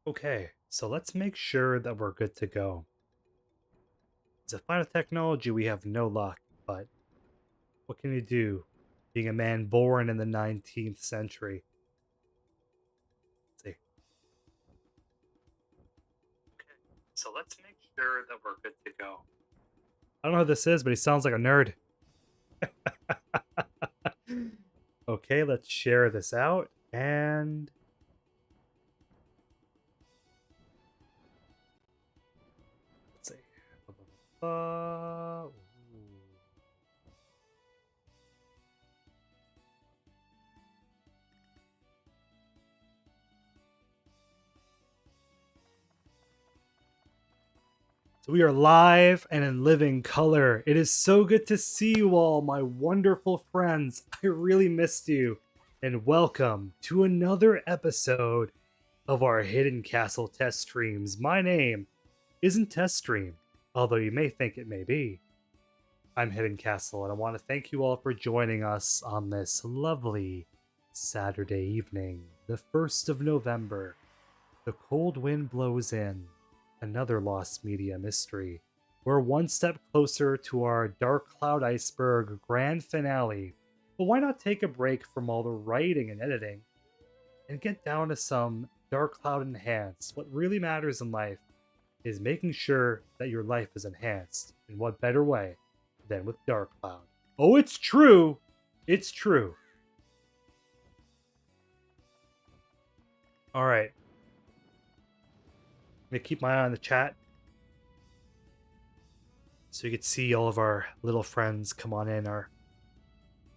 Okay, so let's make sure that we're good to go. As a final technology, we have no luck, but what can you do? Being a man born in the 19th century. Let's see. Okay, so let's make sure that we're good to go. I don't know who this is, but he sounds like a nerd. Okay, let's share this out and let's see. Ooh. So we are live and in living color. It is so good to see you all, my wonderful friends. I really missed you. And welcome to another episode of our Hidden Castle test streams. My name isn't Test Stream, although you may think it may be. I'm Hidden Castle, and I want to thank you all for joining us on this lovely Saturday evening, the 1st of November. The cold wind blows in. Another Lost Media mystery. We're one step closer to our Dark Cloud Iceberg grand finale. But why not take a break from all the writing and editing and get down to some Dark Cloud Enhanced? What really matters in life is making sure that your life is enhanced. And what better way than with Dark Cloud? Oh, it's true! It's true. Alright. I'm gonna keep my eye on the chat so you can see all of our little friends come on in, our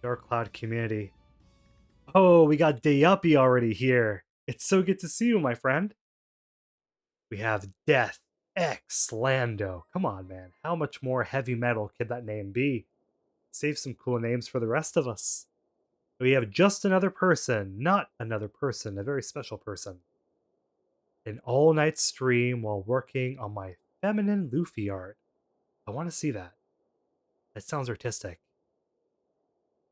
Dark Cloud community. Oh, we got Dayuppy already here. It's so good to see you, my friend. We have Death X Lando. Come on, man. How much more heavy metal could that name be? Save some cool names for the rest of us. We have just another person, not another person, a very special person. An all-night stream while working on my feminine Luffy art. I want to see that. That sounds artistic.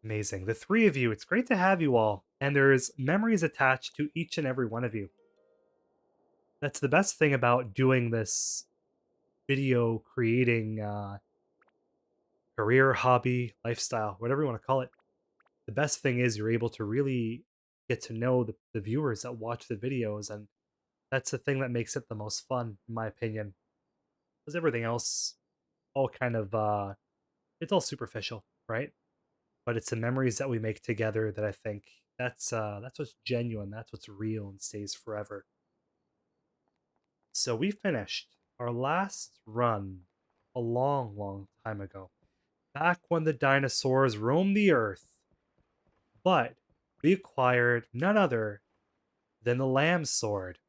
Amazing. The three of you, it's great to have you all. And there's memories attached to each and every one of you. That's the best thing about doing this video creating career, hobby, lifestyle, whatever you want to call it. The best thing is you're able to really get to know the viewers that watch the videos. And that's the thing that makes it the most fun, in my opinion. Because everything else, all kind of, it's all superficial, right? But it's the memories that we make together that I think that's what's genuine, that's what's real and stays forever. So we finished our last run a long, long time ago, back when the dinosaurs roamed the earth. But we acquired none other than the lamb sword.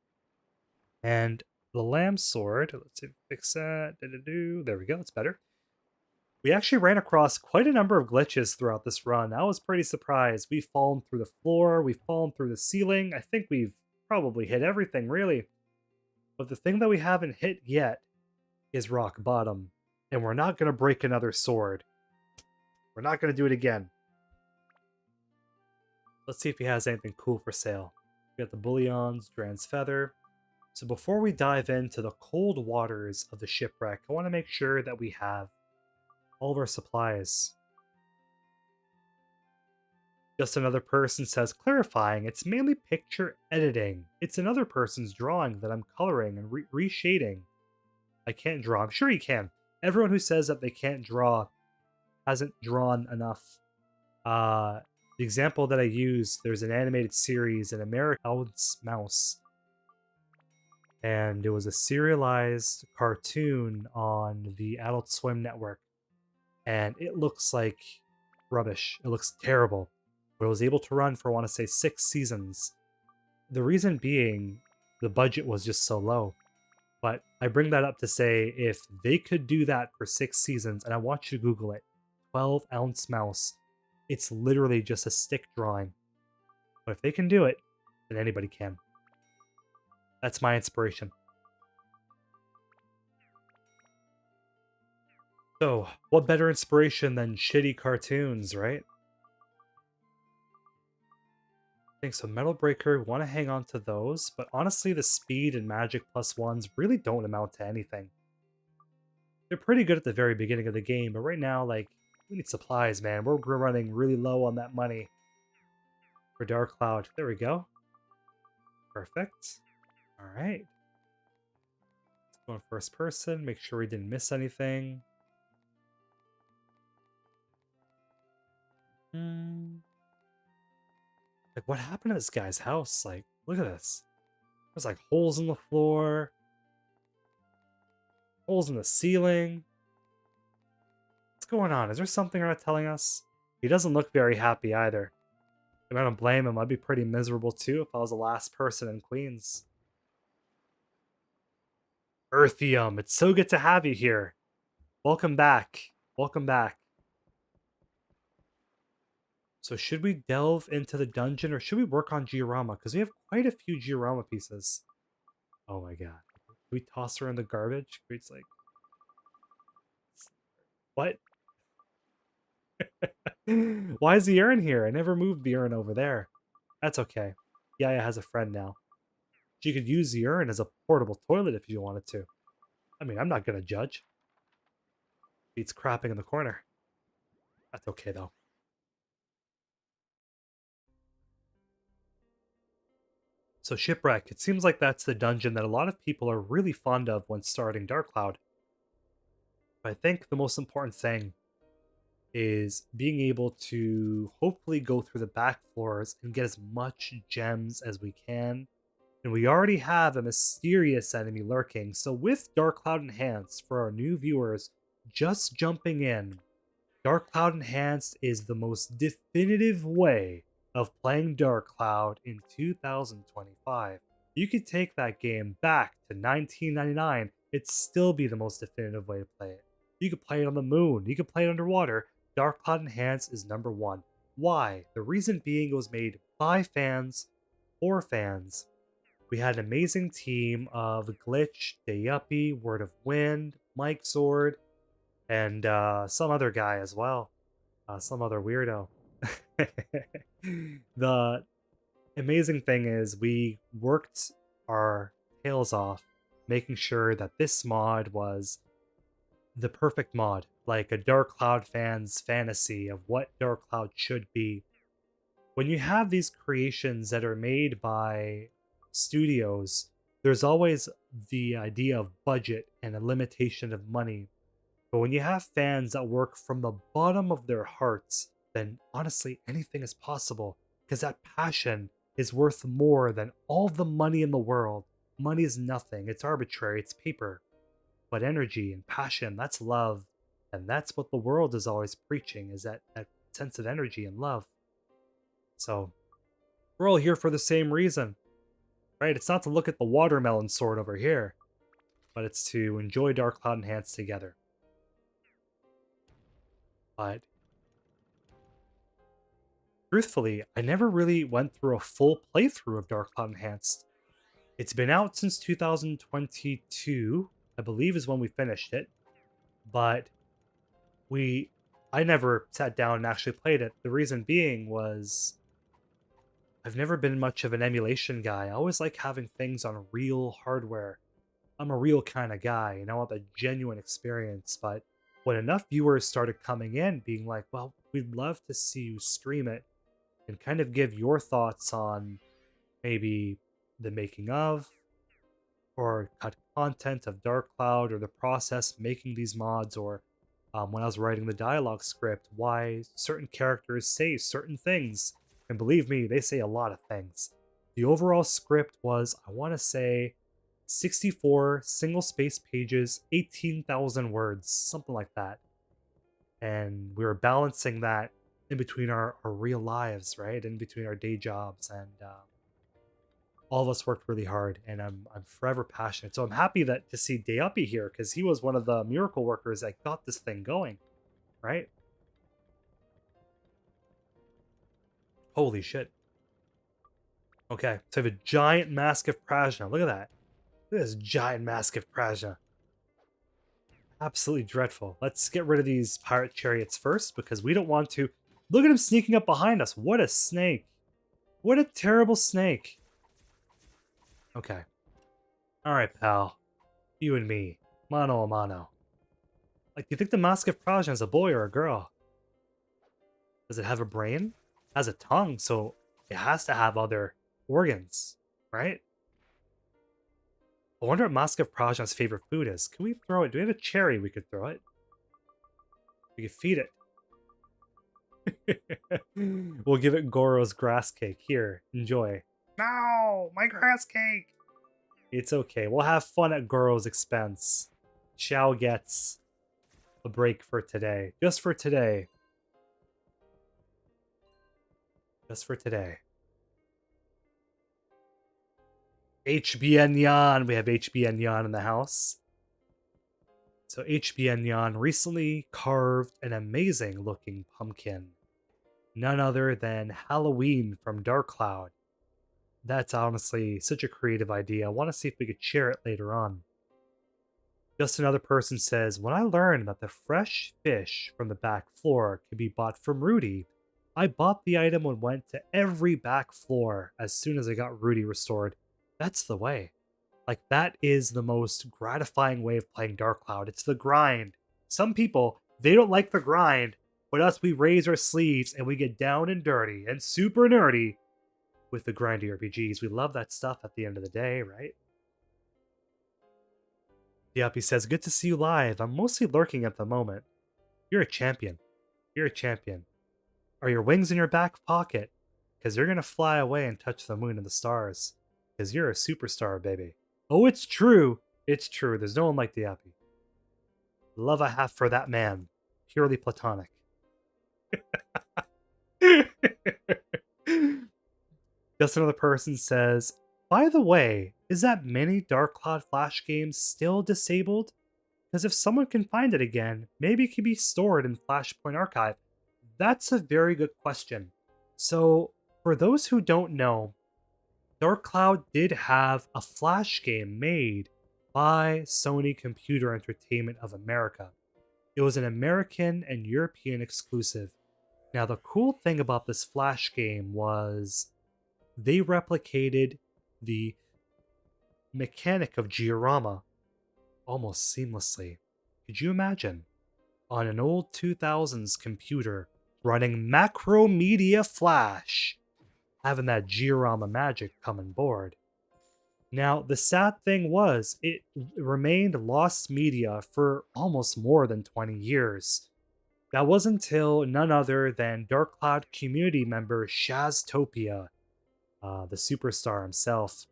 And the lamb sword, let's see, fix that. There we go, it's better. We actually ran across quite a number of glitches throughout this run. I was pretty surprised. We've fallen through the floor, we've fallen through the ceiling. I think we've probably hit everything, really. But the thing that we haven't hit yet is rock bottom. And we're not going to break another sword. We're not going to do it again. Let's see if he has anything cool for sale. We got the bullions, Dran's feather. So before we dive into the cold waters of the shipwreck, I want to make sure that we have all of our supplies. Just another person says, clarifying, it's mainly picture editing. It's another person's drawing that I'm coloring and reshading. I can't draw. I'm sure you can. Everyone who says that they can't draw hasn't drawn enough. The example that I use, there's an animated series in America, Ounce Mouse. And it was a serialized cartoon on the Adult Swim network. And it looks like rubbish. It looks terrible. But it was able to run for, I want to say, 6 seasons. The reason being, the budget was just so low. But I bring that up to say, if they could do that for 6 seasons, and I want you to Google it, 12-ounce mouse, it's literally just a stick drawing. But if they can do it, then anybody can. That's my inspiration. So, what better inspiration than shitty cartoons, right? think so. Metal Breaker, we want to hang on to those, but honestly, the speed and magic +1s really don't amount to anything. They're pretty good at the very beginning of the game, but right now, like, we need supplies, man. We're running really low on that money for Dark Cloud. There we go. Perfect. All right. Let's go in first person, make sure we didn't miss anything. Like, what happened to this guy's house? Like, look at this. There's like holes in the floor, holes in the ceiling. What's going on? Is there something they're not telling us? He doesn't look very happy either. I don't blame him. I'd be pretty miserable too if I was the last person in Queens. Earthium, it's so good to have you here. Welcome back. Welcome back. So should we delve into the dungeon or should we work on Giorama? Because we have quite a few Giorama pieces. Oh my god. Can we toss her in the garbage? It's like... What? Why is the urn here? I never moved the urn over there. That's okay. Yaya has a friend now. She could use the urn as a portable toilet if you wanted to. I mean, I'm not gonna judge. Beats crapping in the corner. That's okay though. So Shipwreck, it seems like that's the dungeon that a lot of people are really fond of when starting Dark Cloud. But I think the most important thing is being able to hopefully go through the back floors and get as much gems as we can. And we already have a mysterious enemy lurking, so with Dark Cloud Enhanced, for our new viewers just jumping in, Dark Cloud Enhanced is the most definitive way of playing Dark Cloud in 2025. You could take that game back to 1999, it'd still be the most definitive way to play it. You could play it on the moon, you could play it underwater. Dark Cloud Enhanced is number one. Why? The reason being it was made by fans, for fans. We had an amazing team of Glitch, Dayuppie, Word of Wind, Mike Sword, and some other guy as well. Some other weirdo. The amazing thing is we worked our tails off making sure that this mod was the perfect mod, like a Dark Cloud fan's fantasy of what Dark Cloud should be. When you have these creations that are made by studios, there's always the idea of budget and a limitation of money. But when you have fans that work from the bottom of their hearts, then honestly, anything is possible because that passion is worth more than all the money in the world. Money is nothing, it's arbitrary, it's paper. But energy and passion, that's love. And that's what the world is always preaching, is that sense of energy and love. So, we're all here for the same reason, right? It's not to look at the watermelon sword over here, but it's to enjoy Dark Cloud Enhanced together. But truthfully, I never really went through a full playthrough of Dark Cloud Enhanced. It's been out since 2022, I believe is when we finished it, but I never sat down and actually played it. The reason being was I've never been much of an emulation guy. I always like having things on real hardware. I'm a real kind of guy, and I want the genuine experience. But when enough viewers started coming in, being like, well, we'd love to see you stream it and kind of give your thoughts on maybe the making of or cut content of Dark Cloud or the process making these mods, or when I was writing the dialogue script, why certain characters say certain things. And believe me, they say a lot of things. The overall script was, I want to say, 64 single space pages, 18,000 words, something like that. And we were balancing that in between our real lives, right? In between our day jobs. And all of us worked really hard, and I'm forever passionate. So I'm happy to see Dayuppie here, because he was one of the miracle workers that got this thing going, right? Holy shit. Okay, so I have a giant mask of Prajna. Look at that. Look at this giant mask of Prajna. Absolutely dreadful. Let's get rid of these pirate chariots first, because we don't want to... Look at him sneaking up behind us. What a snake. What a terrible snake. Okay. Alright, pal. You and me. Mano a mano. Like, do you think the Mask of Praja is a boy or a girl? Does it have a brain? It has a tongue, so it has to have other organs, right? I wonder what Mask of Praja's favorite food is. Can we throw it? Do we have a cherry we could throw it? We could feed it. We'll give it Goro's grass cake. Here, enjoy. No, my grass cake! It's okay. We'll have fun at Goro's expense. Xiao gets a break for today. Just for today. Just for today. HBN Yan. We have HBN Yan in the house. So HBN Yan recently carved an amazing looking pumpkin. None other than Halloween from Dark Cloud. That's honestly such a creative idea. I want to see if we could share it later on. Just another person says, when I learned that the fresh fish from the back floor could be bought from Rudy, I bought the item and went to every back floor as soon as I got Rudy restored. That's the way. Like, that is the most gratifying way of playing Dark Cloud. It's the grind. Some people, they don't like the grind, but us, we raise our sleeves and we get down and dirty and super nerdy with the grindy RPGs. We love that stuff at the end of the day, right? Yep, he says, good to see you live. I'm mostly lurking at the moment. You're a champion. You're a champion. Are your wings in your back pocket? Because you're going to fly away and touch the moon and the stars. Because you're a superstar, baby. Oh, it's true. It's true. There's no one like Diapi. The love I have for that man. Purely platonic. Just another person says, by the way, is that mini Dark Cloud Flash game still disabled? Because if someone can find it again, maybe it can be stored in Flashpoint Archive. That's a very good question. So, for those who don't know, Dark Cloud did have a Flash game made by Sony Computer Entertainment of America. It was an American and European exclusive. Now, the cool thing about this Flash game was they replicated the mechanic of Giorama almost seamlessly. Could you imagine? On an old 2000s computer running Macromedia Flash, having that Giorama magic come on board. Now, the sad thing was, it remained lost media for almost more than 20 years. That was until none other than Dark Cloud community member Shaztopia, the superstar himself.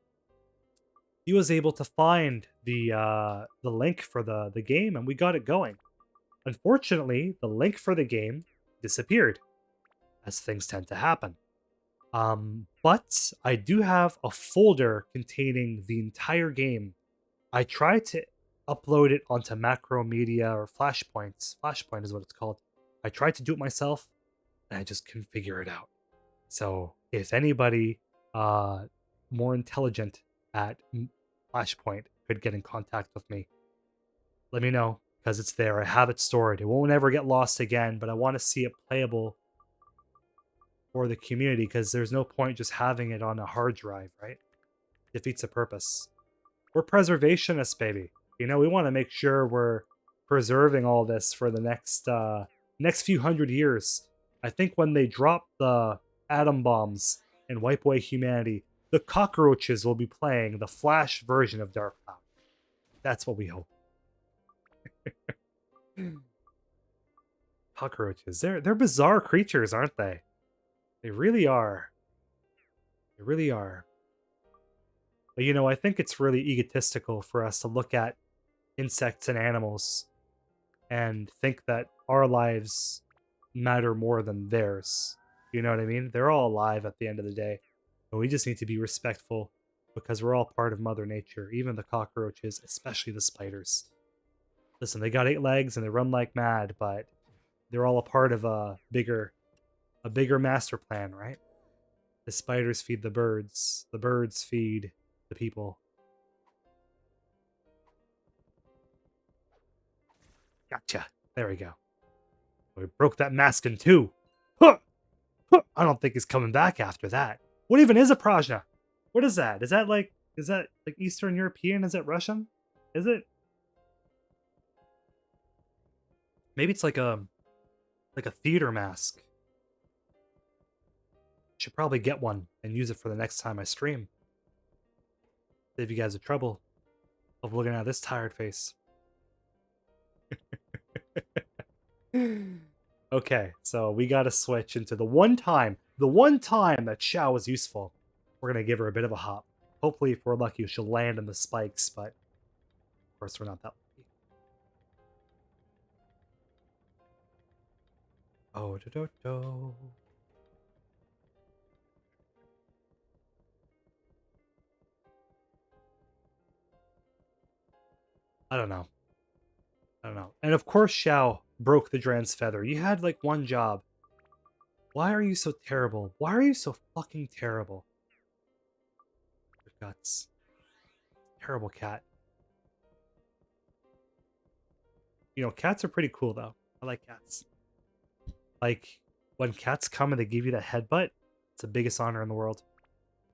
He was able to find the link for the game, and we got it going. Unfortunately, the link for the game disappeared, as things tend to happen. But I do have a folder containing the entire game. I tried to upload it onto Macromedia or Flashpoint. Flashpoint is what it's called. I tried to do it myself, and I just couldn't figure it out. So if anybody more intelligent at Flashpoint could get in contact with me, let me know, because it's there. I have it stored. It won't ever get lost again, but I want to see it playable for the community, because there's no point just having it on a hard drive, right? Defeats the purpose. We're preservationists, baby. You know, we want to make sure we're preserving all this for the next few hundred years. I think when they drop the atom bombs and wipe away humanity, the cockroaches will be playing the Flash version of Dark Cloud. That's what we hope. Cockroaches. They're bizarre creatures, aren't they? They really are. They really are. But you know, I think it's really egotistical for us to look at insects and animals and think that our lives matter more than theirs. You know what I mean? They're all alive at the end of the day. And we just need to be respectful because we're all part of Mother Nature, even the cockroaches, especially the spiders. Listen, they got 8 legs and they run like mad, but they're all a part of a bigger master plan, right? The spiders feed the birds feed the people. Gotcha. There we go. We broke that mask in 2. Huh! Huh! I don't think he's coming back after that. What even is a Prajna? What is that? Is that like Eastern European? Is it Russian? Is it? Maybe it's like a theater mask. Should probably get one and use it for the next time I stream. Save you guys the trouble of looking at this tired face. Okay, so we gotta switch into the one time that Xiao was useful. We're gonna give her a bit of a hop. Hopefully, if we're lucky, she'll land in the spikes, but of course, we're not that lucky. Oh, do do do. I don't know. I don't know. And of course, Xiao broke the Dran's feather. You had like one job. Why are you so terrible? Why are you so fucking terrible? Your guts. Terrible cat. You know, cats are pretty cool though. I like cats. Like, when cats come and they give you the headbutt, it's the biggest honor in the world.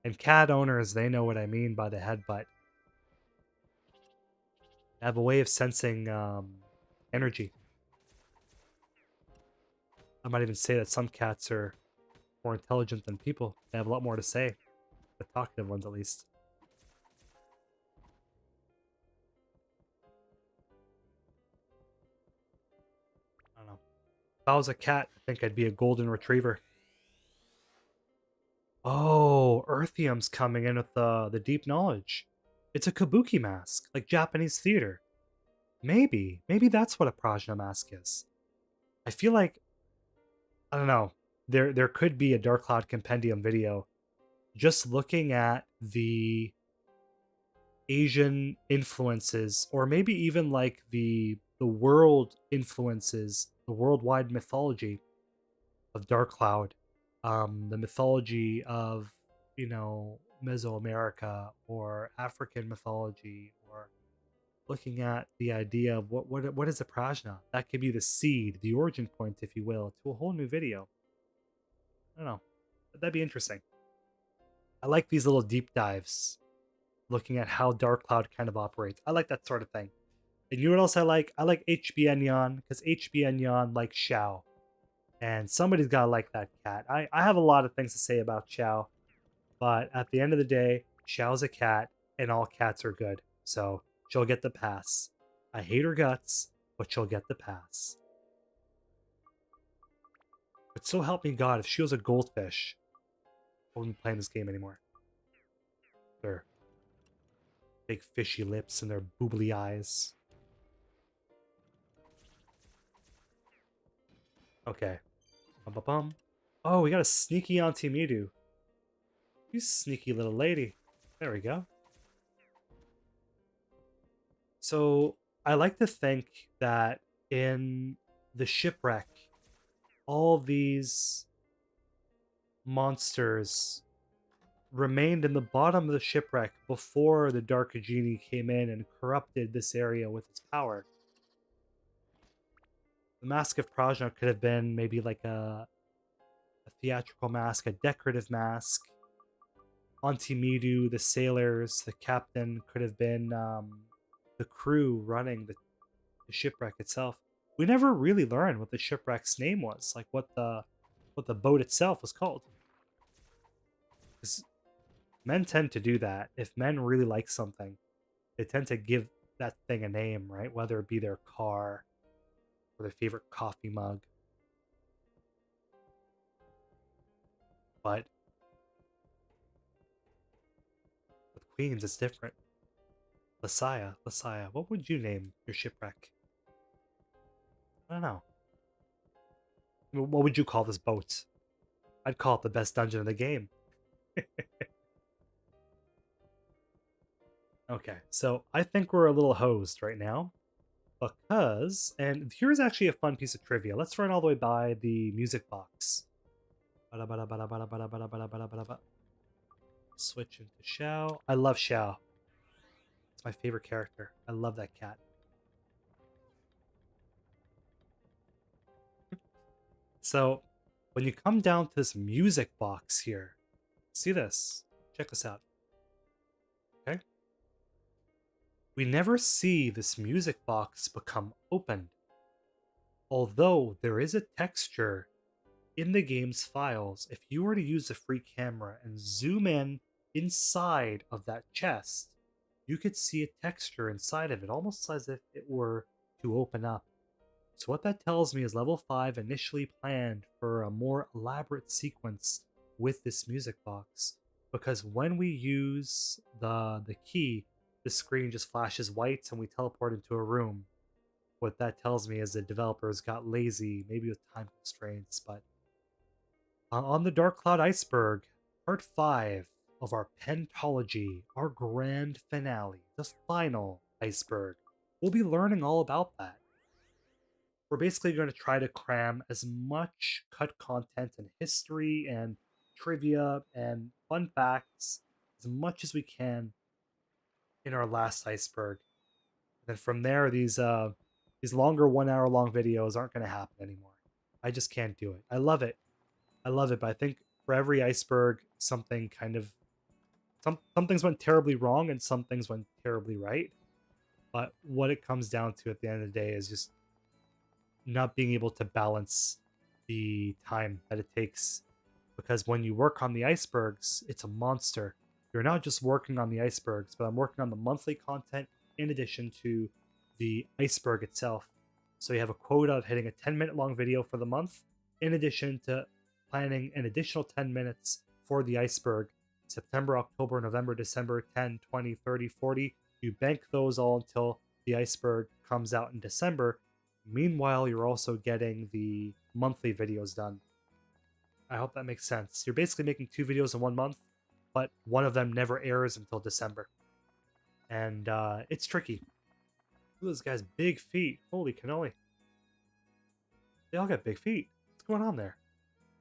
And cat owners, they know what I mean by the headbutt. They have a way of sensing energy. I might even say that some cats are more intelligent than people. They have a lot more to say. The talkative ones, at least. I don't know. If I was a cat, I think I'd be a golden retriever. Oh, Earthium's coming in with the deep knowledge. It's a kabuki mask, like Japanese theater. Maybe that's what a Prajna mask is. I feel like, I don't know. There could be a Dark Cloud Compendium video just looking at the Asian influences, or maybe even like the world influences, the worldwide mythology of Dark Cloud, the mythology of, you know, Mesoamerica or African mythology, or looking at the idea of what is a Prajna. That could be the seed, the origin point, if you will, to a whole new video. I don't know. That'd be interesting. I like these little deep dives, looking at how Dark Cloud kind of operates. I like that sort of thing. And you know what else I like? I like HBN Yan, because HBN Yan likes Xiao. And somebody's gotta like that cat. I have a lot of things to say about Xiao, but at the end of the day, Xiao's a cat, and all cats are good. So she'll get the pass. I hate her guts, but she'll get the pass. But so help me God, if she was a goldfish, I wouldn't be playing this game anymore. Their big fishy lips and their boobly eyes. Okay. Bum. Oh, we got a sneaky Auntie Midu. You sneaky little lady. There we go. So, I like to think that in the shipwreck, all these monsters remained in the bottom of the shipwreck before the Dark Genie came in and corrupted this area with its power. The Mask of Prajna could have been maybe like a theatrical mask, a decorative mask. Auntie Midu, the sailors, the captain could have been the crew running the shipwreck itself. We never really learned what the shipwreck's name was, like what the boat itself was called. Because men tend to do that. If men really like something, they tend to give that thing a name, right? Whether it be their car or their favorite coffee mug. But with queens, it's different. Lasaya, what would you name your shipwreck? I don't know. What would you call this boat? I'd call it the best dungeon in the game. Okay, so I think we're a little hosed right now. Because, and here's actually a fun piece of trivia. Let's run all the way by the music box. Switch into Xiao. I love Xiao. It's my favorite character. I love that cat. So, when you come down to this music box here, See this. Check this out. Okay? We never see this music box become opened. Although there is a texture in the game's files, if you were to use a free camera and zoom in inside of that chest, you could see a texture inside of it, almost as if it were to open up. So what that tells me is level 5 initially planned for a more elaborate sequence with this music box. Because when we use the key, the screen just flashes white and we teleport into a room. What that tells me is the developers got lazy, maybe with time constraints, but on the Dark Cloud Iceberg, part 5 of our Pentology, our grand finale, the final iceberg. We'll be learning all about that. We're basically going to try to cram as much cut content and history and trivia and fun facts as much as we can in our last iceberg. And then from there, these longer 1 hour long videos aren't going to happen anymore. I just can't do it. I love it. I love it, but I think for every iceberg, something kind of some things went terribly wrong and some things went terribly right. But what it comes down to at the end of the day is just not being able to balance the time that it takes. Because when you work on the icebergs, it's a monster. You're not just working on the icebergs, but I'm working on the monthly content in addition to the iceberg itself. So you have a quota of hitting a 10-minute long video for the month, in addition to planning an additional 10 minutes for the iceberg. September, October, November, December, 10, 20, 30, 40. You bank those all until the iceberg comes out in December. Meanwhile, you're also getting the monthly videos done. I hope that makes sense. You're basically making 2 videos in 1 month, but one of them never airs until December. And it's tricky. Look at this guy's big feet. Holy cannoli. They all got big feet. What's going on there?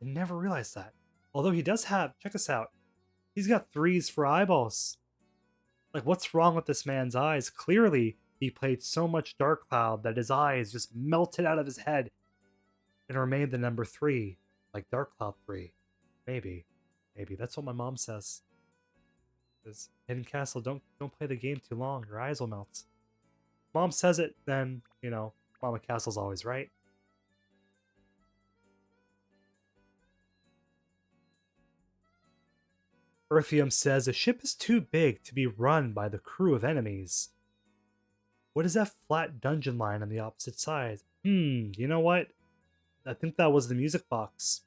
I never realized that. Although he does have, check this out. He's got 3s for eyeballs. Like, what's wrong with this man's eyes? Clearly, he played so much Dark Cloud that his eyes just melted out of his head and remained the number 3. Like Dark Cloud 3. Maybe. Maybe. That's what my mom says. Because Hidden Castle, don't play the game too long. Your eyes will melt. Mom says it, then, you know, Mama Castle's always right. Earthium says, a ship is too big to be run by the crew of enemies. What is that flat dungeon line on the opposite side? You know what? I think that was the music box.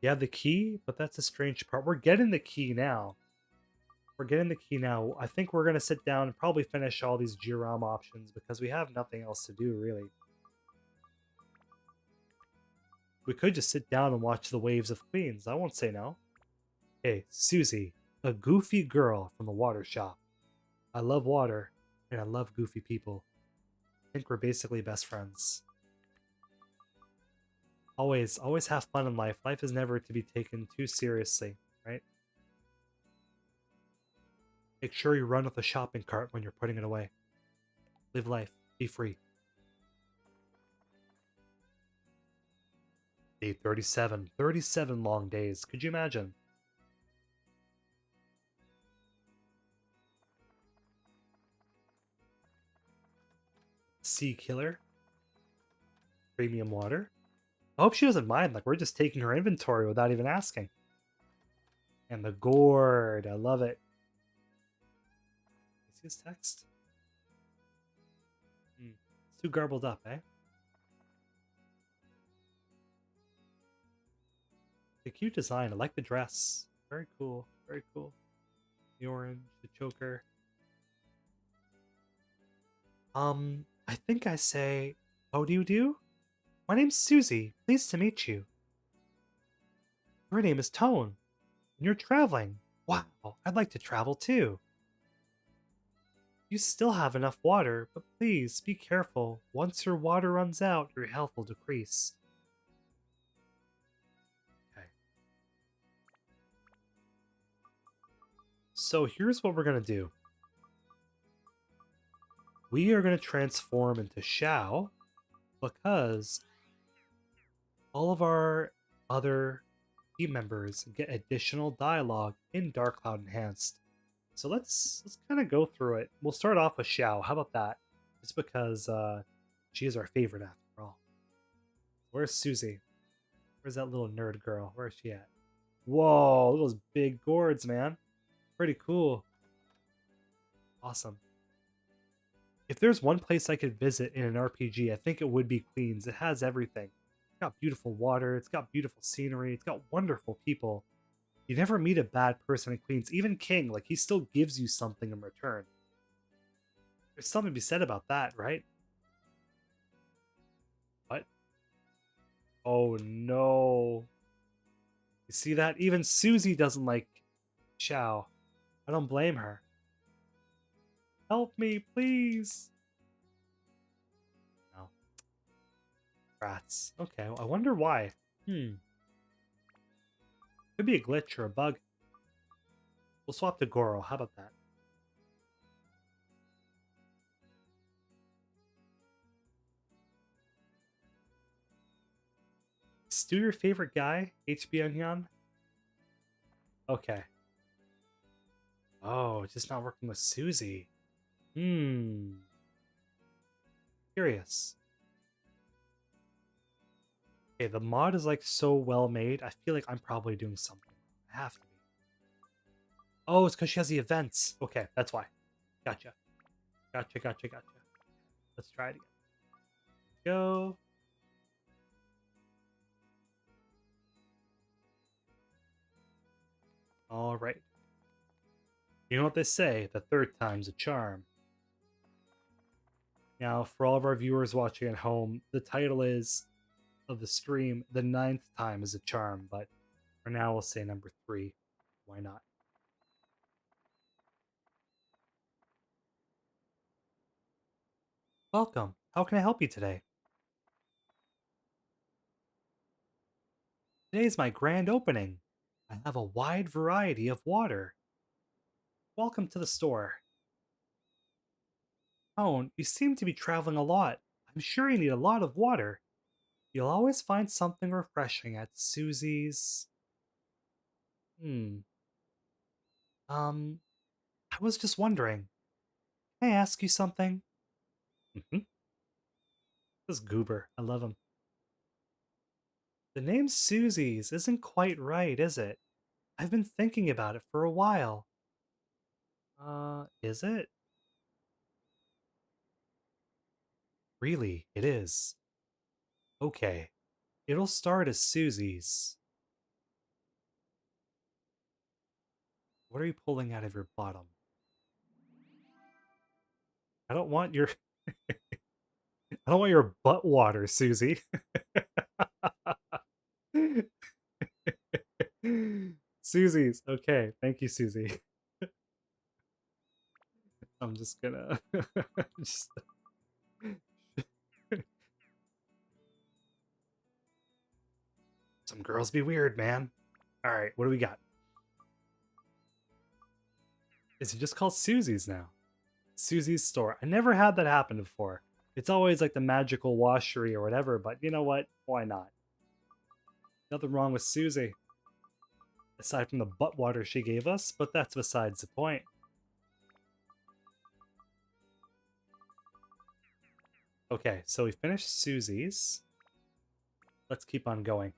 You have the key, but that's a strange part. We're getting the key now. I think we're going to sit down and probably finish all these Georam options because we have nothing else to do, really. We could just sit down and watch the Waves of Queens. I won't say no. Hey, Susie, a goofy girl from the water shop. I love water, and I love goofy people. I think we're basically best friends. Always have fun in life. Life is never to be taken too seriously, right? Make sure you run with a shopping cart when you're putting it away. Live life. Be free. Day 37. 37 long days. Could you imagine? Sea Killer. Premium water. I hope she doesn't mind. Like, we're just taking her inventory without even asking. And the gourd. I love it. See his text? It's too garbled up, eh? The cute design. I like the dress. Very cool. Very cool. The orange, the choker. I think I say, how do you do? My name's Susie. Pleased to meet you. Your name is Tone. And you're traveling. Wow, I'd like to travel too. You still have enough water, but please be careful. Once your water runs out, your health will decrease. Okay. So here's what we're going to do. We are going to transform into Xiao because all of our other team members get additional dialogue in Dark Cloud Enhanced. So let's kind of go through it. We'll start off with Xiao. How about that? Just because she is our favorite after all. Where's Susie? Where's that little nerd girl? Where is she at? Whoa, those big gourds, man. Pretty cool. Awesome. If there's one place I could visit in an RPG, I think it would be Queens. It has everything. It's got beautiful water, it's got beautiful scenery, it's got wonderful people. You never meet a bad person in Queens. Even King, like, he still gives you something in return. There's something to be said about that, right? What? Oh no. You see that? Even Susie doesn't like Xiao. I don't blame her. Help me, please. No. Rats. Okay, well, I wonder why. Could be a glitch or a bug. We'll swap to Goro. How about that? Stu your favorite guy? HB Onion? Okay. Oh, it's just not working with Susie. Curious. Okay, the mod is like so well made. I feel like I'm probably doing something. I have to be. Oh, it's because she has the events. Okay, that's why. Gotcha. Gotcha. Let's try it again. Go. All right. You know what they say, the third time's a charm. Now, for all of our viewers watching at home, the title is of the stream, the ninth time is a charm, but for now we'll say number 3. Why not? Welcome. How can I help you today? Today's my grand opening. I have a wide variety of water. Welcome to the store. Oh, you seem to be traveling a lot. I'm sure you need a lot of water. You'll always find something refreshing at Susie's. Hmm. I was just wondering. Can I ask you something? Mm-hmm. This goober. I love him. The name Susie's isn't quite right, is it? I've been thinking about it for a while. Is it? Really, it is. Okay. It'll start as Susie's. What are you pulling out of your bottom? I don't want your I don't want your butt water, Susie. Susie's. Okay, thank you, Susie. I'm just gonna just... Some girls be weird, man. Alright, what do we got? Is it just called Susie's now? Susie's store. I never had that happen before. It's always like the magical washery or whatever, but you know what? Why not? Nothing wrong with Susie. Aside from the butt water she gave us, but that's besides the point. Okay, so we finished Susie's. Let's keep on going.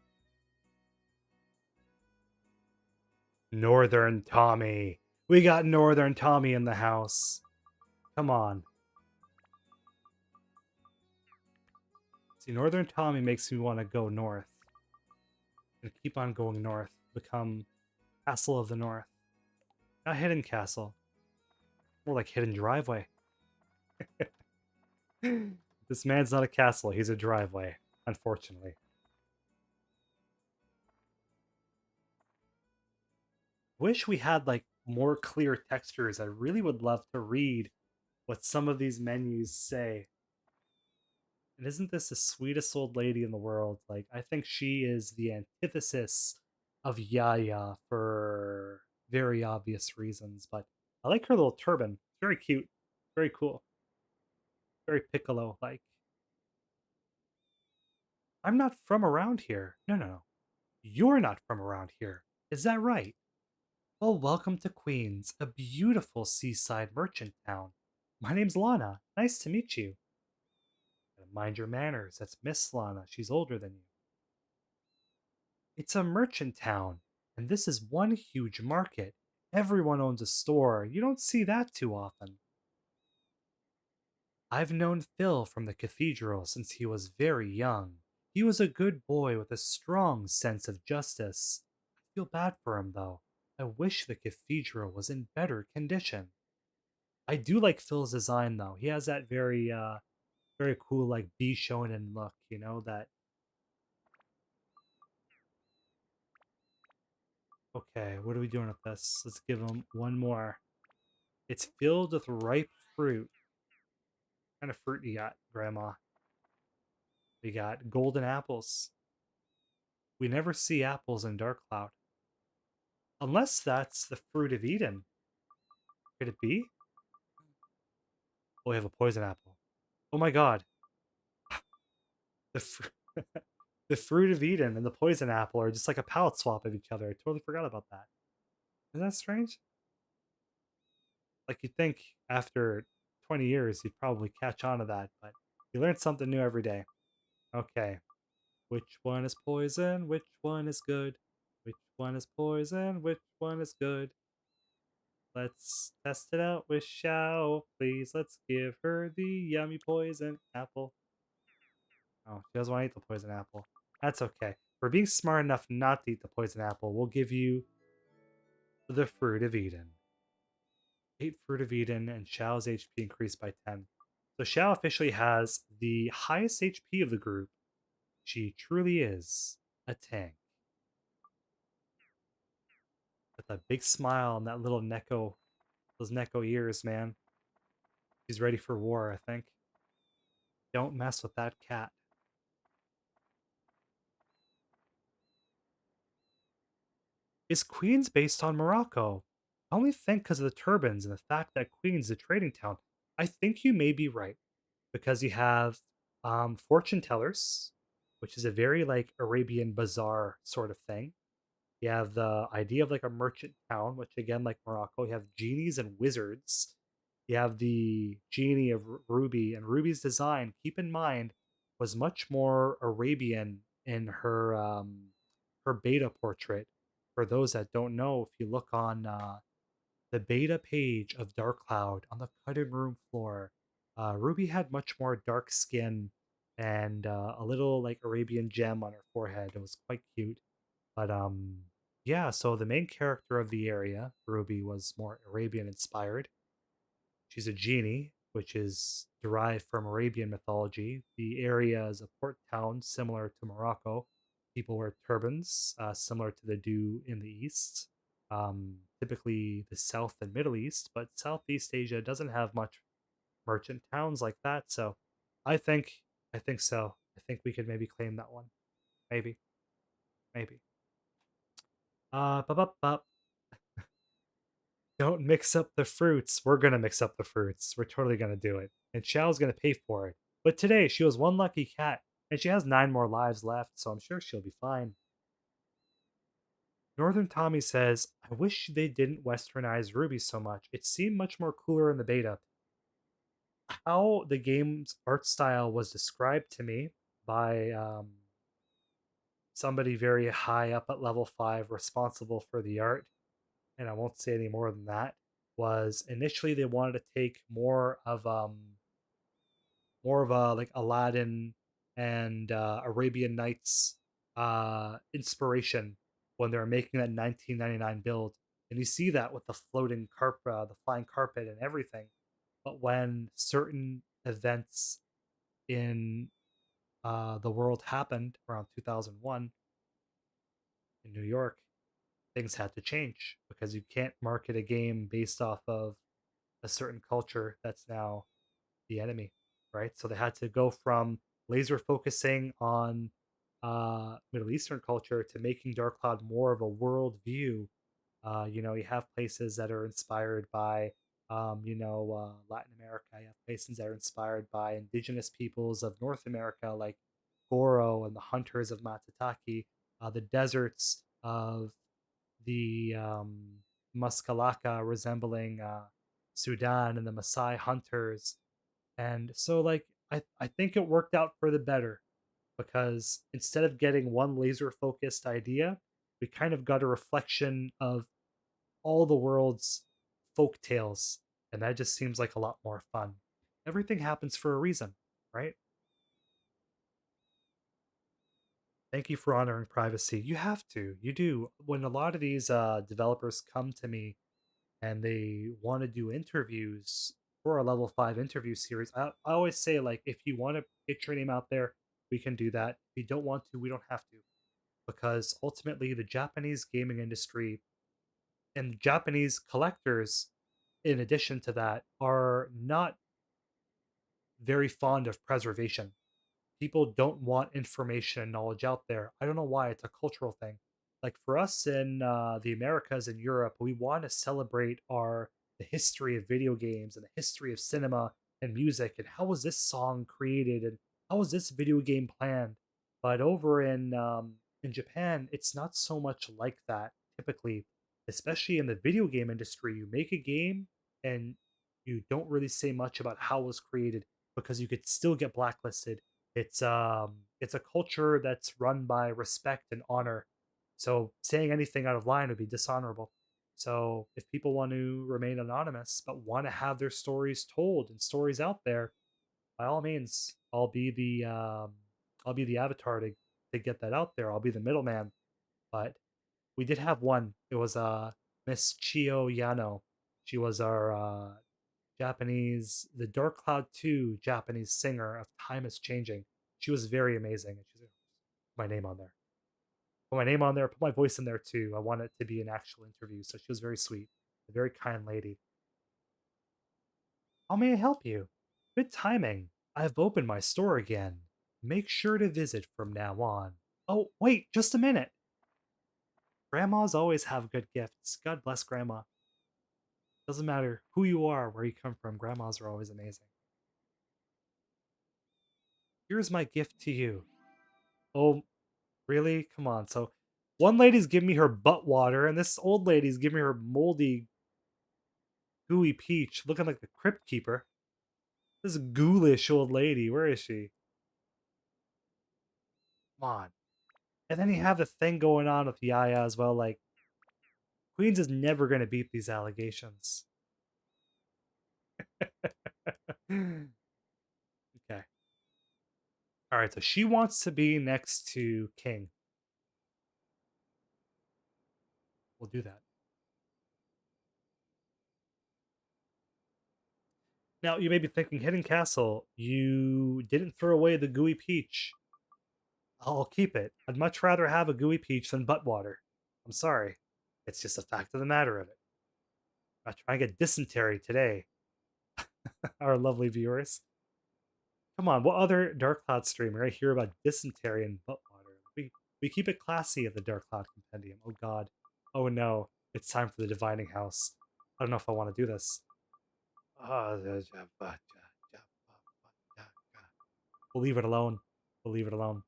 Northern Tommy. We got Northern Tommy in the house. Come on. See, Northern Tommy makes me want to go north. And keep on going north. Become Castle of the North. Not Hidden Castle. More like Hidden Driveway. This man's not a castle, he's a driveway. Unfortunately. Wish we had like more clear textures. I really would love to read what some of these menus say. And isn't this the sweetest old lady in the world? Like, I think she is the antithesis of Yaya for very obvious reasons. But I like her little turban. It's very cute. Very cool. Very Piccolo like. I'm not from around here. No. You're not from around here. Is that right? Well, welcome to Queens, a beautiful seaside merchant town. My name's Lana. Nice to meet you. Mind your manners. That's Miss Lana. She's older than you. It's a merchant town, and this is one huge market. Everyone owns a store. You don't see that too often. I've known Phil from the cathedral since he was very young. He was a good boy with a strong sense of justice. I feel bad for him, though. I wish the cathedral was in better condition. I do like Phil's design, though. He has that very cool, like, B shonen look, that. Okay, what are we doing with this? Let's give him one more. It's filled with ripe fruit. What kind of fruit you got, Grandma? We got golden apples. We never see apples in Dark Cloud. Unless that's the fruit of Eden. Could it be? Oh, we have a poison apple. Oh my god. The, fr- the fruit of Eden and the poison apple are just like a palette swap of each other. I totally forgot about that. Isn't that strange? Like you'd think after 20 years you'd probably catch on to that, but you learn something new every day. Okay. Which one is poison? Which one is good? Which one is poison? Which one is good? Let's test it out with Xiao, please. Let's give her the yummy poison apple. Oh, she doesn't want to eat the poison apple. That's okay. For being smart enough not to eat the poison apple, we'll give you the Fruit of Eden. 8 Fruit of Eden, and Xiao's HP increased by 10. So Xiao officially has the highest HP of the group. She truly is a tank. With a big smile and that little Neko, those Neko ears, man. She's ready for war, I think. Don't mess with that cat. Is Queens based on Morocco? I only think because of the turbans and the fact that Queens is a trading town. I think you may be right because you have fortune tellers, which is a very like Arabian bazaar sort of thing. You have the idea of like a merchant town, which again, like Morocco, you have genies and wizards. You have the genie of Ruby, and Ruby's design, keep in mind, was much more Arabian in her beta portrait. For those that don't know, if you look on the beta page of Dark Cloud on the cutting room floor, Ruby had much more dark skin and a little like Arabian gem on her forehead. It was quite cute. But yeah, so the main character of the area, Ruby, was more Arabian inspired. She's a genie, which is derived from Arabian mythology. The area is a port town similar to Morocco. People wear turbans, similar to the do in the East. Typically the South and Middle East, but Southeast Asia doesn't have much merchant towns like that. So I think I think so. I think we could maybe claim that one. Maybe. Maybe. Bup, bup. Don't mix up the fruits. We're gonna mix up the fruits. We're totally gonna do it. And Xiao's gonna pay for it. But today she was one lucky cat, and she has 9 more lives left, so I'm sure she'll be fine. Northern Tommy says, I wish they didn't westernize Ruby so much. It seemed much more cooler in the beta. How the game's art style was described to me by somebody very high up at level 5 responsible for the art, and I won't say any more than that, was initially they wanted to take more of a like Aladdin and Arabian Nights inspiration when they were making that 1999 build, and you see that with the floating carpet, the flying carpet, and everything. But when certain events in the world happened around 2001 in New York, things had to change because you can't market a game based off of a certain culture that's now the enemy, right? So they had to go from laser focusing on Middle Eastern culture to making Dark Cloud more of a world view. You have places that are inspired by, Latin America. You have places that are inspired by indigenous peoples of North America, like Goro and the Hunters of Matataki. the deserts of the Muskalaka resembling Sudan and the Maasai hunters. And so, like, I think it worked out for the better because instead of getting one laser focused idea, we kind of got a reflection of all the world's folk tales. And that just seems like a lot more fun. Everything happens for a reason, right? Thank you for honoring privacy. You have to. You do. When a lot of these developers come to me and they want to do interviews for a level 5 interview series, I always say, like, if you want to get your name out there, we can do that. If you don't want to, we don't have to. Because ultimately, the Japanese gaming industry and Japanese collectors, in addition to that, are not very fond of preservation. People don't want information and knowledge out there. I don't know why. It's a cultural thing. Like for us in the Americas and Europe, we want to celebrate our the history of video games and the history of cinema and music and how was this song created and how was this video game planned. But over in Japan, it's not so much like that. Typically, especially in the video game industry, you make a game and you don't really say much about how it was created because you could still get blacklisted. It's a culture that's run by respect and honor. So saying anything out of line would be dishonorable. So if people want to remain anonymous but want to have their stories told and stories out there, by all means, I'll be the avatar to get that out there. I'll be the middleman. But we did have one. It was Miss Chio Yano. She was our the Dark Cloud 2 Japanese singer of Time is Changing. She was very amazing. And she's like, put my name on there. Put my name on there, put my voice in there too. I want it to be an actual interview. So she was very sweet, a very kind lady. How may I help you? Good timing. I've opened my store again. Make sure to visit from now on. Oh, wait, just a minute. Grandmas always have good gifts. God bless Grandma. Doesn't matter who you are, where you come from, grandmas are always amazing. Here's my gift to you. Oh, really? Come on. So, one lady's giving me her butt water, and this old lady's giving me her moldy, gooey peach, looking like the crypt keeper. This ghoulish old lady. Where is she? Come on. And then you have the thing going on with Yaya as well. Like, Queens is never going to beat these allegations. Okay. All right. So she wants to be next to King. We'll do that. Now, you may be thinking, Hidden Castle, you didn't throw away the gooey peach. I'll keep it. I'd much rather have a gooey peach than butt water. I'm sorry. It's just a fact of the matter of it. I'm trying to get dysentery today, our lovely viewers. Come on, what other Dark Cloud streamer I hear about dysentery and butt water? We keep it classy at the Dark Cloud Compendium. Oh god. Oh no. It's time for the Divining House. I don't know if I want to do this. We'll leave it alone. We'll leave it alone.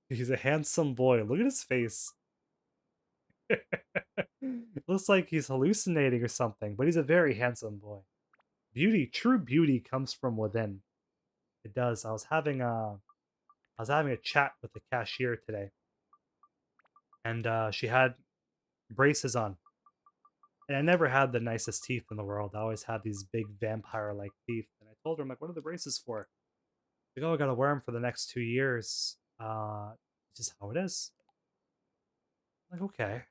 He's a handsome boy. Look at his face. Looks like he's hallucinating or something, but he's a very handsome boy. Beauty, true beauty comes from within. It does. I was having a chat with the cashier today, and she had braces on. And I never had the nicest teeth in the world. I always had these big vampire-like teeth. And I told her, I'm like, what are the braces for? Like, oh, I gotta wear them for the next 2 years. It's just how it is. I'm like, okay.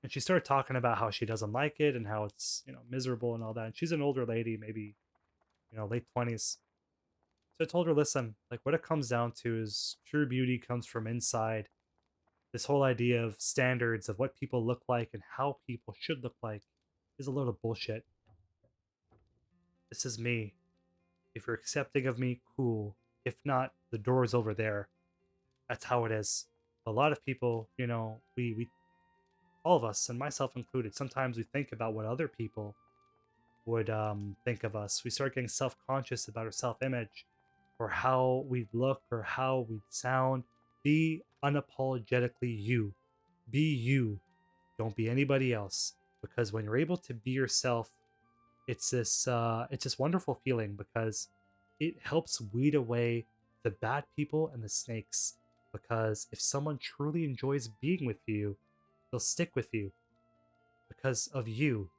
And she started talking about how she doesn't like it and how it's, miserable and all that. And she's an older lady, maybe, late 20s. So I told her, listen, like what it comes down to is true beauty comes from inside. This whole idea of standards of what people look like and how people should look like is a load of bullshit. This is me. If you're accepting of me, cool. If not, the door is over there. That's how it is. A lot of people, we all of us, and myself included, sometimes we think about what other people would think of us. We start getting self-conscious about our self-image or how we look or how we sound. Be unapologetically you. Be you. Don't be anybody else. Because when you're able to be yourself, it's this wonderful feeling because it helps weed away the bad people and the snakes. Because if someone truly enjoys being with you, they'll stick with you because of you.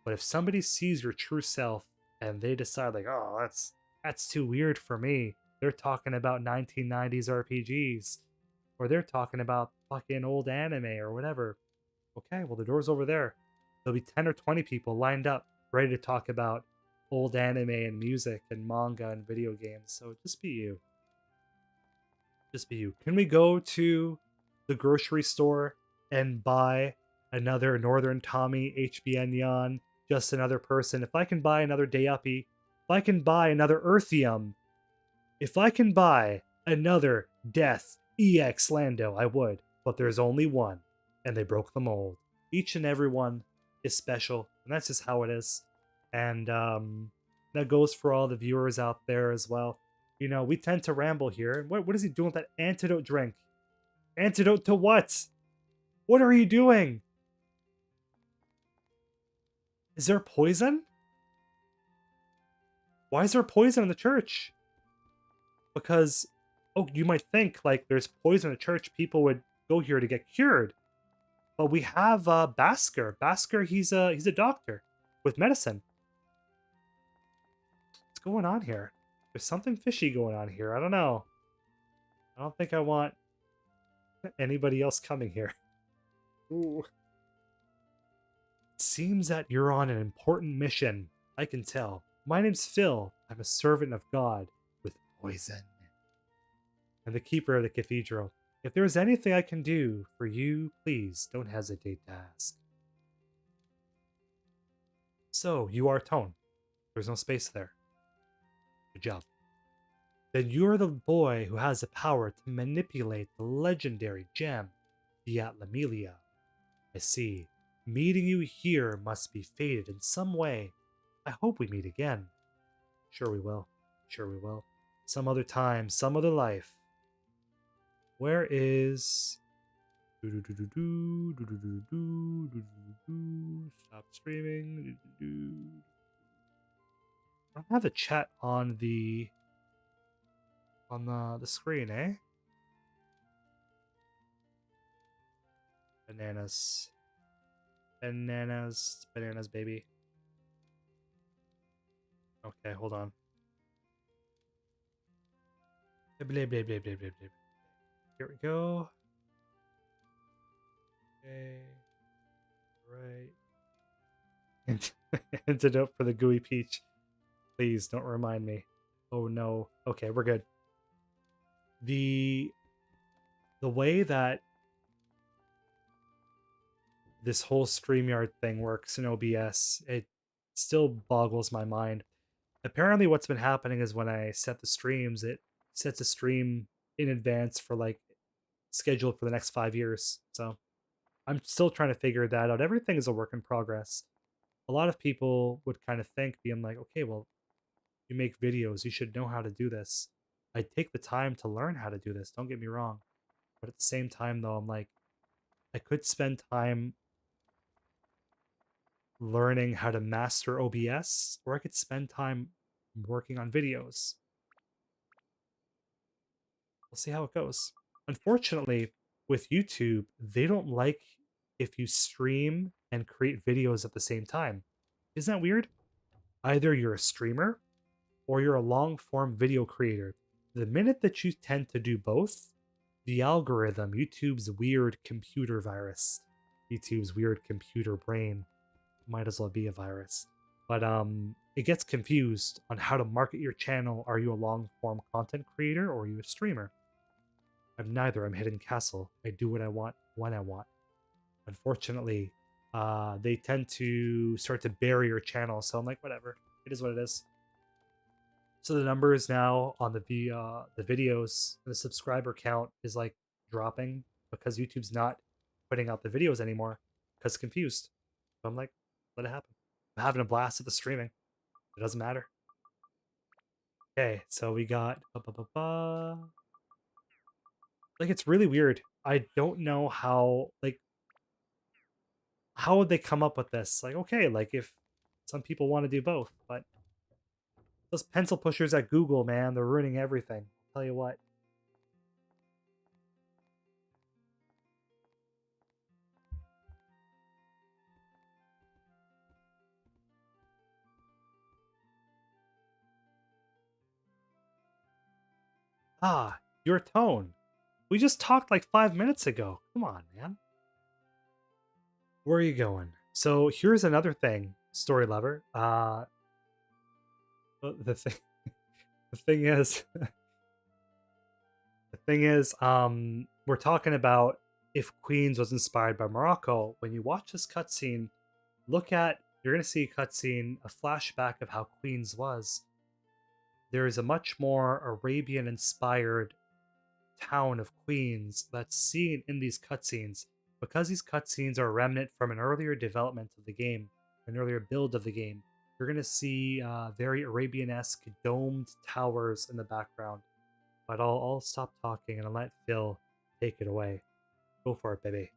But if somebody sees your true self and they decide like, oh, that's too weird for me. They're talking about 1990s RPGs, or they're talking about fucking old anime or whatever. Okay, well the door's over there. There'll be 10 or 20 people lined up ready to talk about old anime and music and manga and video games. So just be you. Just be you. Can we go to the grocery store and buy another Northern Tommy HBN Yan? Just another person. If I can buy another Dayapi, if I can buy another Earthium, if I can buy another Death EX Lando, I would. But there's only one, and they broke the mold. Each and every one is special, and that's just how it is. And that goes for all the viewers out there as well. You know, we tend to ramble here. What is he doing with that antidote drink? Antidote to what? What are you doing? Is there poison? Why is there poison in the church? Because, oh, you might think like there's poison in the church, people would go here to get cured. But we have Basker. Basker, he's a doctor with medicine. What's going on here? There's something fishy going on here. I don't know. I don't think I want anybody else coming here. Ooh. It seems that you're on an important mission. I can tell. My name's Phil. I'm a servant of God with poison. And the keeper of the cathedral. If there is anything I can do for you, please don't hesitate to ask. So, you are Tone. There's no space there. Good job. Then you're the boy who has the power to manipulate the legendary gem, the Atlamelia. I see. Meeting you here must be fated in some way. I hope we meet again. Sure we will. Sure we will. Some other time, some other life. Where is... Stop streaming. I don't have the chat on the screen, eh? Bananas. Bananas. Bananas, baby. Okay, hold on. Blah, blah, blah, blah, blah, blah. Here we go. Okay. Right. Antidote for the gooey peach. Please don't remind me. Oh no. Okay, we're good. The way that this whole StreamYard thing works in OBS, it still boggles my mind. Apparently what's been happening is when I set the streams, it sets a stream in advance for like scheduled for the next 5 years. So I'm still trying to figure that out. Everything is a work in progress. A lot of people would kind of think, being like, okay, well, you make videos, you should know how to do this. I take the time to learn how to do this, don't get me wrong. But at the same time, though, I'm like, I could spend time learning how to master OBS, or I could spend time working on videos. We'll see how it goes. Unfortunately, with YouTube, they don't like if you stream and create videos at the same time. Isn't that weird? Either you're a streamer or you're a long-form video creator. The minute that you tend to do both, the algorithm, YouTube's weird computer virus, YouTube's weird computer brain, might as well be a virus. But it gets confused on how to market your channel. Are you a long-form content creator or are you a streamer? I'm neither. I'm Hidden Castle. I do what I want when I want. Unfortunately, they tend to start to bury your channel. So I'm like, whatever. It is what it is. So the numbers now on the videos, the subscriber count is like dropping because YouTube's not putting out the videos anymore because it's confused. So I'm like, let it happen. I'm having a blast at the streaming. It doesn't matter. Okay, so we got Like, it's really weird. I don't know how would they come up with this? Like, okay, like if some people want to do both, but those pencil pushers at Google, man, they're ruining everything. Tell you what. Ah, your tone. We just talked like 5 minutes ago. Come on, man. Where are you going? So here's another thing, story lover. The thing, the thing is, we're talking about if Queens was inspired by Morocco. When you watch this cutscene, you're gonna see a cutscene, a flashback of how Queens was. There is a much more Arabian-inspired town of Queens that's seen in these cutscenes. Because these cutscenes are a remnant from an earlier development of the game, an earlier build of the game, you're going to see very Arabian-esque domed towers in the background. But I'll stop talking and let Phil take it away. Go for it, baby.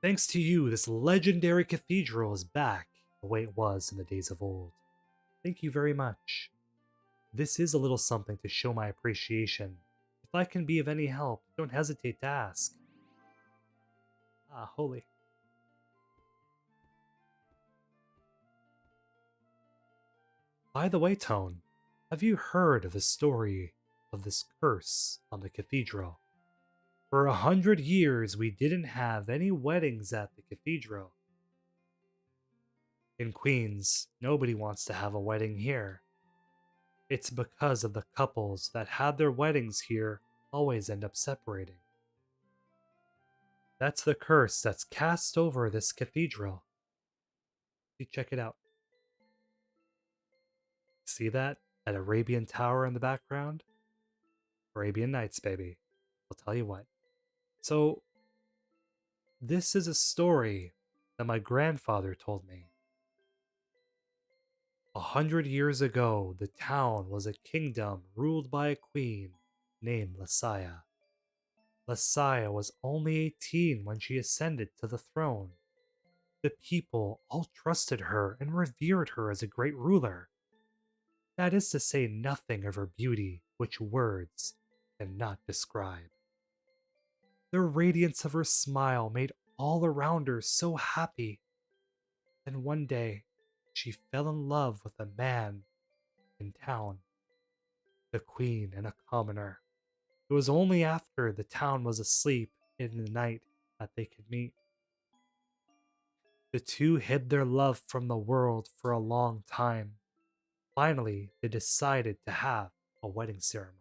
Thanks to you, this legendary cathedral is back the way it was in the days of old. Thank you very much. This is a little something to show my appreciation. If I can be of any help, don't hesitate to ask. Ah, holy. By the way, Tone, have you heard of the story of this curse on the cathedral? For 100 years, we didn't have any weddings at the cathedral. In Queens, nobody wants to have a wedding here. It's because of the couples that had their weddings here always end up separating. That's the curse that's cast over this cathedral. Check it out. See that? That Arabian tower in the background? Arabian Nights, baby. I'll tell you what. So, this is a story that my grandfather told me. 100 years ago, the town was a kingdom ruled by a queen named Lasaya. Lasaya was only 18 when she ascended to the throne. The people all trusted her and revered her as a great ruler. That is to say nothing of her beauty, which words cannot describe. The radiance of her smile made all around her so happy. Then one day, she fell in love with a man in town, the queen and a commoner. It was only after the town was asleep in the night that they could meet. The two hid their love from the world for a long time. Finally, they decided to have a wedding ceremony.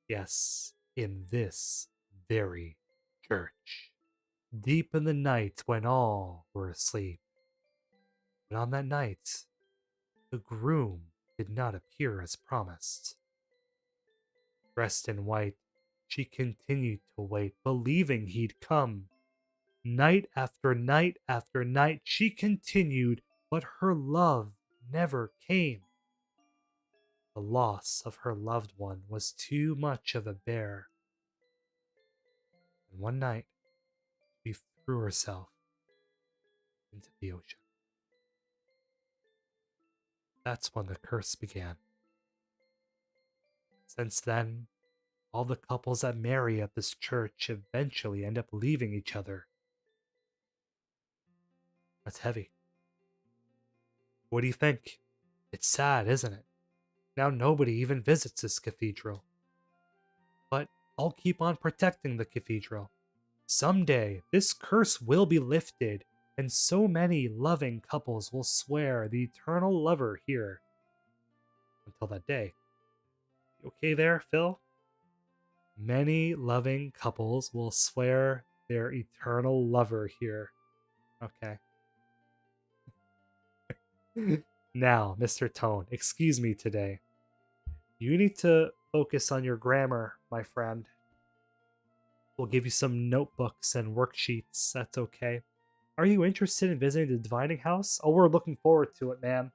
Yes, in this very church. Deep in the night when all were asleep. But on that night, the groom did not appear as promised. Dressed in white, she continued to wait, believing he'd come. Night after night after night, she continued, but her love never came. The loss of her loved one was too much of a bear. And one night, she threw herself into the ocean. That's when the curse began. Since then, all the couples that marry at this church eventually end up leaving each other. That's heavy. What do you think? It's sad, isn't it? Now nobody even visits this cathedral. But I'll keep on protecting the cathedral. Someday, this curse will be lifted, and so many loving couples will swear the eternal lover here. Until that day. You okay there, Phil? Many loving couples will swear their eternal lover here. Okay. Now, Mr. Tone, excuse me today. You need to focus on your grammar, my friend. We'll give you some notebooks and worksheets. That's okay. Are you interested in visiting the Divining House? Oh, we're looking forward to it, man.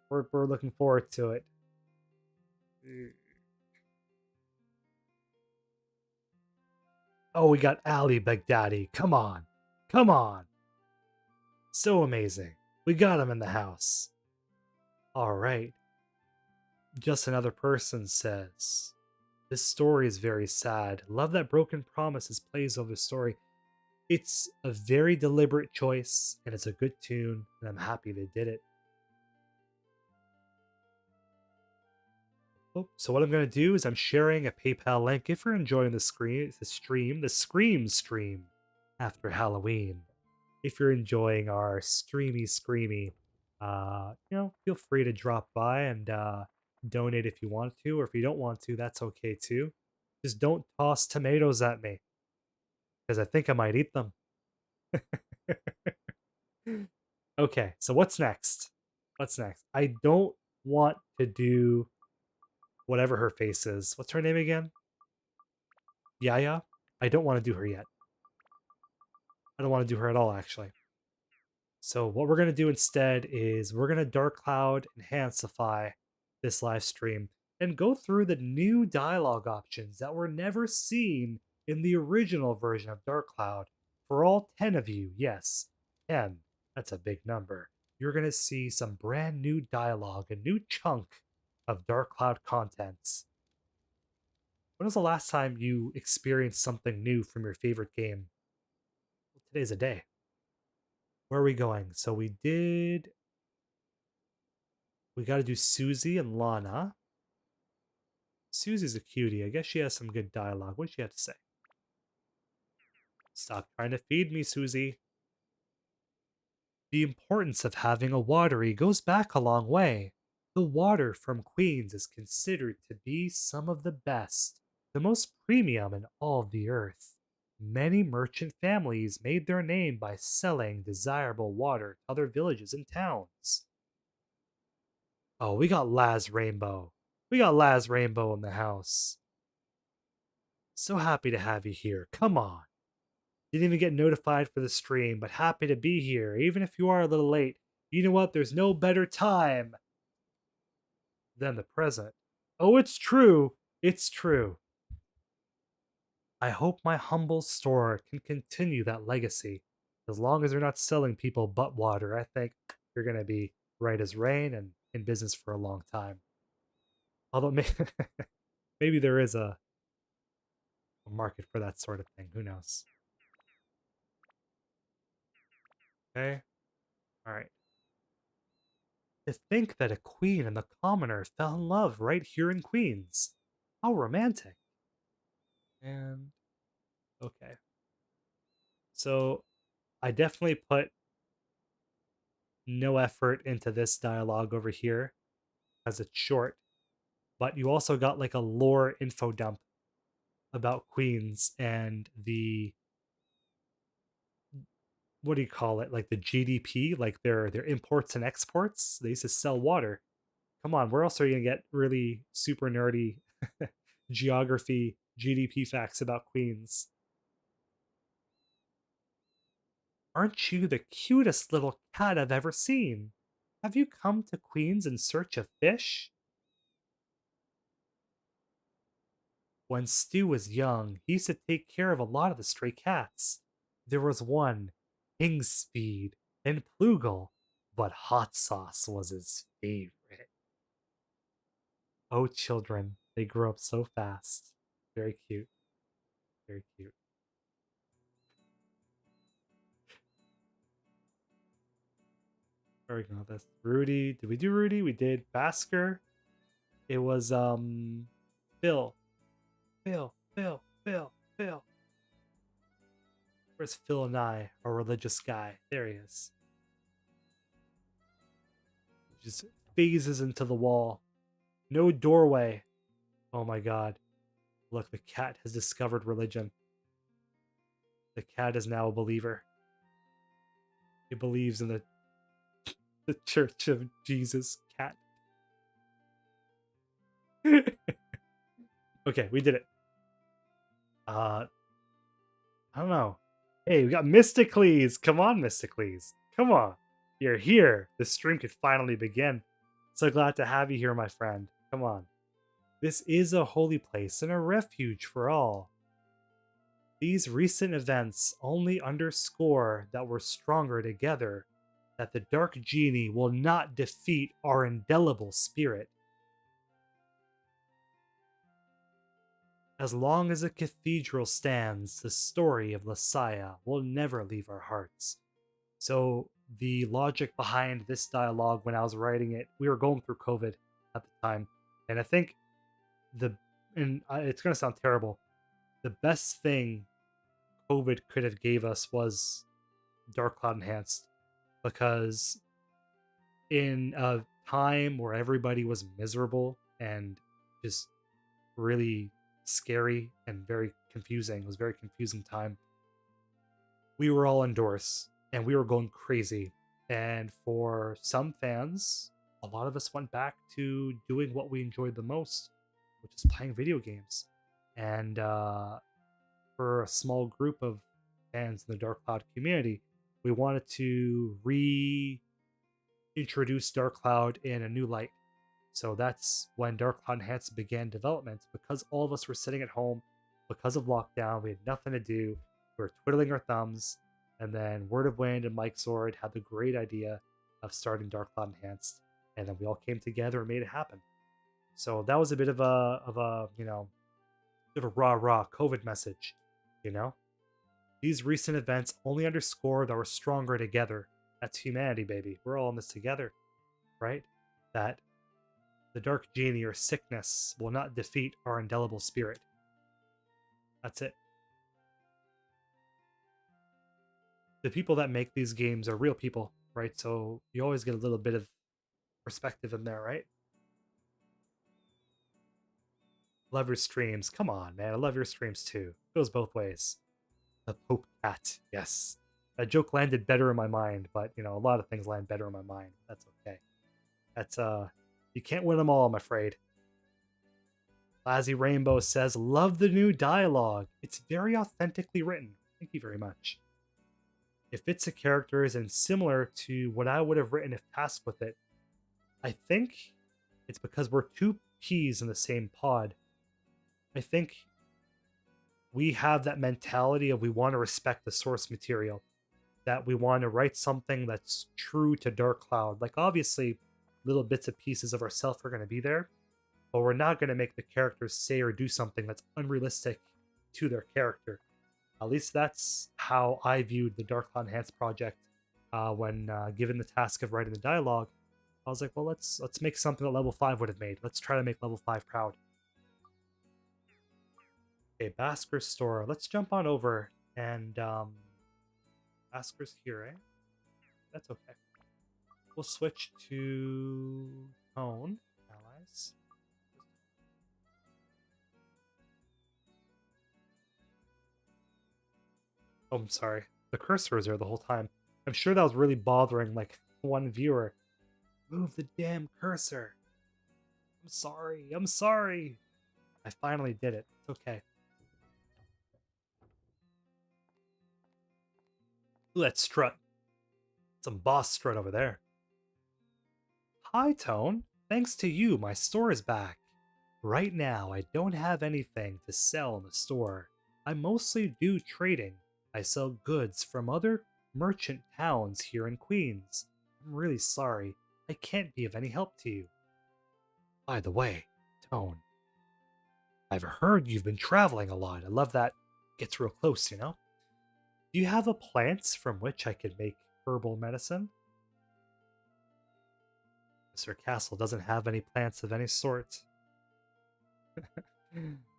We're looking forward to it. Oh, we got Ali Baghdadi. Come on. Come on. So amazing. We got him in the house. All right. Just Another Person says, this story is very sad. Love that Broken Promises plays over the story. It's a very deliberate choice, and it's a good tune, and I'm happy they did it. Oh, so what I'm going to do is I'm sharing a PayPal link if you're enjoying the Scream stream after Halloween. If you're enjoying our screamy, feel free to drop by and donate if you want to, or if you don't want to, that's okay too. Just don't toss tomatoes at me, because I think I might eat them. Okay, so what's next? What's next? I don't want to do whatever her face is. What's her name again? Yaya? I don't want to do her yet. I don't want to do her at all, actually. So what we're going to do instead is we're going to Dark Cloud Enhancify this live stream and go through the new dialogue options that were never seen in the original version of Dark Cloud. For all 10 of you, yes, 10, that's a big number. You're going to see some brand new dialogue, a new chunk of Dark Cloud contents. When was the last time you experienced something new from your favorite game? Well, today's a day. Where are we going? So we got to do Susie and Lana. Susie's a cutie. I guess she has some good dialogue. What does she have to say? Stop trying to feed me, Susie. The importance of having a watery goes back a long way. The water from Queens is considered to be some of the best, the most premium in all of the earth. Many merchant families made their name by selling desirable water to other villages and towns. Oh, we got Laz Rainbow. We got Laz Rainbow in the house. So happy to have you here. Come on. Didn't even get notified for the stream, but happy to be here, even if you are a little late. You know what? There's no better time than the present. Oh, it's true. It's true. I hope my humble store can continue that legacy. As long as they're not selling people butt water, I think you're going to be right as rain and in business for a long time. Although maybe there is a market for that sort of thing. Who knows? Okay. All right. To think that a queen and the commoner fell in love right here in Queens. How romantic. And okay. So I definitely put no effort into this dialogue over here as it's short, but you also got like a lore info dump about Queens and the what do you call it? Like the GDP, like their imports and exports. They used to sell water. Come on, where else are you gonna get really super nerdy geography GDP facts about Queens? Aren't you the cutest little cat I've ever seen? Have you come to Queens in search of fish? When Stu was young, he used to take care of a lot of the stray cats. There was one, King Speed, and Plugal, but Hot Sauce was his favorite. Oh, children, they grow up so fast. Very cute. Very cute. Where are we going with this? Rudy. Did we do Rudy? We did. Basker. It was Phil. Phil. Where's Phil and I, a religious guy? There he is. Just phases into the wall. No doorway. Oh my god. Look, the cat has discovered religion. The cat is now a believer. He believes in the Church of Jesus. Cat. Okay, we did it. I don't know. Hey, we got Mysticles. Come on, Mysticles. Come on. You're here. The stream could finally begin. So glad to have you here, my friend. Come on. This is a holy place and a refuge for all. These recent events only underscore that we're stronger together, that the Dark Genie will not defeat our indelible spirit. As long as a cathedral stands, the story of Lasaya will never leave our hearts. So, the logic behind this dialogue when I was writing it, we were going through COVID at the time, and I think it's going to sound terrible, the best thing COVID could have gave us was Dark Cloud Enhanced, because in a time where everybody was miserable and just really scary and very confusing, it was a very confusing time. We were all indoors and we were going crazy. And for some fans, a lot of us went back to doing what we enjoyed the most, which is playing video games. And for a small group of fans in the Dark Cloud community, we wanted to reintroduce Dark Cloud in a new light. So that's when Dark Cloud Enhanced began development, because all of us were sitting at home because of lockdown. We had nothing to do. We were twiddling our thumbs. And then Word of Wind and Mike Sword had the great idea of starting Dark Cloud Enhanced. And then we all came together and made it happen. So that was a bit of a rah-rah COVID message, you know? These recent events only underscore that we're stronger together. That's humanity, baby. We're all in this together, right? That the Dark Genie or sickness will not defeat our indelible spirit. That's it. The people that make these games are real people, right? So you always get a little bit of perspective in there, right? Love your streams. Come on, man. I love your streams too. It goes both ways. The Pope Cat. Yes. That joke landed better in my mind, but a lot of things land better in my mind. That's okay. That's you can't win them all, I'm afraid. Lazzy Rainbow says, love the new dialogue. It's very authentically written. Thank you very much. It fits the characters and similar to what I would have written if tasked with it. I think it's because we're two peas in the same pod. I think we have that mentality of we want to respect the source material, that we want to write something that's true to Dark Cloud. Like, obviously, little bits and pieces of ourselves are going to be there, but we're not going to make the characters say or do something that's unrealistic to their character. At least that's how I viewed the Dark Cloud Enhanced project when given the task of writing the dialogue. I was like, well, let's make something that level 5 would have made. Let's try to make level 5 proud. Okay, Basker's store. Let's jump on over and Basker's here, eh? That's okay. We'll switch to Tone allies. Oh, I'm sorry. The cursor was there the whole time. I'm sure that was really bothering like one viewer. Move the damn cursor. I'm sorry. I'm sorry. I finally did it. It's okay. Ooh, that strut. Some boss strut over there. Hi, Tone. Thanks to you, my store is back. Right now, I don't have anything to sell in the store. I mostly do trading. I sell goods from other merchant towns here in Queens. I'm really sorry. I can't be of any help to you. By the way, Tone, I've heard you've been traveling a lot. I love that. Gets real close, you know? Do you have a plants from which I could make herbal medicine? Mr. Castle doesn't have any plants of any sort.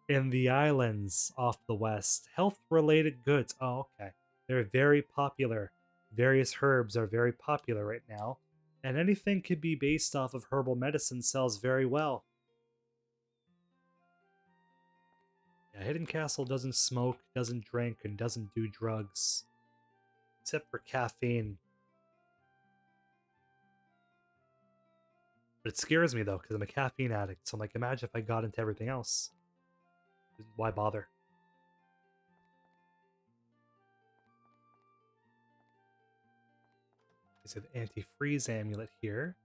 In the islands off the west, health-related goods. Oh, okay. They're very popular. Various herbs are very popular right now, and anything could be based off of herbal medicine sells very well. Yeah, Hidden Castle doesn't smoke, doesn't drink, and doesn't do drugs. Except for caffeine. But it scares me though, because I'm a caffeine addict, so I'm like, imagine if I got into everything else. Why bother? Is it anti-freeze amulet here?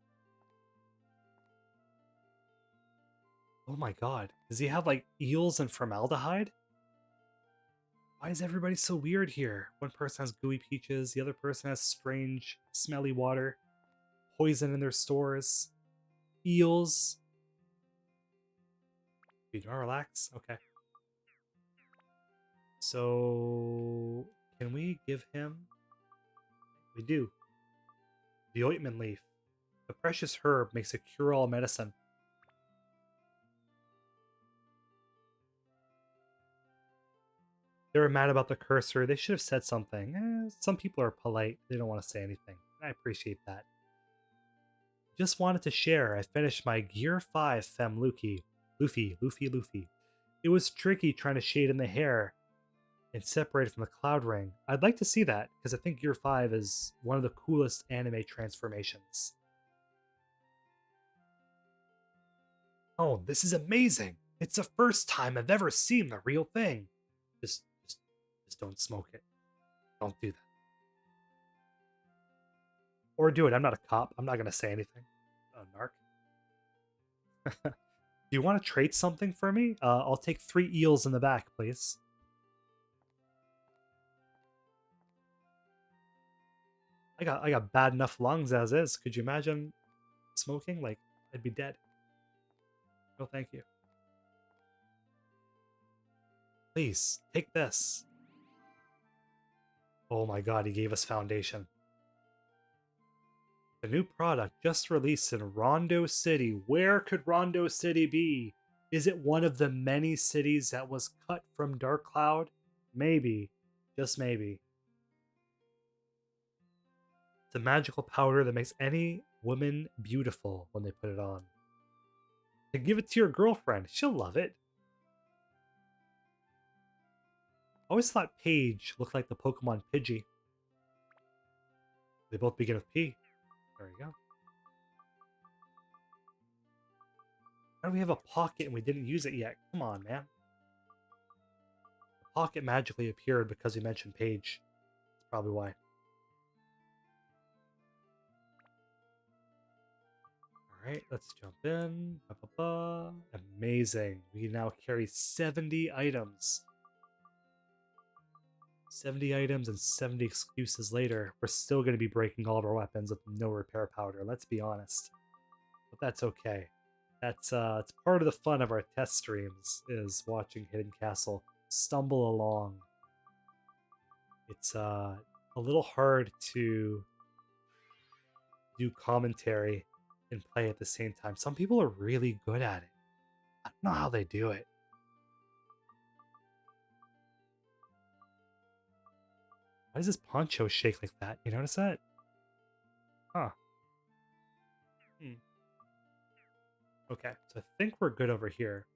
Oh my god. Does he have like eels and formaldehyde? Why is everybody so weird here? One person has gooey peaches, the other person has strange, smelly water, poison in their stores, eels. Do you want to relax? Okay. So, can we give him? We do. The ointment leaf. The precious herb makes a cure-all medicine. They were mad about the cursor. They should have said something. Some people are polite. They don't want to say anything. I appreciate that. Just wanted to share. I finished my Gear 5 Fem Luffy. It was tricky trying to shade in the hair and separate it from the cloud ring. I'd like to see that, because I think Gear 5 is one of the coolest anime transformations. Oh, this is amazing! It's the first time I've ever seen the real thing. Just don't smoke it. Don't do that. Or do it. I'm not a cop. I'm not going to say anything. Narc. Do you want to trade something for me? I'll take 3 eels in the back, please. I got bad enough lungs as is. Could you imagine smoking? Like, I'd be dead. No, thank you. Please, take this. Oh my god, he gave us foundation. The new product just released in Rondo City. Where could Rondo City be? Is it one of the many cities that was cut from Dark Cloud? Maybe. Just maybe. It's a magical powder that makes any woman beautiful when they put it on. And give it to your girlfriend. She'll love it. I always thought Paige looked like the Pokemon Pidgey. They both begin with P. There you go. How do we have a pocket and we didn't use it yet? Come on, man. The pocket magically appeared because we mentioned Paige. That's probably why. Alright, let's jump in. Amazing. We now carry 70 items. 70 items and 70 excuses later. We're still going to be breaking all of our weapons with no repair powder, let's be honest. But that's okay. That's it's part of the fun of our test streams, is watching Hidden Castle stumble along. It's a little hard to do commentary and play at the same time. Some people are really good at it. I don't know how they do it. Why does this poncho shake like that? You notice that? Huh. Okay, so I think we're good over here.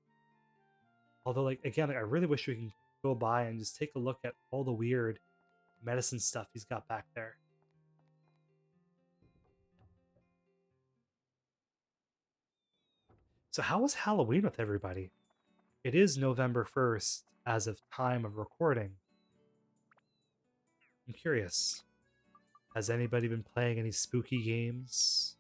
Although, like, again, I really wish we can go by and just take a look at all the weird medicine stuff he's got back there. So how was Halloween with everybody? It is November 1st as of time of recording. I'm curious. Has anybody been playing any spooky games?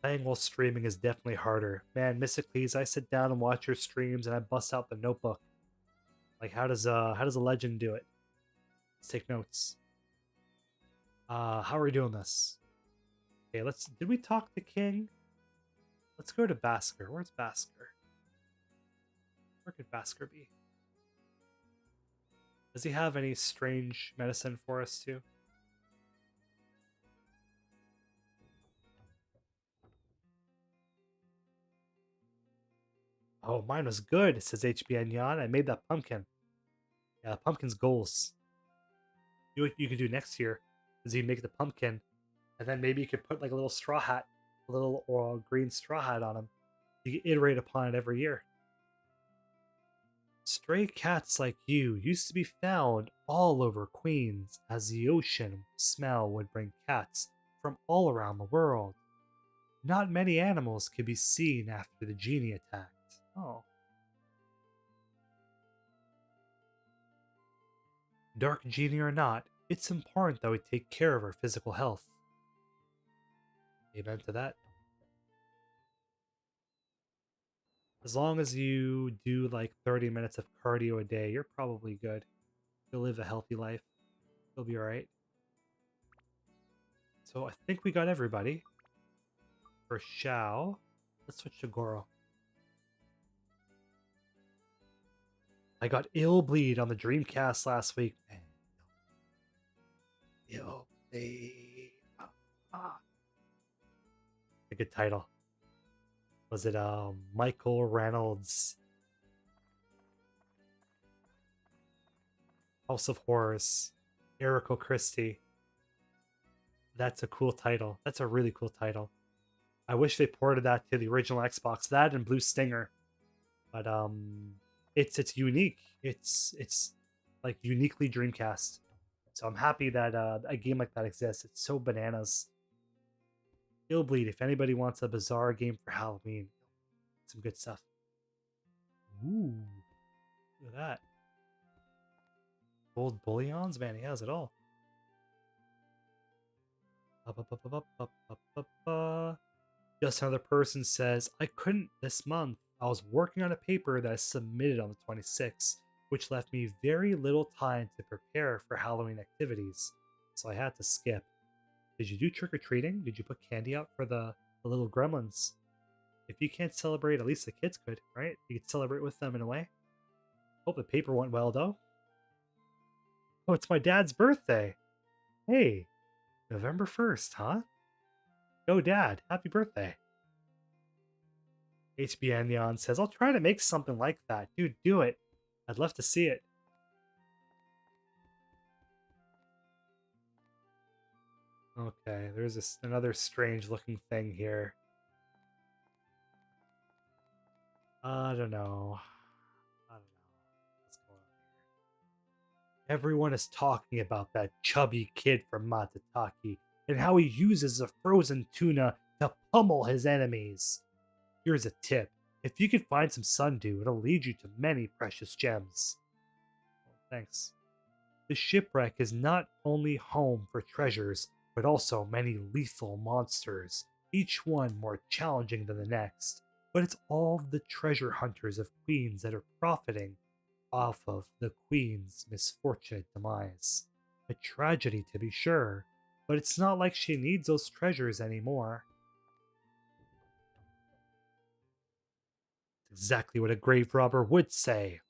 Playing while streaming is definitely harder. Man, Mysticles, I sit down and watch your streams and I bust out the notebook. Like, how does a legend do it? Let's take notes. How are we doing this? Okay, did we talk to King? Let's go to Basker. Where's Basker? Where could Basker be? Does he have any strange medicine for us too? Oh, mine was good, says HBN Yan. I made that pumpkin. Yeah, the pumpkin's goals. What you could do next year is you make the pumpkin, and then maybe you could put like a little straw hat, a little green straw hat on him. You can iterate upon it every year. Stray cats like you used to be found all over Queens, as the ocean smell would bring cats from all around the world. Not many animals could be seen after the genie attacked. Oh. Dark genie or not, it's important that we take care of our physical health. Amen to that. As long as you do like 30 minutes of cardio a day, you're probably good. You'll live a healthy life. You'll be alright. So I think we got everybody. For Shao, let's switch to Goro. I got Ill Bleed on the Dreamcast last week. Man. Ill Bleed. A good title. Was it Michael Reynolds? House of Horrors. Eriko Christie. That's a cool title. That's a really cool title. I wish they ported that to the original Xbox. That and Blue Stinger. But it's unique. It's like uniquely Dreamcast. So I'm happy that a game like that exists. It's so bananas. Ill Bleed, if anybody wants a bizarre game for Halloween. Some good stuff. Ooh. Look at that. Gold bullions? Man, he has it all. Just another person says, I couldn't this month. I was working on a paper that I submitted on the 26th, which left me very little time to prepare for Halloween activities, so I had to skip. Did you do trick-or-treating? Did you put candy out for the little gremlins? If you can't celebrate, at least the kids could, right? You could celebrate with them in a way. Hope the paper went well, though. Oh, it's my dad's birthday. Hey, November 1st, huh? Go, Dad. Happy birthday. HBN Neon says, I'll try to make something like that. Dude, do it. I'd love to see it. Okay, there's another strange looking thing here. I don't know. What's going on here? Everyone is talking about that chubby kid from Matataki and how he uses the frozen tuna to pummel his enemies. Here's a tip. If you can find some sundew, it'll lead you to many precious gems. Well, thanks. The shipwreck is not only home for treasures, but also many lethal monsters, each one more challenging than the next. But it's all the treasure hunters of queens that are profiting off of the queen's misfortunate demise. A tragedy, to be sure, but it's not like she needs those treasures anymore. Exactly what a grave robber would say.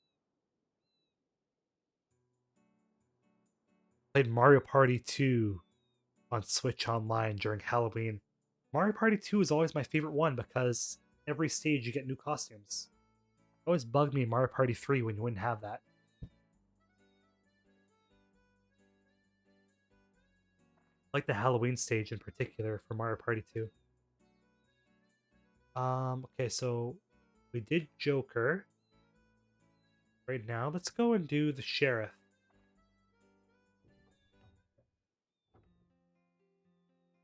Played Mario Party 2 on Switch Online during Halloween. Mario Party 2 is always my favorite one because every stage you get new costumes. It always bugged me in Mario Party 3 when you wouldn't have that. I like the Halloween stage in particular for Mario Party 2. Okay, so we did Joker. Right now, let's go and do the Sheriff.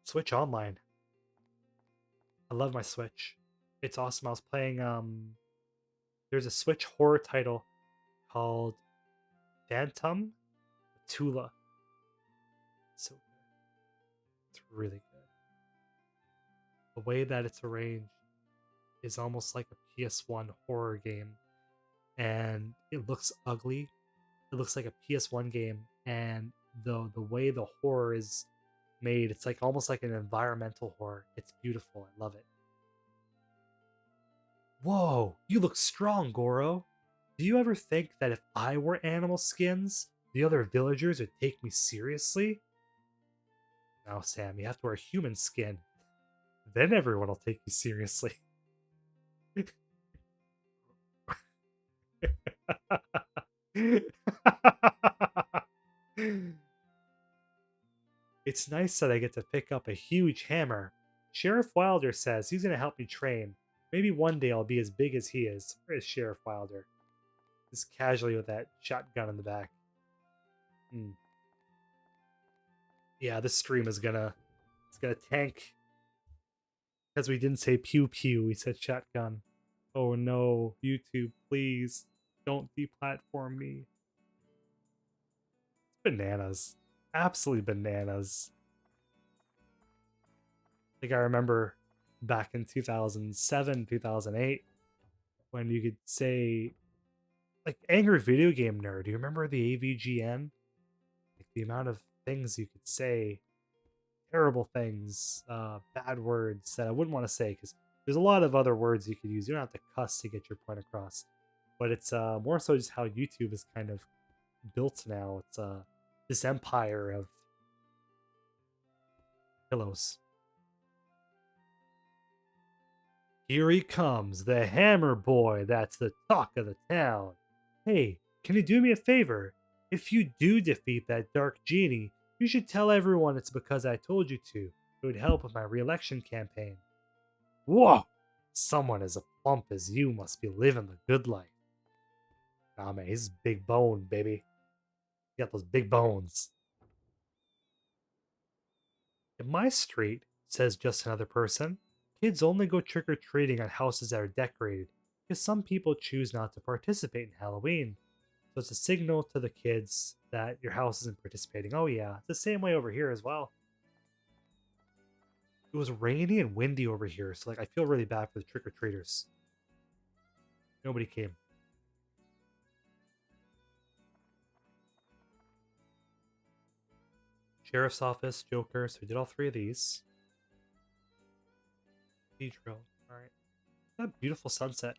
Switch Online. I love my Switch. It's awesome. I was playing there's a Switch horror title called Phantom Tula. So good. It's really good. The way that it's arranged is almost like a PS1 horror game. And it looks ugly. It looks like a PS1 game, and the way the horror is made, it's like almost like an environmental horror. It's beautiful. I love it. Whoa, you look strong, Goro. Do you ever think that if I wore animal skins, the other villagers would take me seriously? No, Sam, you have to wear a human skin. Then everyone will take you seriously. It's nice that I get to pick up a huge hammer. Sheriff Wilder says he's going to help me train. Maybe one day I'll be as big as he is. Where is Sheriff Wilder? Just casually with that shotgun in the back. Yeah, this stream is gonna tank. Because we didn't say pew pew, we said shotgun. Oh no, YouTube, please don't deplatform me. Bananas. Absolutely bananas. Like I remember back in 2007, 2008, when you could say, like, Angry Video Game Nerd. Do you remember the AVGN? Like the amount of things you could say, terrible things, bad words that I wouldn't want to say because there's a lot of other words you could use. You don't have to cuss to get your point across. But it's more so just how YouTube is kind of built now. It's this empire of pillows. Here he comes, the hammer boy that's the talk of the town. Hey, can you do me a favor? If you do defeat that dark genie, you should tell everyone it's because I told you to. It would help with my re-election campaign. Whoa! Someone as plump as you must be living the good life. Nah, man, he's big bone, baby. He got those big bones. In my street, says just another person, kids only go trick-or-treating on houses that are decorated because some people choose not to participate in Halloween. So it's a signal to the kids that your house isn't participating. Oh yeah, it's the same way over here as well. It was rainy and windy over here, so like I feel really bad for the trick-or-treaters. Nobody came. Sheriff's Office, Joker, so we did all three of these. Drill. Alright. That beautiful sunset.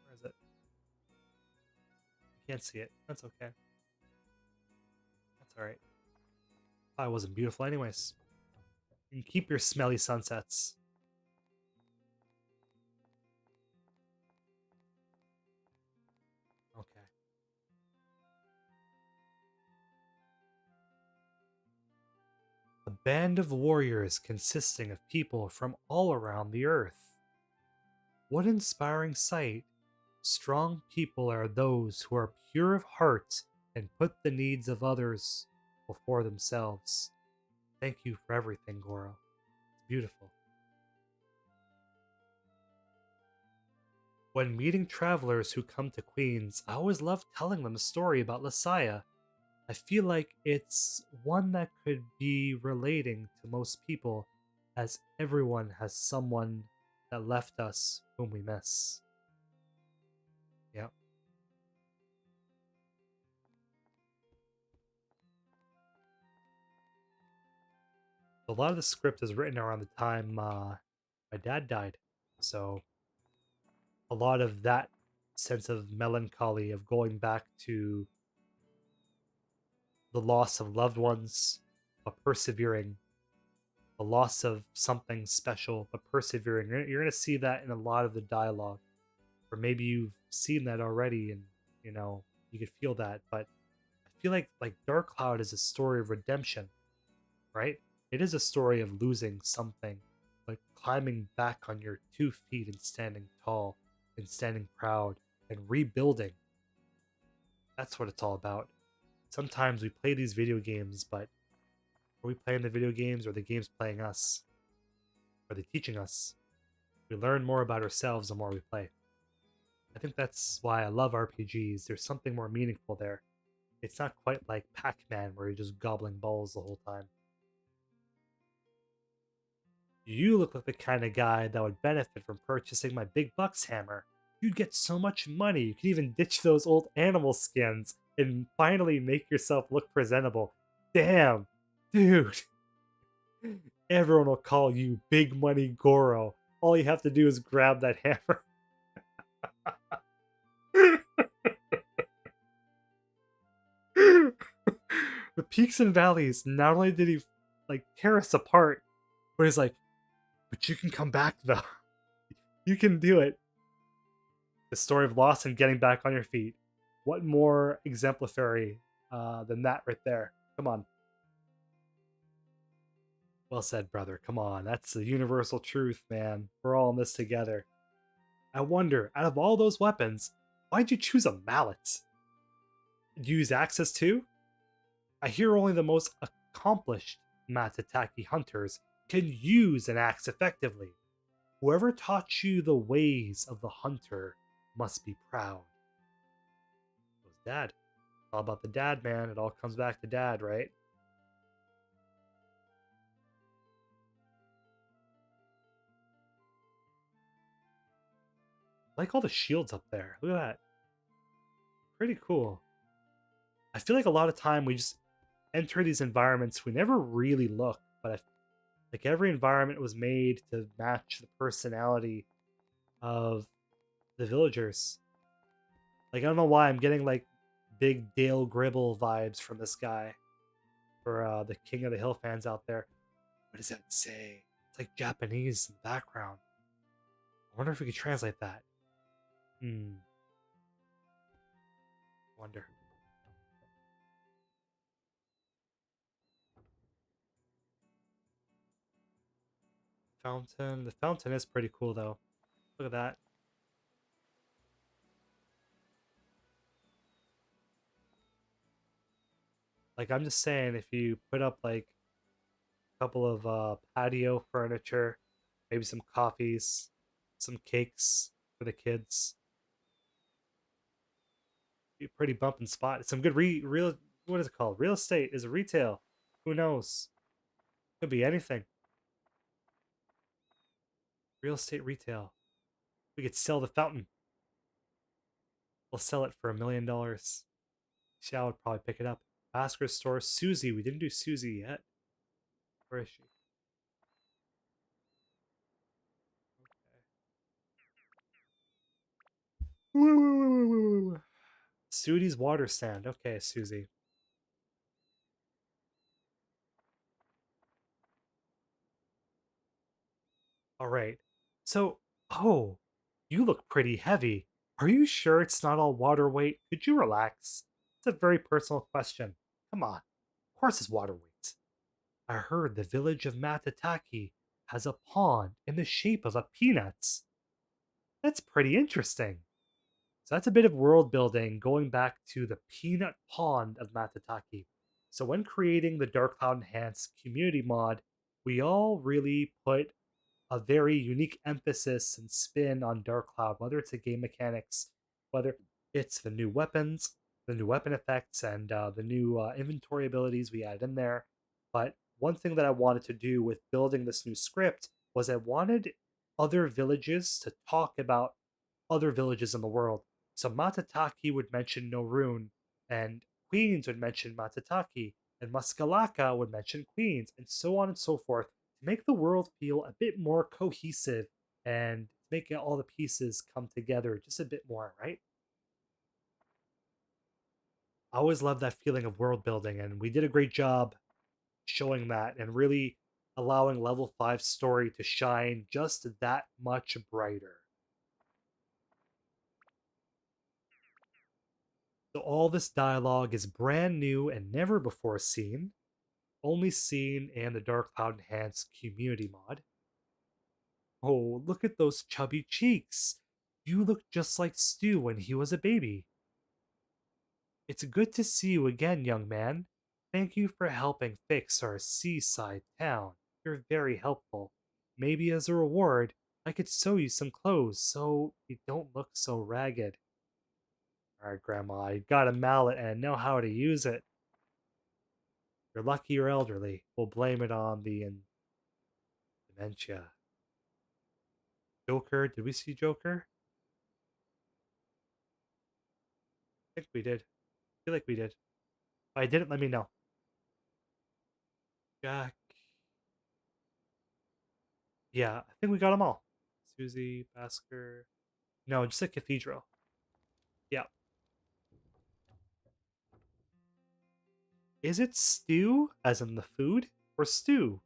Where is it? I can't see it. That's okay. That's alright. I wasn't beautiful anyways. You can keep your smelly sunsets. Okay. A band of warriors consisting of people from all around the earth. What inspiring sight! Strong people are those who are pure of heart and put the needs of others before themselves. Thank you for everything, Goro. It's beautiful. When meeting travelers who come to Queens, I always love telling them a story about Lasaya. I feel like it's one that could be relating to most people, as everyone has someone that left us whom we miss. Yep. A lot of the script is written around the time my dad died, so a lot of that sense of melancholy of going back to the loss of loved ones, but persevering, the loss of something special, but persevering. You're going to see that in a lot of the dialogue, or maybe you've seen that already, and you could feel that. But I feel like Dark Cloud is a story of redemption, right? It is a story of losing something, but climbing back on your 2 feet and standing tall and standing proud and rebuilding. That's what it's all about. Sometimes we play these video games, but are we playing the video games or the games playing us? Are they teaching us? We learn more about ourselves the more we play. I think that's why I love RPGs. There's something more meaningful there. It's not quite like Pac-Man where you're just gobbling balls the whole time. You look like the kind of guy that would benefit from purchasing my big bucks hammer. You'd get so much money, you could even ditch those old animal skins and finally make yourself look presentable. Damn, dude. Everyone will call you Big Money Goro. All you have to do is grab that hammer. The peaks and valleys, not only did he like tear us apart, but he's like, but you can come back though. You can do it. The story of loss and getting back on your feet. What more exemplary than that right there? Come on. Well said, brother. Come on. That's the universal truth, man. We're all in this together. I wonder, out of all those weapons, why'd you choose a mallet? Did you use axes too? I hear only the most accomplished Matataki hunters can use an axe effectively. Whoever taught you the ways of the hunter must be proud. It was Dad. All about the dad, man. It all comes back to dad, right? I like all the shields up there. Look at that. Pretty cool. I feel like a lot of time we just enter these environments, we never really look, but like every environment was made to match the personality of the villagers. Like I don't know why I'm getting like big Dale Gribble vibes from this guy for the King of the Hill fans out there. What does that say? It's like Japanese in the background. I wonder if we could translate that. Wonder. Fountain. The fountain is pretty cool though. Look at that. Like I'm just saying, if you put up like a couple of patio furniture, maybe some coffees, some cakes for the kids, be a pretty bumping spot. It's some good real. What is it called? Real estate is it retail? Who knows? Could be anything. Real estate retail. We could sell the fountain. We'll sell it for $1 million. Xiao would probably pick it up. Ask her store. Susie. We didn't do Susie yet. Where is she? Okay. Susie's water stand. Okay, Susie. All right. So, oh, you look pretty heavy. Are you sure it's not all water weight? Could you relax? It's a very personal question. Come on. Of course it's water weight. I heard the village of Matataki has a pond in the shape of a peanut. That's pretty interesting. So that's a bit of world building going back to the peanut pond of Matataki. So when creating the Dark Cloud Enhanced community mod, we all really put a very unique emphasis and spin on Dark Cloud, whether it's the game mechanics, whether it's the new weapons, the new weapon effects, and the new inventory abilities we added in there. But one thing that I wanted to do with building this new script was I wanted other villages to talk about other villages in the world. So Matataki would mention Norun, and Queens would mention Matataki, and Muskalaka would mention Queens, and so on and so forth, to make the world feel a bit more cohesive and make all the pieces come together just a bit more, right? I always love that feeling of world building, and we did a great job showing that and really allowing level 5 story to shine just that much brighter. So all this dialogue is brand new and never before seen, only seen in the Dark Cloud Enhanced community mod. Oh, look at those chubby cheeks. You look just like Stu when he was a baby. It's good to see you again, young man. Thank you for helping fix our seaside town. You're very helpful. Maybe as a reward, I could sew you some clothes so you don't look so ragged. Alright, Grandma, I got a mallet and I know how to use it. You're lucky you're elderly. We'll blame it on the dementia. Joker, did we see Joker? I think we did. I feel like we did. If I didn't, let me know. Jack. Yeah, I think we got them all. Susie, Basker. No, just a cathedral. Yeah. Is it stew, as in the food, or stew?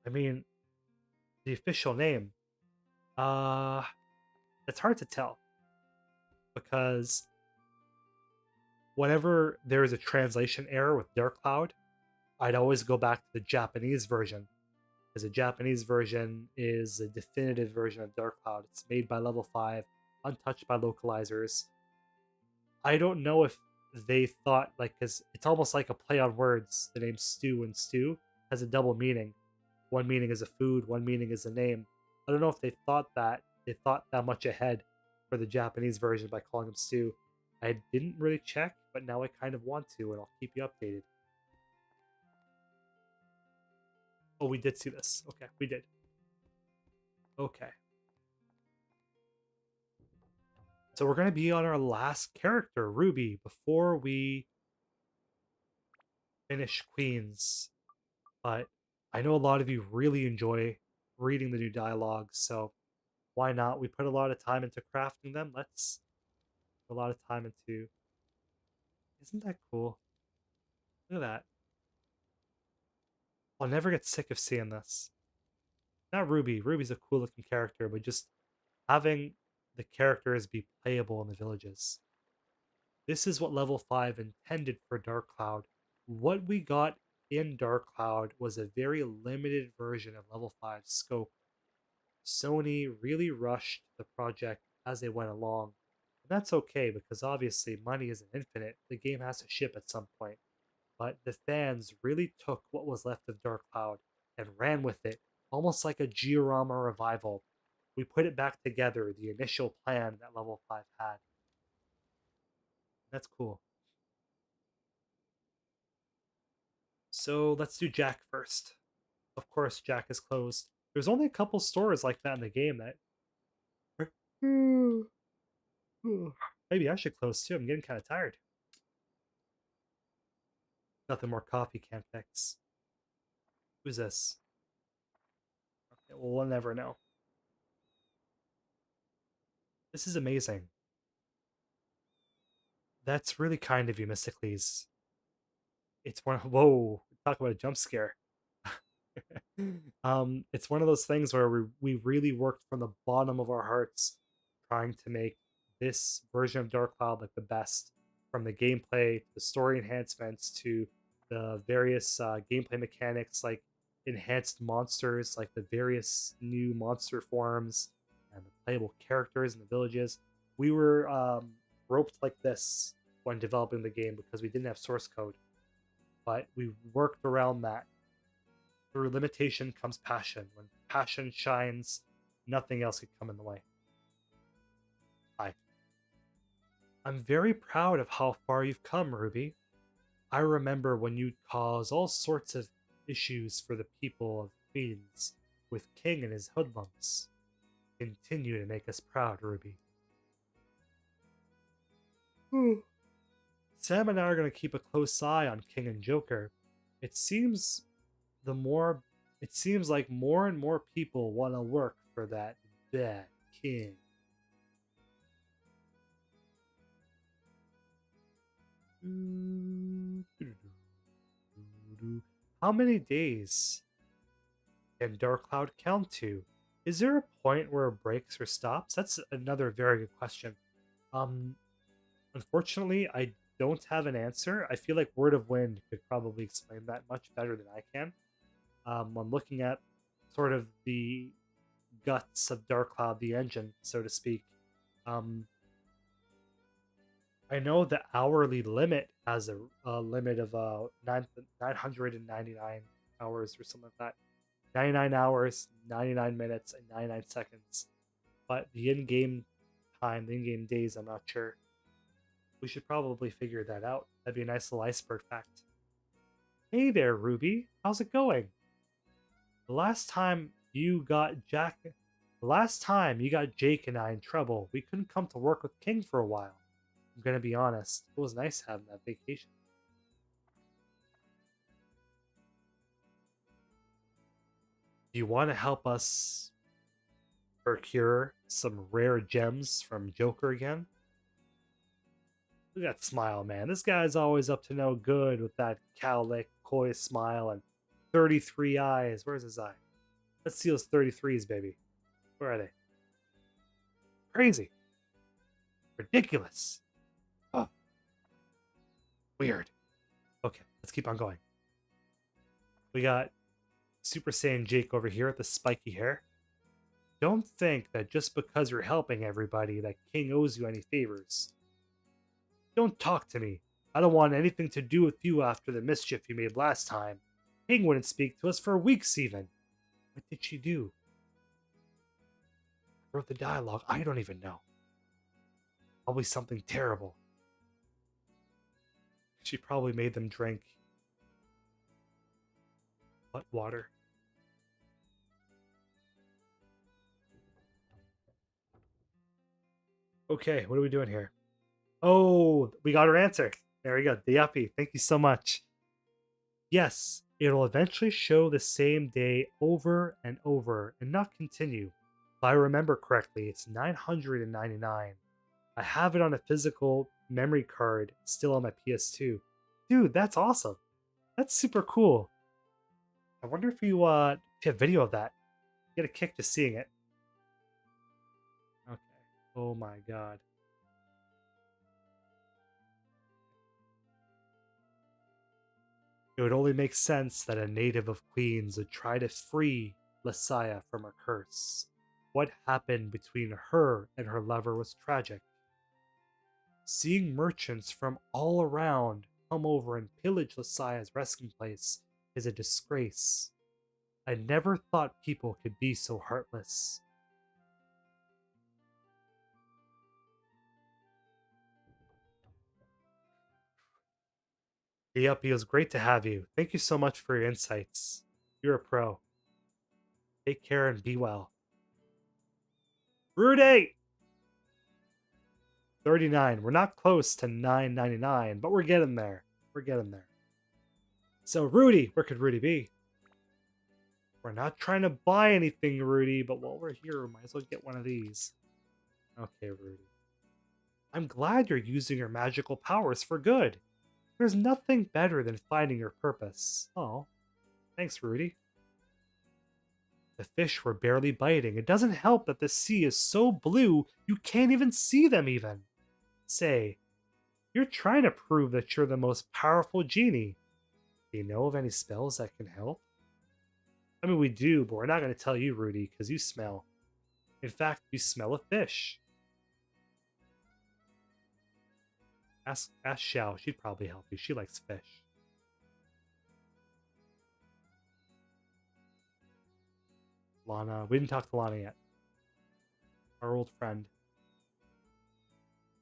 I mean, the official name. Uh, it's hard to tell because whenever there is a translation error with Dark Cloud, I'd always go back to the Japanese version because the Japanese version is a definitive version of Dark Cloud. It's made by level 5, untouched by localizers. I don't know if they thought, like, because it's almost like a play on words. The name Stew and Stew has a double meaning. One meaning is a food, one meaning is a name. I don't know if they thought that much ahead for the Japanese version by calling him Stew. I didn't really check, but now I kind of want to, and I'll keep you updated. Oh, we did see this. Okay, we did. Okay. So we're going to be on our last character, Ruby, before we finish Queens. But I know a lot of you really enjoy reading the new dialogues, so why not? We put a lot of time into crafting them. Let's put a lot of time into. Isn't that cool? Look at that. I'll never get sick of seeing this. Not Ruby. Ruby's a cool looking character, but just having the characters be playable in the villages. This is what level 5 intended for Dark Cloud. What we got in Dark Cloud was a very limited version of level 5's scope. Sony really rushed the project as they went along. And that's okay because obviously money isn't infinite. The game has to ship at some point. But the fans really took what was left of Dark Cloud and ran with it, almost like a Giorama revival. We put it back together, the initial plan that level 5 had. That's cool. So let's do Jack first. Of course, Jack is closed. There's only a couple stores like that in the game that. Maybe I should close too. I'm getting kind of tired. Nothing more coffee can't fix. Who's this? Okay, well, we'll never know. This is amazing. That's really kind of you, Mysticles. It's one. Whoa! Talk about a jump scare. It's one of those things where we really worked from the bottom of our hearts, trying to make this version of Dark Cloud like the best, from the gameplay, the story enhancements, to the various gameplay mechanics like enhanced monsters, like the various new monster forms, and the playable characters in the villages. We were roped like this when developing the game because we didn't have source code, but we worked around that. Through limitation comes passion. When passion shines, nothing else could come in the way. Hi. I'm very proud of how far you've come, Ruby. I remember when you'd cause all sorts of issues for the people of Queens with King and his hoodlums. Continue to make us proud, Ruby. Sam and I are going to keep a close eye on King and Joker. It seems the more it seems like more and more people want to work for that bad king. How many days can Dark Cloud count to? Is there a point where it breaks or stops? That's another very good question. Um, Unfortunately, I don't have an answer. I feel like Word of Wind could probably explain that much better than I can. I'm looking at sort of the guts of Dark Cloud, the engine, so to speak. Um, I know the hourly limit has a limit of 999 hours or something like that. 99 hours, 99 minutes, and 99 seconds. But the in-game time, the in-game days, I'm not sure. We should probably figure that out. That'd be a nice little iceberg fact. Hey there, Ruby. How's it going? The last time you got Jake and I in trouble, we couldn't come to work with King for a while. I'm gonna be honest, it was nice having that vacation. Do you want to help us procure some rare gems from Joker again? Look at that smile, man. This guy's always up to no good with that cowlick, coy smile, and 33 eyes. Where's his eye? Let's see those 33s, baby. Where are they? Crazy. Ridiculous. Oh, weird. Okay, let's keep on going. We got Super Saiyan Jake over here with the spiky hair. Don't think that just because you're helping everybody that King owes you any favors. Don't talk to me. I don't want anything to do with you after the mischief you made last time. King wouldn't speak to us for weeks even. What did she do? Wrote the dialogue? I don't even know. Probably something terrible. She probably made them drink butt water. Okay, what are we doing here? Oh, we got our answer. There we go. Diapi, thank you so much. Yes, it'll eventually show the same day over and over and not continue. If I remember correctly, it's 999. I have it on a physical memory card still on my PS2. Dude, that's awesome. That's super cool. I wonder if you have video of that. Get a kick just seeing it. Okay. Oh my god. It would only make sense that a native of Queens would try to free Lasaya from her curse. What happened between her and her lover was tragic. Seeing merchants from all around come over and pillage Lasaya's resting place is a disgrace. I never thought people could be so heartless. Yep, it was great to have you. Thank you so much for your insights. You're a pro. Take care and be well. Rudy! 39. We're not close to 999, but we're getting there. We're getting there. So, Rudy, where could Rudy be? We're not trying to buy anything, Rudy, but while we're here, we might as well get one of these. Okay, Rudy. I'm glad you're using your magical powers for good. There's nothing better than finding your purpose. Oh, thanks, Rudy. The fish were barely biting. It doesn't help that the sea is so blue you can't even see them even. Say, you're trying to prove that you're the most powerful genie. Do you know of any spells that can help? I mean, we do, but we're not going to tell you, Rudy, because you smell. In fact, you smell a fish. Ask Xiao. She'd probably help you. She likes fish. Lana. We didn't talk to Lana yet. Our old friend.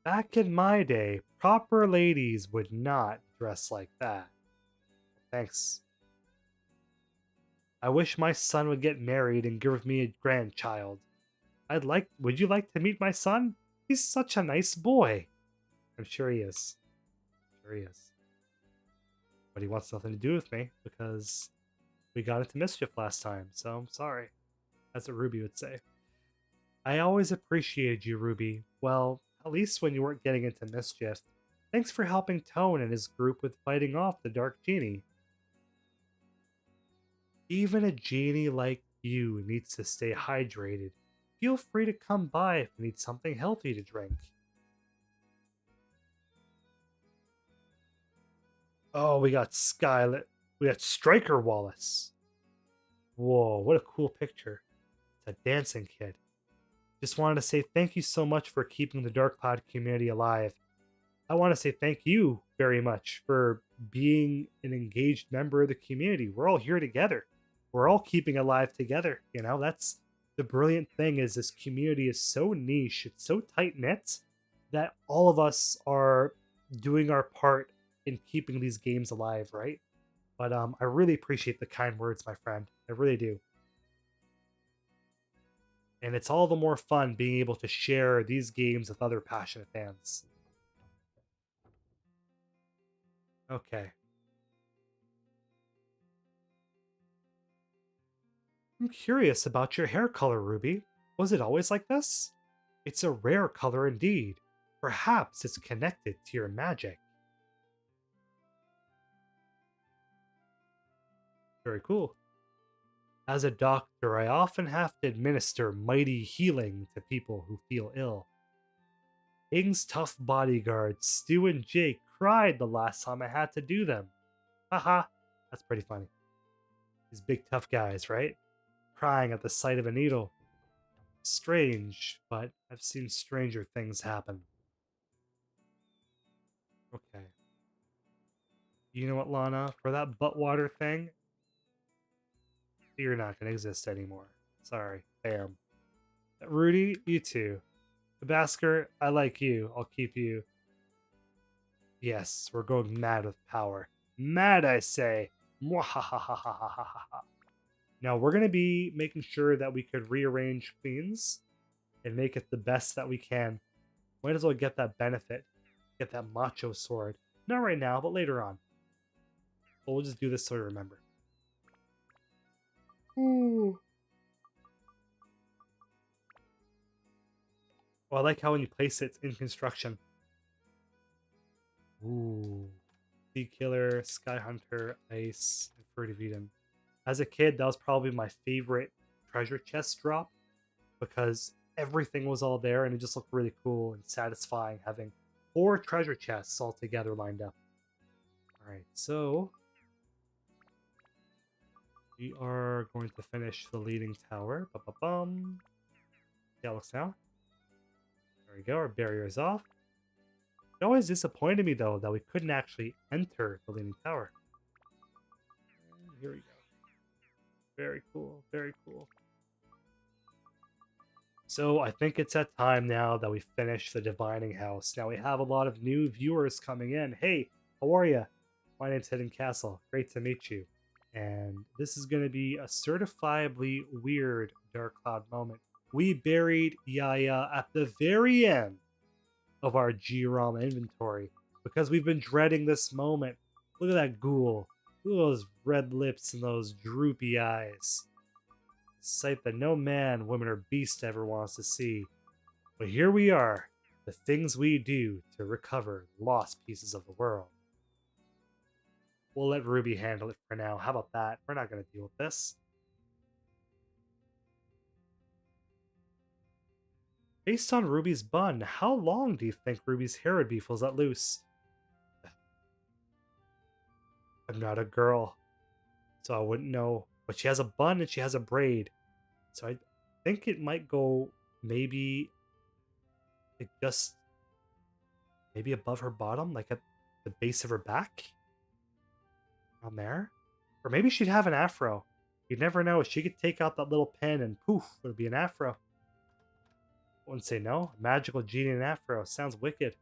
Back in my day, proper ladies would not dress like that. Thanks. I wish my son would get married and give me a grandchild. Would you like to meet my son? He's such a nice boy. I'm sure he is. Sure he is. But he wants nothing to do with me because we got into mischief last time, so I'm sorry. That's what Ruby would say. I always appreciated you, Ruby. Well, at least when you weren't getting into mischief. Thanks for helping Tone and his group with fighting off the Dark Genie. Even a genie like you needs to stay hydrated. Feel free to come by if you need something healthy to drink. Oh, we got Skylet. We got Striker Wallace. Whoa, what a cool picture. It's a dancing kid. Just wanted to say thank you so much for keeping the Dark Cloud community alive. I want to say thank you very much for being an engaged member of the community. We're all here together. We're all keeping alive together. You know, that's the brilliant thing is this community is so niche, it's so tight knit that all of us are doing our part in keeping these games alive, right? But I really appreciate the kind words, my friend. I really do. And it's all the more fun being able to share these games with other passionate fans. Okay. I'm curious about your hair color, Ruby. Was it always like this? It's a rare color indeed. Perhaps it's connected to your magic. Very cool. As a doctor, I often have to administer mighty healing to people who feel ill. Ing's tough bodyguards, Stu and Jake, cried the last time I had to do them. Haha, that's pretty funny. These big tough guys, right? Crying at the sight of a needle. Strange, but I've seen stranger things happen. Okay. You know what, Lana? For that butt water thing, you're not going to exist anymore. Sorry. Bam. Rudy, you too. Basker, I like you. I'll keep you. Yes, we're going mad with power. Mad, I say. Mwahahahahahaha. Now, we're going to be making sure that we could rearrange queens and make it the best that we can. Might as well get that benefit. Get that macho sword. Not right now, but later on. But we'll just do this so we remember. Ooh. Well, I like how when you place it in construction. Ooh. Sea Killer, Sky Hunter, Ice, and Fruit of Eden. As a kid, that was probably my favorite treasure chest drop because everything was all there and it just looked really cool and satisfying having 4 treasure chests all together lined up. Alright, so we are going to finish the leading tower. Ba-ba-bum. Yeah, looks now. There we go, our barrier is off. It always disappointed me though that we couldn't actually enter the leaning tower. Here we go. Very cool, very cool. So I think it's that time now that we finish the Divining House. Now we have a lot of new viewers coming in. Hey, how are you? My name's Hidden Castle. Great to meet you. And this is going to be a certifiably weird Dark Cloud moment. We buried Yaya at the very end of our G-ROM inventory because we've been dreading this moment. Look at that ghoul. Look at those red lips and those droopy eyes. Sight that no man, woman, or beast ever wants to see. But here we are, the things we do to recover lost pieces of the world. We'll let Ruby handle it for now. How about that? We're not going to deal with this. Based on Ruby's bun, how long do you think Ruby's hair would be if it was let loose? I'm not a girl, so I wouldn't know. But she has a bun and she has a braid. So I think it might go maybe maybe above her bottom, like at the base of her back. On there. Or maybe she'd have an afro. You'd never know. She could take out that little pin and poof, it would be an afro. I wouldn't say no. Magical genie and afro. Sounds wicked.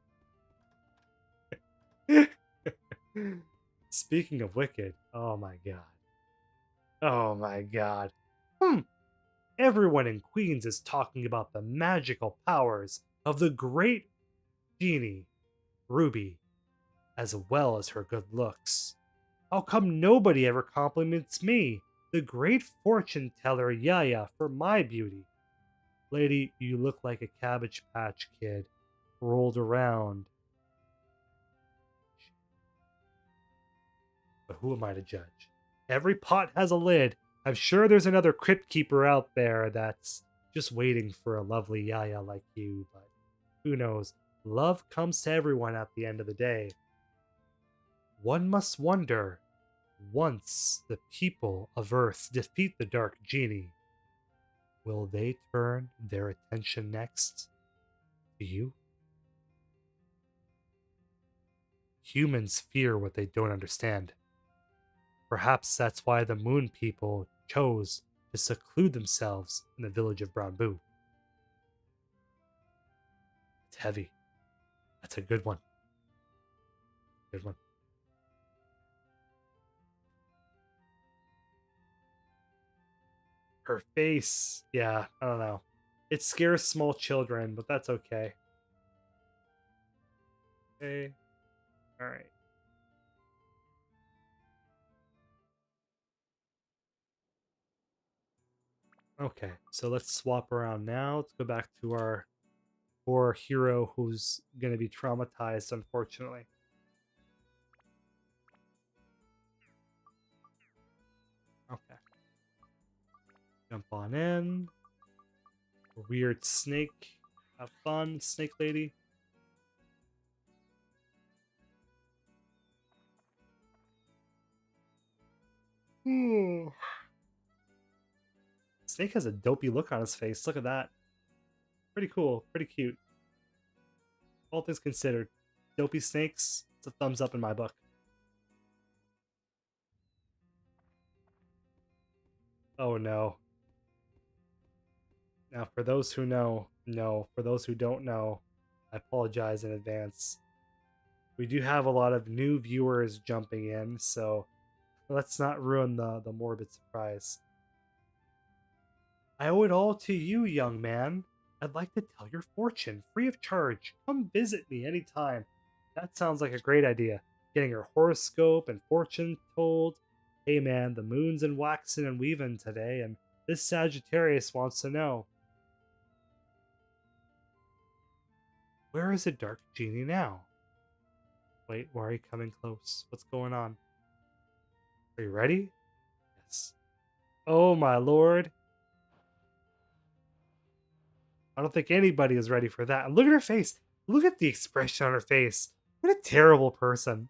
Speaking of wicked, oh my god. Oh my god. Everyone in Queens is talking about the magical powers of the great genie, Ruby, as well as her good looks. How come nobody ever compliments me, the great fortune teller Yaya, for my beauty? Lady, you look like a Cabbage Patch Kid rolled around. But who am I to judge? Every pot has a lid. I'm sure there's another crypt keeper out there that's just waiting for a lovely Yaya like you, but who knows? Love comes to everyone at the end of the day. One must wonder, once the people of Earth defeat the Dark Genie, will they turn their attention next to you? Humans fear what they don't understand. Perhaps that's why the Moon people chose to seclude themselves in the village of Brown Boo. It's heavy. That's a good one. Good one. Her face. Yeah, I don't know. It scares small children, but that's okay. Okay. Alright. Okay, so let's swap around now. Let's go back to our poor hero who's going to be traumatized, unfortunately. Okay. Jump on in. Weird snake. Have fun, snake lady. Ooh. Snake has a dopey look on his face. Look at that. Pretty cool. Pretty cute. All things considered. Dopey snakes. It's a thumbs up in my book. Oh no. Now, for those who know, no. For those who don't know, I apologize in advance. We do have a lot of new viewers jumping in, so let's not ruin the morbid surprise. I owe it all to you, young man. I'd like to tell your fortune, free of charge. Come visit me anytime. That sounds like a great idea. Getting your horoscope and fortune told. Hey man, the moon's in waxing and weaving today, and this Sagittarius wants to know. Where is the dark genie now? Wait, why are you coming close? What's going on? Are you ready? Yes. Oh my lord. I don't think anybody is ready for that. And look at her face. Look at the expression on her face. What a terrible person.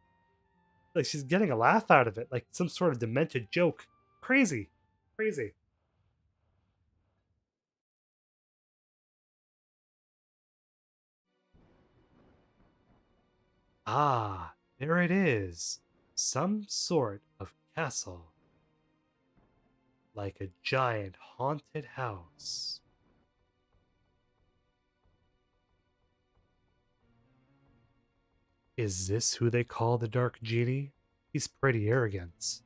Like she's getting a laugh out of it, like some sort of demented joke. Crazy. Crazy. Ah, there it is. Some sort of castle. Like a giant haunted house. Is this who they call the Dark Genie? He's pretty arrogant.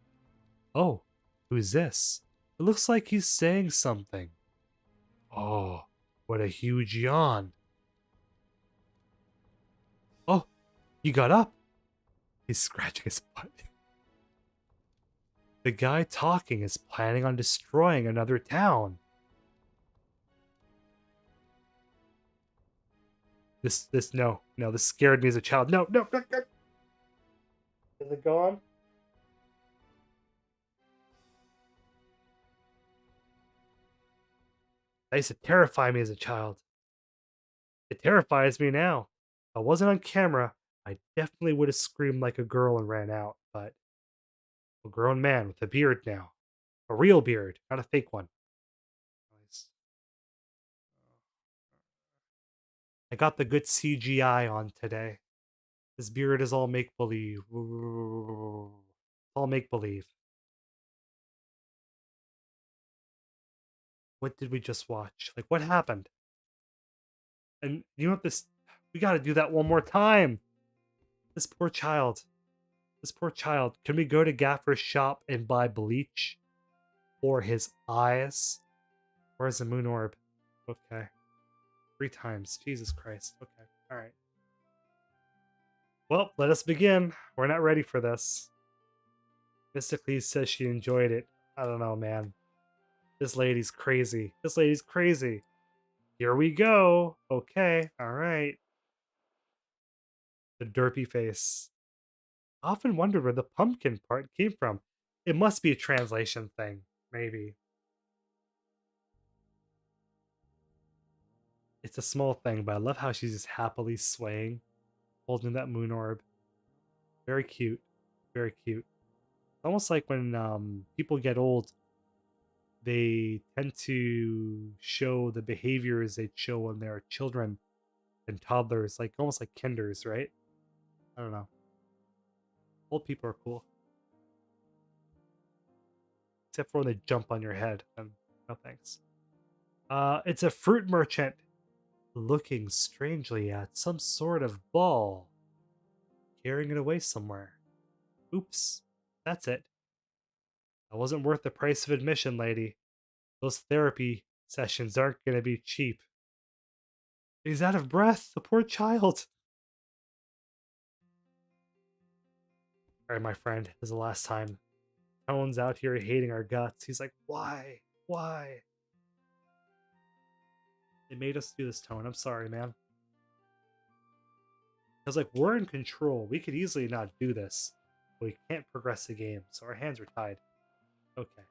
Oh, who's this? It looks like he's saying something. Oh, what a huge yawn. Oh, he got up. He's scratching his butt. The guy talking is planning on destroying another town. No, this scared me as a child. No. Is it gone? That used to terrify me as a child. It terrifies me now. If I wasn't on camera, I definitely would have screamed like a girl and ran out, but I'm a grown man with a beard now. A real beard, not a fake one. Nice. I got the good CGI on today. This beard is all make believe. All make believe. What did we just watch? Like, what happened? And you know what this. We gotta do that one more time. This poor child. This poor child. Can we go to Gaffer's shop and buy bleach? For his eyes? Where's the moon orb? Okay. 3 times. Jesus Christ. Okay. Alright. Well, let us begin. We're not ready for this. Mystically says she enjoyed it. I don't know, man. This lady's crazy. This lady's crazy. Here we go. Okay. Alright. The derpy face. I often wondered where the pumpkin part came from. It must be a translation thing. Maybe. It's a small thing, but I love how she's just happily swaying, holding that moon orb. Very cute. Very cute. Almost like when people get old, they tend to show the behaviors they show when they're children and toddlers, like almost like kinders, right? I don't know. Old people are cool. Except for when they jump on your head. And no thanks. It's a fruit merchant looking strangely at some sort of ball, carrying it away somewhere. Oops. That's it. That wasn't worth the price of admission, lady. Those therapy sessions aren't going to be cheap. He's out of breath, the poor child. Alright, my friend, this is the last time. Tone's out here hating our guts. He's like, why? Why? They made us do this, Tone. I'm sorry, man. I was like, we're in control. We could easily not do this. But we can't progress the game, so our hands are tied. Okay.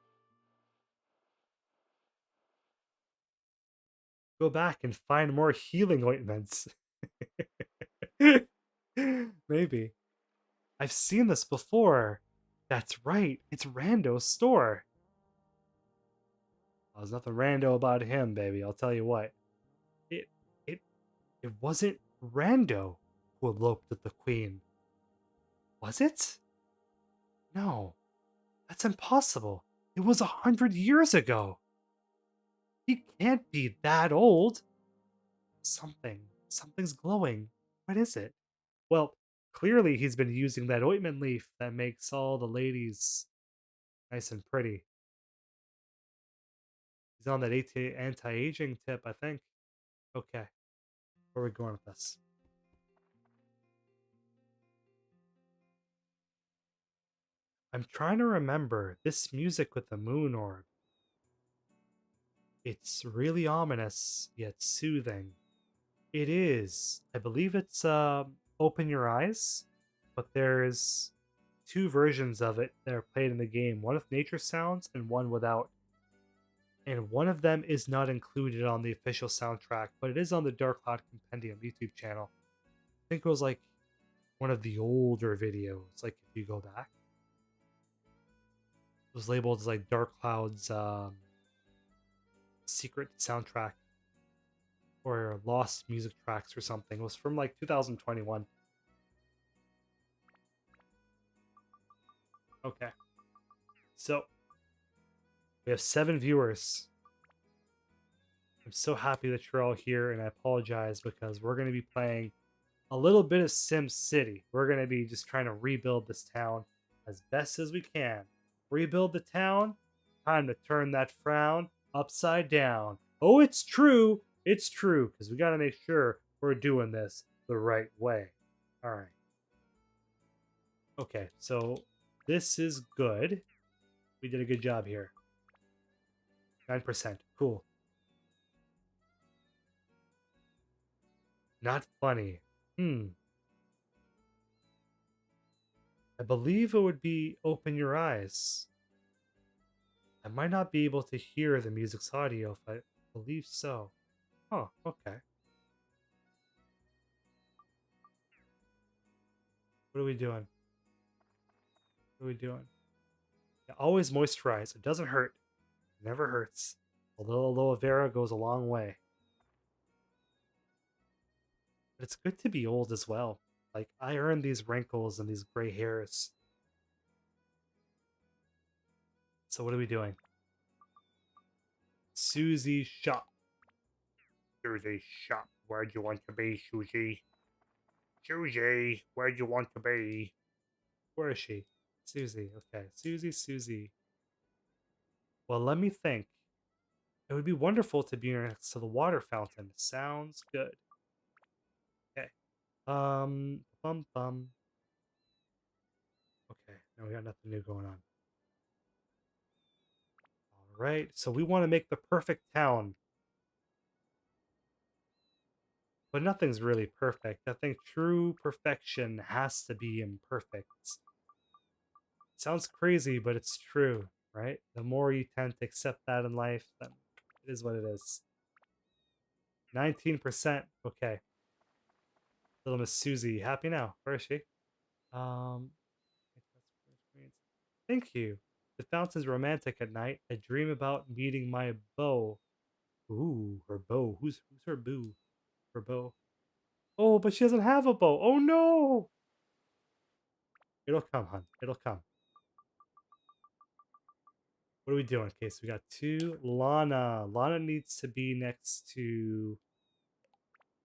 Go back and find more healing ointments. Maybe. I've seen this before. That's right. It's Rando's store. Oh, there's nothing rando about him, baby. I'll tell you what. It it it wasn't Rando who eloped with the queen. Was it? No. That's impossible. It was 100 years ago. He can't be that old. Something's glowing. What is it? Well, Clearly, he's been using that ointment leaf that makes all the ladies nice and pretty. He's on that anti-aging tip, I think. Okay, where are we going with this? I'm trying to remember this music with the moon orb. It's really ominous, yet soothing. It is. I believe it's Open Your Eyes, but there's two versions of it that are played in the game, one with nature sounds and one without. And one of them is not included on the official soundtrack, but it is on the Dark Cloud Compendium YouTube channel. I think it was like one of the older videos, like if you go back. It was labeled as like Dark Cloud's secret soundtrack or lost music tracks or something. It was from like 2021. Okay. So we have 7 viewers. I'm so happy that you're all here, and I apologize because we're going to be playing a little bit of Sim City. We're going to be just trying to rebuild this town as best as we can. Rebuild the town. Time to turn that frown upside down. Oh, it's true. It's true because we got to make sure we're doing this the right way. All right. Okay, so this is good. We did a good job here. 9%. Cool. Not funny. I believe it would be Open Your Eyes. I might not be able to hear the music's audio if I believe so. Oh, okay. What are we doing? What are we doing? Yeah, always moisturize. It doesn't hurt. It never hurts. Although aloe vera goes a long way. But it's good to be old as well. Like, I earned these wrinkles and these gray hairs. So what are we doing? Susie shop. Susie shop. Where'd you want to be, Susie? Susie, where'd you want to be? Where is she? Susie. Okay. Susie. Well, let me think. It would be wonderful to be next to the water fountain. Sounds good. Okay. Bum bum. Okay, now we got nothing new going on. All right, so we want to make the perfect town, but nothing's really perfect. I think true perfection has to be imperfect. Sounds crazy, but it's true, right? The more you tend to accept that in life, then it is what it is. 19%. Okay. Little Miss Susie, happy now. Where is she? Um, Thank you. The fountain's romantic at night. I dream about meeting my beau. Ooh, her beau. Who's her boo? Her beau. Oh, but she doesn't have a bow. Oh no! It'll come, hun. It'll come. What are we doing? Okay, so we got 2. Lana. Lana needs to be next to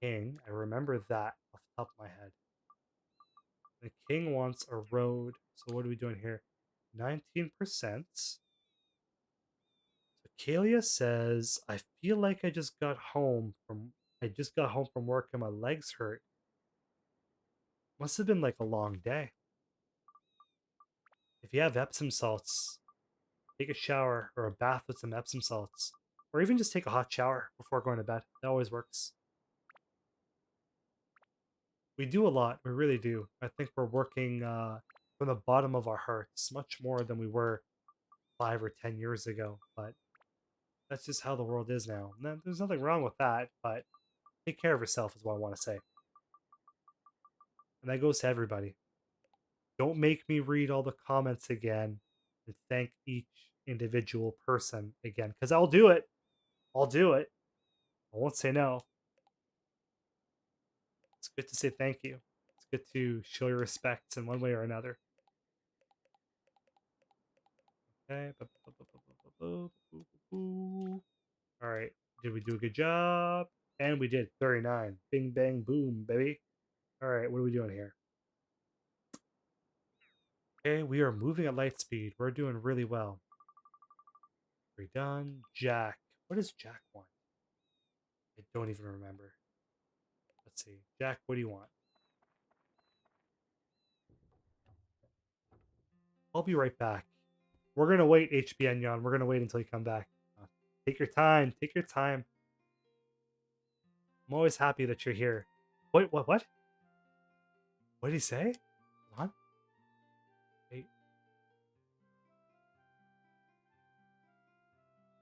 King. I remember that off the top of my head. The King wants a road. So what are we doing here? 19%. So Kalia says, I feel like I just got home from work and my legs hurt. Must have been like a long day. If you have Epsom salts, take a shower or a bath with some Epsom salts, or even just take a hot shower before going to bed. That always works. We do a lot. We really do. I think we're working from the bottom of our hearts much more than we were 5 or 10 years ago. But that's just how the world is now. There's nothing wrong with that, but take care of yourself is what I want to say. And that goes to everybody. Don't make me read all the comments again and thank each individual person again, because I'll do it. I'll do it. I won't say no. It's good to say thank you. It's good to show your respects in one way or another. Okay. All right. Did we do a good job? And we did 39. Bing, bang, boom, baby. All right. What are we doing here? Okay, we are moving at light speed. We're doing really well. We're done. Jack. What does Jack want? I don't even remember. Let's see. Jack, what do you want? I'll be right back. We're gonna wait, HBN Yon. We're gonna wait until you come back. Take your time. Take your time. I'm always happy that you're here. What? What? What did he say? Hold on. Wait.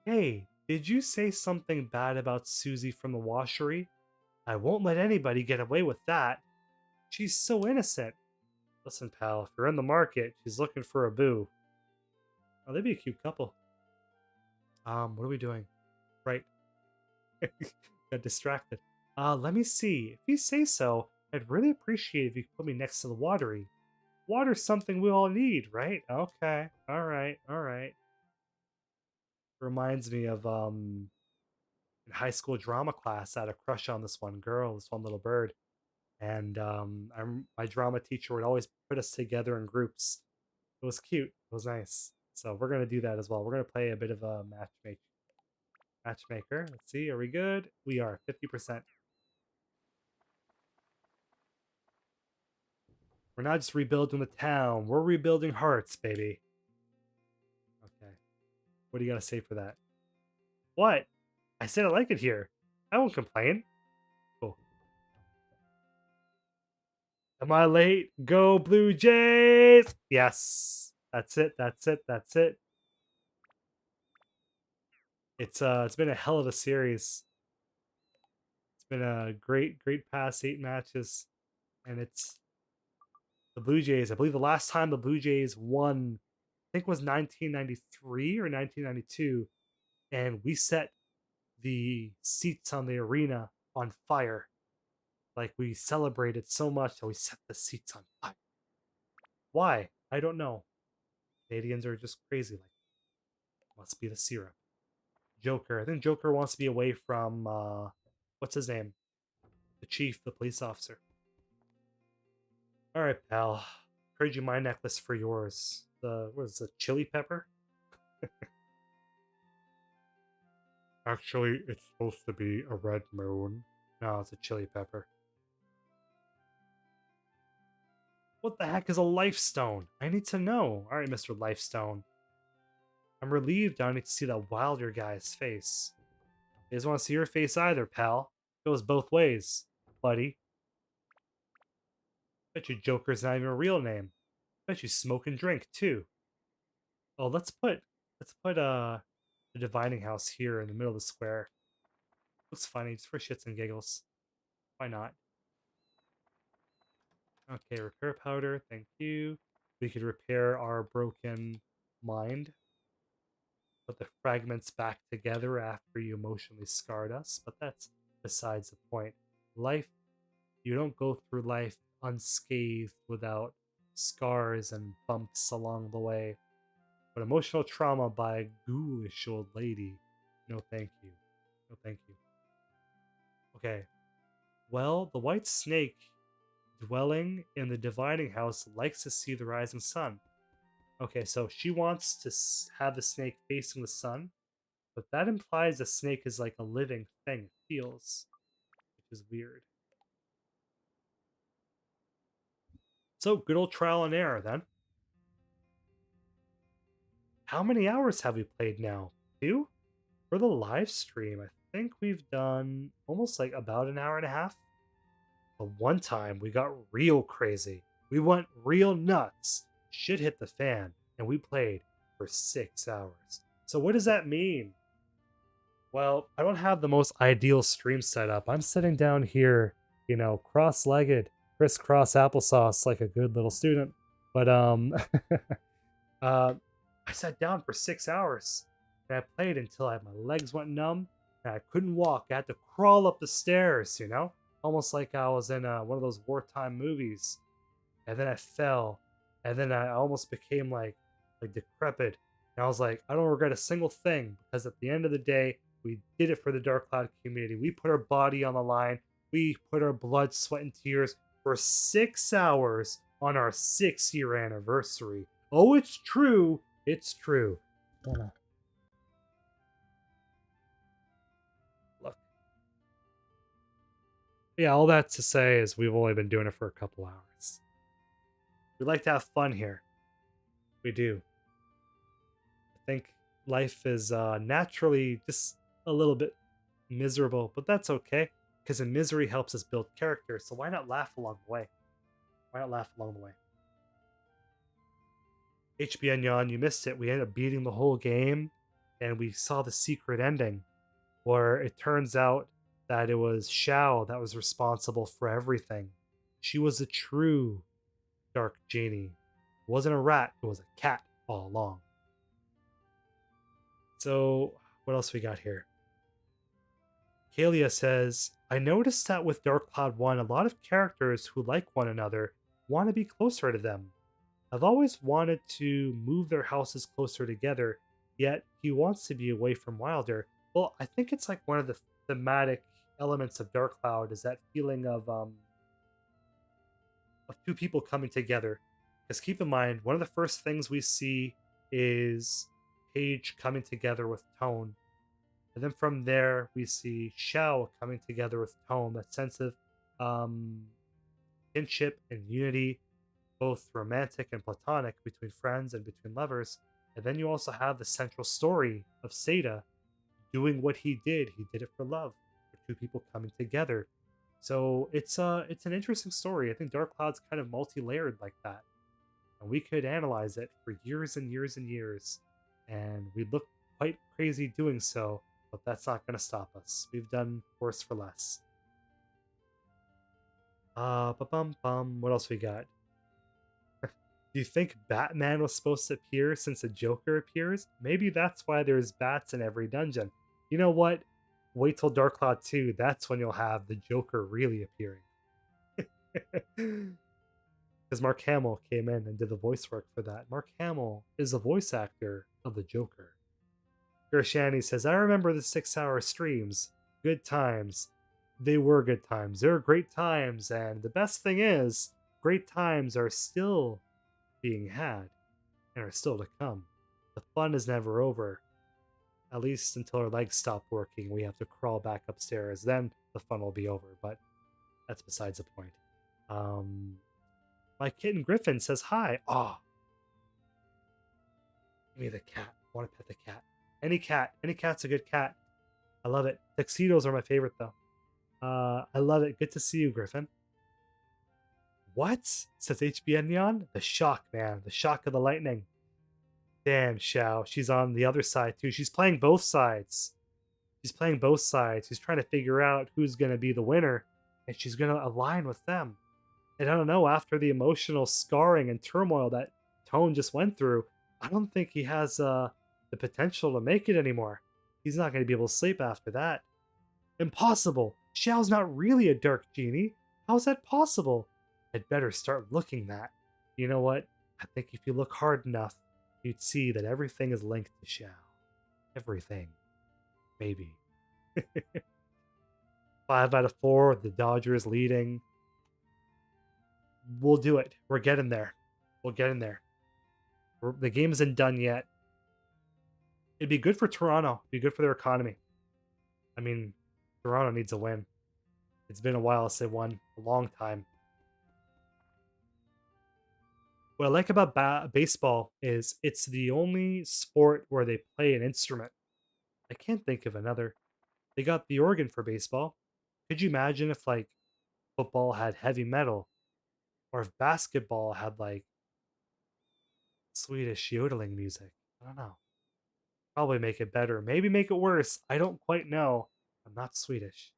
Hey, did you say something bad about Susie from the washery? I won't let anybody get away with that. She's so innocent. Listen, pal, if you're in the market, she's looking for a boo. Oh, they'd be a cute couple. What are we doing? Right. Got distracted. Let me see. If you say so, I'd really appreciate if you could put me next to the watery. Water's something we all need, right? Okay. Alright. Reminds me of in high school drama class, I had a crush on this one girl, this one little bird. And my drama teacher would always put us together in groups. It was cute. It was nice. So we're gonna do that as well. We're gonna play a bit of a matchmaker. Let's see. Are we good? We are 50%. We're not just rebuilding the town. We're rebuilding hearts, baby. Okay. What do you gotta say for that? What? I said I like it here. I won't complain. Cool. Am I late? Go Blue Jays! Yes. That's it. It's been a hell of a series. It's been a great past 8 matches. And it's the Blue Jays. I believe the last time the Blue Jays won, I think was 1993 or 1992. And we set the seats on the arena on fire. Like we celebrated so much that we set the seats on fire. Why? I don't know. Canadians are just crazy. Like, must be the syrup. Joker. I think Joker wants to be away from what's his name? The chief, the police officer. All right, pal. Trade you my necklace for yours. The what is it? Chili pepper? Actually, it's supposed to be a red moon. No, it's a chili pepper. What the heck is a lifestone? I need to know. All right, Mr. Lifestone. I'm relieved I need to see that wilder guy's face. He doesn't want to see your face either, pal. It goes both ways, buddy. Bet you Joker's not even a real name. Bet you smoke and drink too. Oh, let's put the divining house here in the middle of the square. Looks funny, just for shits and giggles. Why not? Okay, repair powder, thank you. We could repair our broken mind. Put the fragments back together after you emotionally scarred us, but that's besides the point. Life, you don't go through life unscathed without scars and bumps along the way. But emotional trauma by a ghoulish old lady, no thank you. No thank you. Okay. Well, the white snake dwelling in the dividing house likes to see the rising sun. Okay, so she wants to have the snake facing the sun, but that implies the snake is like a living thing. It feels, which is weird. So, good old trial and error then. How many hours have we played now? 2? For the live stream, I think we've done almost like about an hour and a half. But one time we got real crazy. We went real nuts. Shit hit the fan, and we played for 6 hours. So what does that mean? Well, I don't have the most ideal stream setup. I'm sitting down here, cross-legged, crisscross applesauce like a good little student. But I sat down for 6 hours and I played until my legs went numb and I couldn't walk. I had to crawl up the stairs, almost like I was in one of those wartime movies. And then I fell, and then I almost became like decrepit. And I was like, I don't regret a single thing because at the end of the day, we did it for the Dark Cloud community. We put our body on the line. We put our blood, sweat, and tears for 6 hours on our 6-year anniversary. Oh, it's true. It's true. Wanna look. Yeah, all that to say is we've only been doing it for a couple hours. We like to have fun here. We do. I think life is naturally just a little bit miserable, but that's okay because in misery helps us build character. So why not laugh along the way? Why not laugh along the way? HBN Yon, you missed it. We ended up beating the whole game, and we saw the secret ending where it turns out that it was Xiao that was responsible for everything. She was a true dark genie. It wasn't a rat, it was a cat all along. So, what else we got here? Kalia says, I noticed that with Dark Cloud 1, a lot of characters who like one another want to be closer to them. I've always wanted to move their houses closer together, yet he wants to be away from Wilder. Well, I think it's like one of the thematic elements of Dark Cloud is that feeling of two people coming together. Because keep in mind, one of the first things we see is Paige coming together with Tone. And then from there, we see Xiao coming together with Tone, that sense of um, kinship and unity, both romantic and platonic between friends and between lovers. And then you also have the central story of Seda doing what he did. He did it for love, for two people coming together. So it's an interesting story. I think Dark Cloud's kind of multi-layered like that. And we could analyze it for years and years and years. And we look quite crazy doing so, but that's not gonna stop us. We've done worse for less. Bum. What else we got? Do you think Batman was supposed to appear since the Joker appears? Maybe that's why there's bats in every dungeon. You know what? Wait till Dark Cloud 2. That's when you'll have the Joker really appearing. Because Mark Hamill came in and did the voice work for that. Mark Hamill is the voice actor of the Joker. Gershani says, I remember the 6-hour streams. Good times. They were good times. They were great times. And the best thing is, great times are still being had and are still to come. The fun is never over. At least until our legs stop working, we have to crawl back upstairs. Then the fun will be over, but that's besides the point. My kitten Griffin says hi. Oh, give me the cat. I want to pet the cat. Any cat's a good cat. I love it. Tuxedos are my favorite though. I love it. Good to see you, Griffin. What? Says HBN Neon? The shock, man. The shock of the lightning. Damn, Xiao. She's on the other side, too. She's playing both sides. She's playing both sides. She's trying to figure out who's going to be the winner, and she's going to align with them. And I don't know, after the emotional scarring and turmoil that Tone just went through, I don't think he has the potential to make it anymore. He's not going to be able to sleep after that. Impossible. Xiao's not really a dark genie. How's that possible? I'd better start looking that. You know what? I think if you look hard enough, you'd see that everything is linked to Xiao. Everything. Maybe. 5 out of 4, the Dodgers leading. We'll do it. We're getting there. We'll get in there. The game isn't done yet. It'd be good for Toronto. It'd be good for their economy. I mean, Toronto needs a win. It's been a while since they won. A long time. What I like about baseball is it's the only sport where they play an instrument. I can't think of another. They got the organ for baseball. Could you imagine if like football had heavy metal, or if basketball had like Swedish yodeling music? I don't know. Probably make it better. Maybe make it worse. I don't quite know. I'm not Swedish.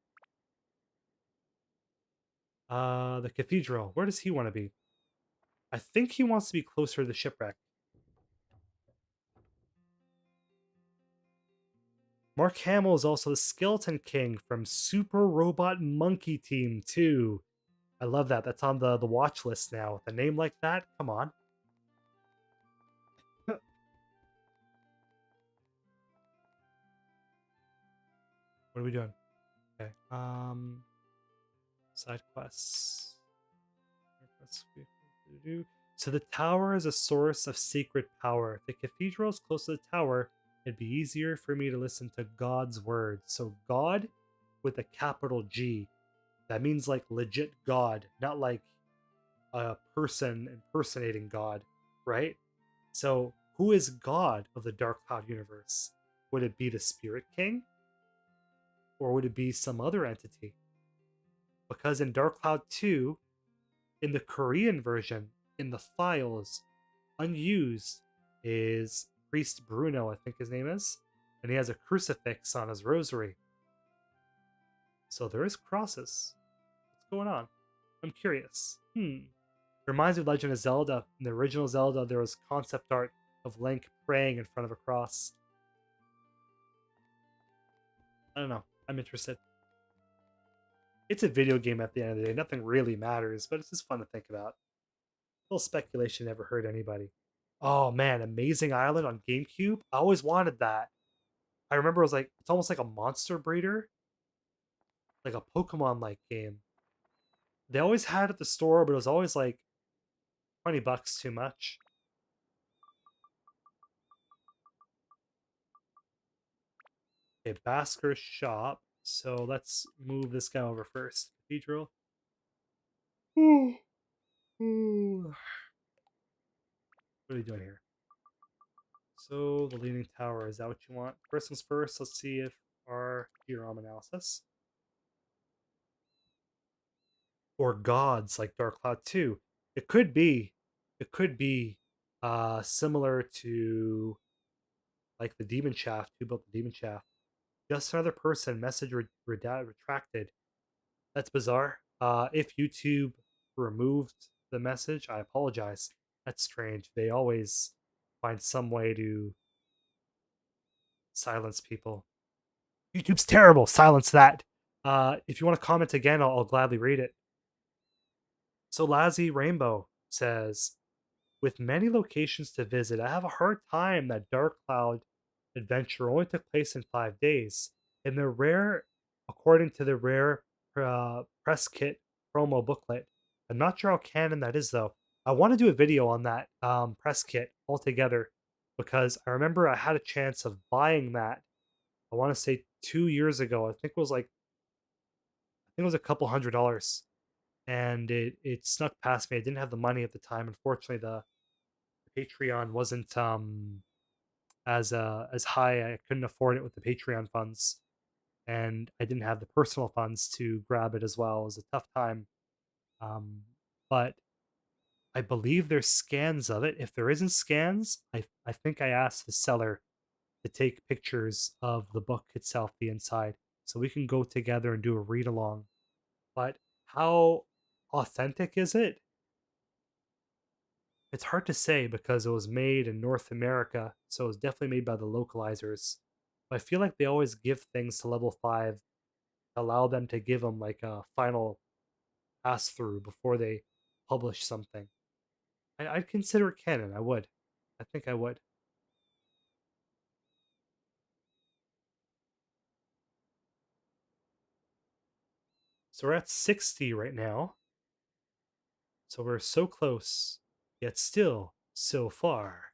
The cathedral. Where does he want to be? I think he wants to be closer to the shipwreck. Mark Hamill is also the Skeleton King from Super Robot Monkey Team 2. I love that. That's on the watch list now. With a name like that, come on. What are we doing? Okay. Side quests. So the tower is a source of secret power. If the cathedral is close to the tower, it'd be easier for me to listen to God's words. So God with a capital G. That means like legit God, not like a person impersonating God, right? So who is God of the Dark Cloud universe? Would it be the Spirit King? Or would it be some other entity? Because in Dark Cloud 2, in the Korean version, in the files, unused is Priest Bruno, I think his name is, and he has a crucifix on his rosary. So there is crosses. What's going on? I'm curious. Reminds me of Legend of Zelda. In the original Zelda, there was concept art of Link praying in front of a cross. I don't know. I'm interested. It's a video game at the end of the day. Nothing really matters, but it's just fun to think about. A little speculation never hurt anybody. Oh man, Amazing Island on GameCube. I always wanted that. I remember it was like it's almost like a monster breeder, like a Pokemon like game. They always had it at the store, but it was always like $20 too much. Okay, Basker's shop. So let's move this guy over first. Cathedral. Ooh. Ooh. What are we doing here? So the Leaning Tower, is that what you want? First things first, let's see if our theorem analysis. Or gods like Dark Cloud 2. It could be. It could be similar to like the Demon Shaft, who built the Demon Shaft. Just another person, message retracted. That's bizarre. If YouTube removed the message, I apologize. That's strange. They always find some way to silence people. YouTube's terrible. Silence that. If you want to comment again, I'll gladly read it. So Lazzy Rainbow says, with many locations to visit, I have a hard time that Dark Cloud adventure only took place in 5 days. In the rare, according to the rare press kit promo booklet, I'm not sure how canon that is though. I want to do a video on that press kit altogether because I remember I had a chance of buying that. I want to say 2 years ago. I think it was a couple $100, and it snuck past me. I didn't have the money at the time. Unfortunately, the Patreon wasn't as high. I couldn't afford it with the Patreon funds, and I didn't have the personal funds to grab it as well. It was a tough time, um, but I believe there's scans of it. If there isn't scans, I think I asked the seller to take pictures of the book itself, the inside, so we can go together and do a read along. But how authentic is it? It's hard to say because it was made in North America, so it was definitely made by the localizers. But I feel like they always give things to level 5, allow them to give them like a final pass through before they publish something. I'd consider it canon. I would. I think I would. So we're at 60 right now. So we're so close, yet still so far.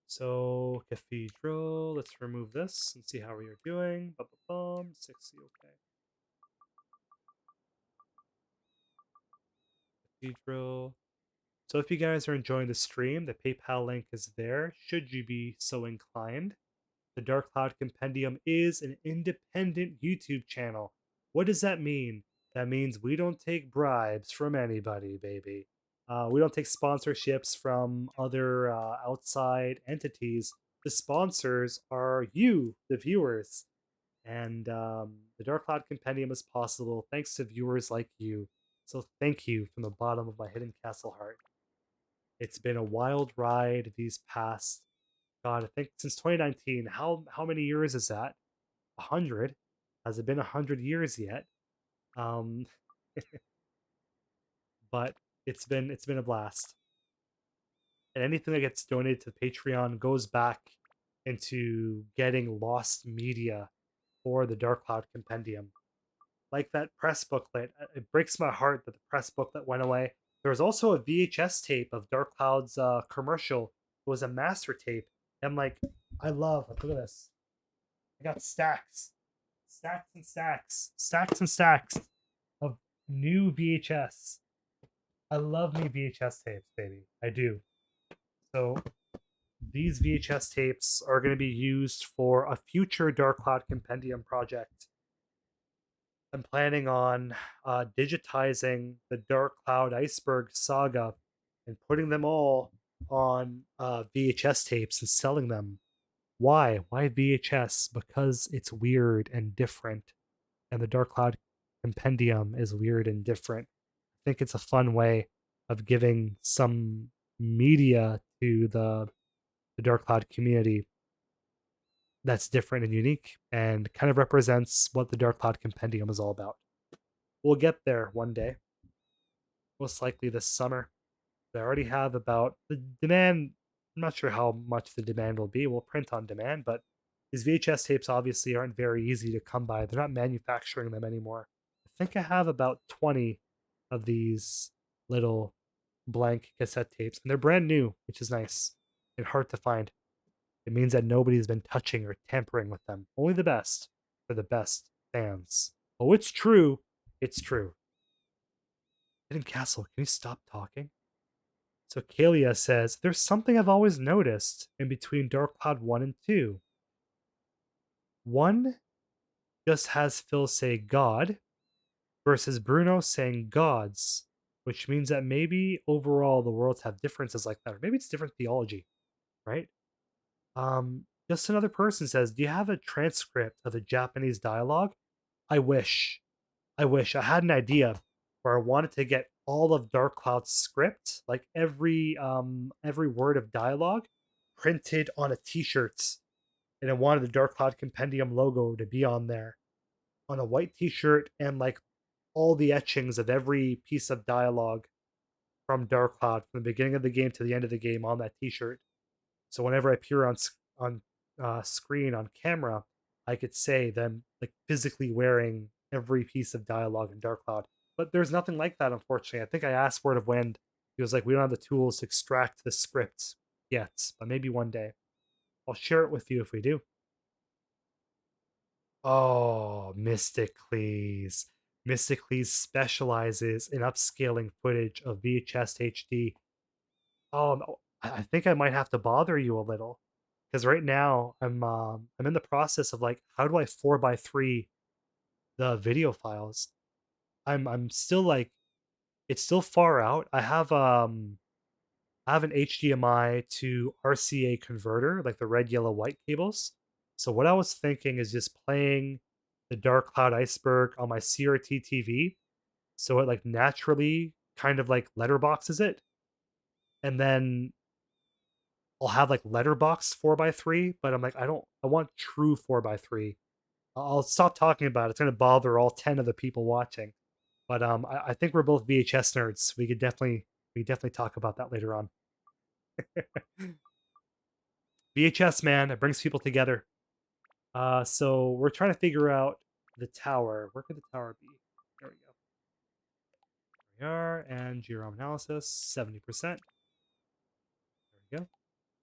So cathedral, let's remove this and see how we are doing. 60, okay. Cathedral. So if you guys are enjoying the stream, the PayPal link is there, should you be so inclined. The Dark Cloud Compendium is an independent YouTube channel. What does that mean? That means we don't take bribes from anybody, baby. We don't take sponsorships from other outside entities. The sponsors are you, the viewers. And the Dark Cloud Compendium is possible thanks to viewers like you. So thank you from the bottom of my hidden castle heart. It's been a wild ride these past, God, I think since 2019. How many years is that? 100? Has it been 100 years yet? Um, but it's been a blast. And anything that gets donated to Patreon goes back into getting lost media for the Dark Cloud Compendium. Like that press booklet, it breaks my heart that the press booklet went away. There was also a VHS tape of Dark Cloud's commercial. It was a master tape. And like, I love, look at this. I got stacks and stacks of new VHS. I love me VHS tapes, baby. I do. So these VHS tapes are going to be used for a future Dark Cloud Compendium project. I'm planning on digitizing the Dark Cloud Iceberg saga and putting them all on VHS tapes and selling them. Why? Why VHS? Because it's weird and different, and the Dark Cloud Compendium is weird and different. I think it's a fun way of giving some media to the Dark Cloud community that's different and unique and kind of represents what the Dark Cloud Compendium is all about. We'll get there one day, most likely this summer. They already have about the demand. I'm not sure how much the demand will be. We'll print on demand, but these VHS tapes obviously aren't very easy to come by. They're not manufacturing them anymore. I think I have about 20 of these little blank cassette tapes, and they're brand new, which is nice and hard to find. It means that nobody's been touching or tampering with them. Only the best for the best fans. Oh, it's true. It's true. Hidden Castle, can you stop talking? So Kalia says, there's something I've always noticed in between Dark Cloud 1 and 2. 1 just has Phil say God versus Bruno saying gods, which means that maybe overall the worlds have differences like that, or maybe it's different theology, right? Just another person says, do you have a transcript of the Japanese dialogue? I wish. I had an idea where I wanted to get all of Dark Cloud's script, like every word of dialogue, printed on a T-shirt, and I wanted the Dark Cloud Compendium logo to be on there, on a white T-shirt, and like all the etchings of every piece of dialogue from Dark Cloud from the beginning of the game to the end of the game on that T-shirt. So whenever I appear on screen on camera, I could say them like physically wearing every piece of dialogue in Dark Cloud. But there's nothing like that, unfortunately. I think I asked Word of Wind. He was like, we don't have the tools to extract the script yet, but maybe one day. I'll share it with you if we do. Oh, Mysticles. Mysticles specializes in upscaling footage of VHS HD. Oh, no, I think I might have to bother you a little because right now I'm in the process of like, how do I 4x3 the video files? I'm still like, it's still far out. I have an HDMI to RCA converter, like the red, yellow, white cables. So what I was thinking is just playing the Dark Cloud Iceberg on my CRT TV, so it like naturally kind of like letterboxes it, and then I'll have like letterbox 4x3, but I'm like, I want true 4x3. I'll stop talking about it. It's gonna bother all 10 of the people watching. But I think we're both VHS nerds. We definitely talk about that later on. VHS, man, it brings people together. So we're trying to figure out the tower. Where could the tower be? There we go. There we are, and GROM analysis, 70%. There we go.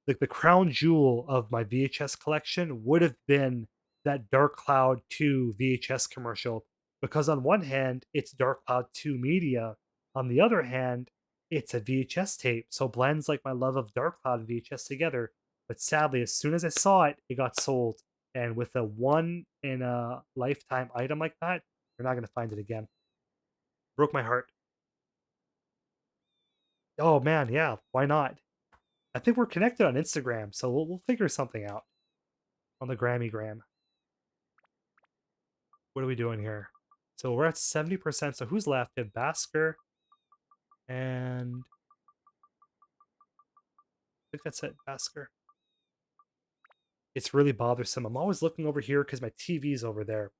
Like the crown jewel of my VHS collection would have been that Dark Cloud 2 VHS commercial, because on one hand, it's Dark Cloud 2 media. On the other hand, it's a VHS tape, so blends like my love of Dark Cloud and VHS together. But sadly, as soon as I saw it, it got sold. And with a one in a lifetime item like that, you're not going to find it again. Broke my heart. Oh man, yeah, why not? I think we're connected on Instagram, so we'll figure something out on the Grammy Gram. What are we doing here? So we're at 70%. So who's left? We have Basker, and I think that's it, Basker. It's really bothersome. I'm always looking over here because my TV's over there.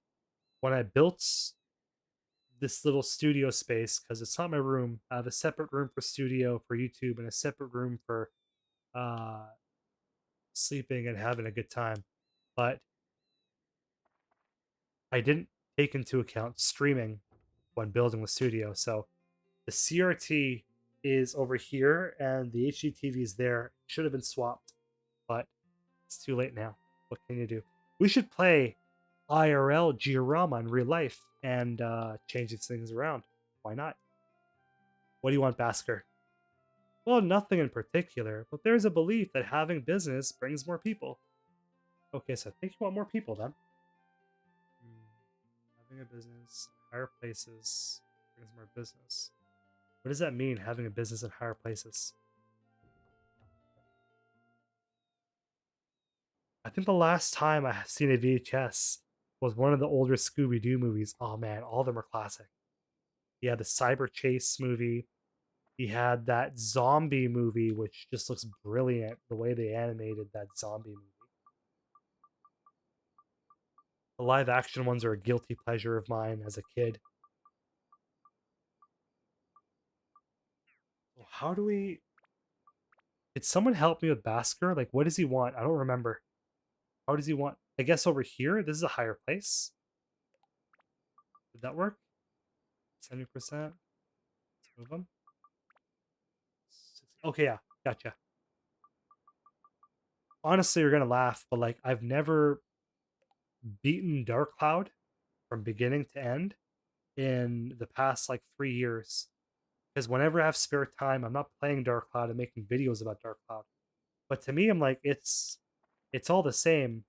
When I built this little studio space, because it's not my room, I have a separate room for studio for YouTube and a separate room for uh, sleeping and having a good time. But I didn't take into account streaming when building the studio. So the CRT is over here, and the HD TV is there. Should have been swapped, but it's too late now. What can you do? We should play IRL Giorama in real life and change these things around. Why not? What do you want, Basker? Well, nothing in particular, but there's a belief that having business brings more people. Okay, so I think you want more people then. Having a business, higher places brings more business. What does that mean, having a business in higher places? I think the last time I seen a VHS was one of the older Scooby-Doo movies. Oh man, all of them are classic. He had the Cyber Chase movie. He had that zombie movie, which just looks brilliant, the way they animated that zombie movie. The live action ones are a guilty pleasure of mine as a kid. How do we... Did someone help me with Basker? Like, what does he want? I don't remember. How does he want? I guess over here? This is a higher place. Did that work? 70%. Let's move him. Okay, yeah. Gotcha. Honestly, you're gonna laugh, but like, I've never beaten Dark Cloud from beginning to end in the past like 3 years. Because whenever I have spare time, I'm not playing Dark Cloud and making videos about Dark Cloud. But to me, I'm like, it's all the same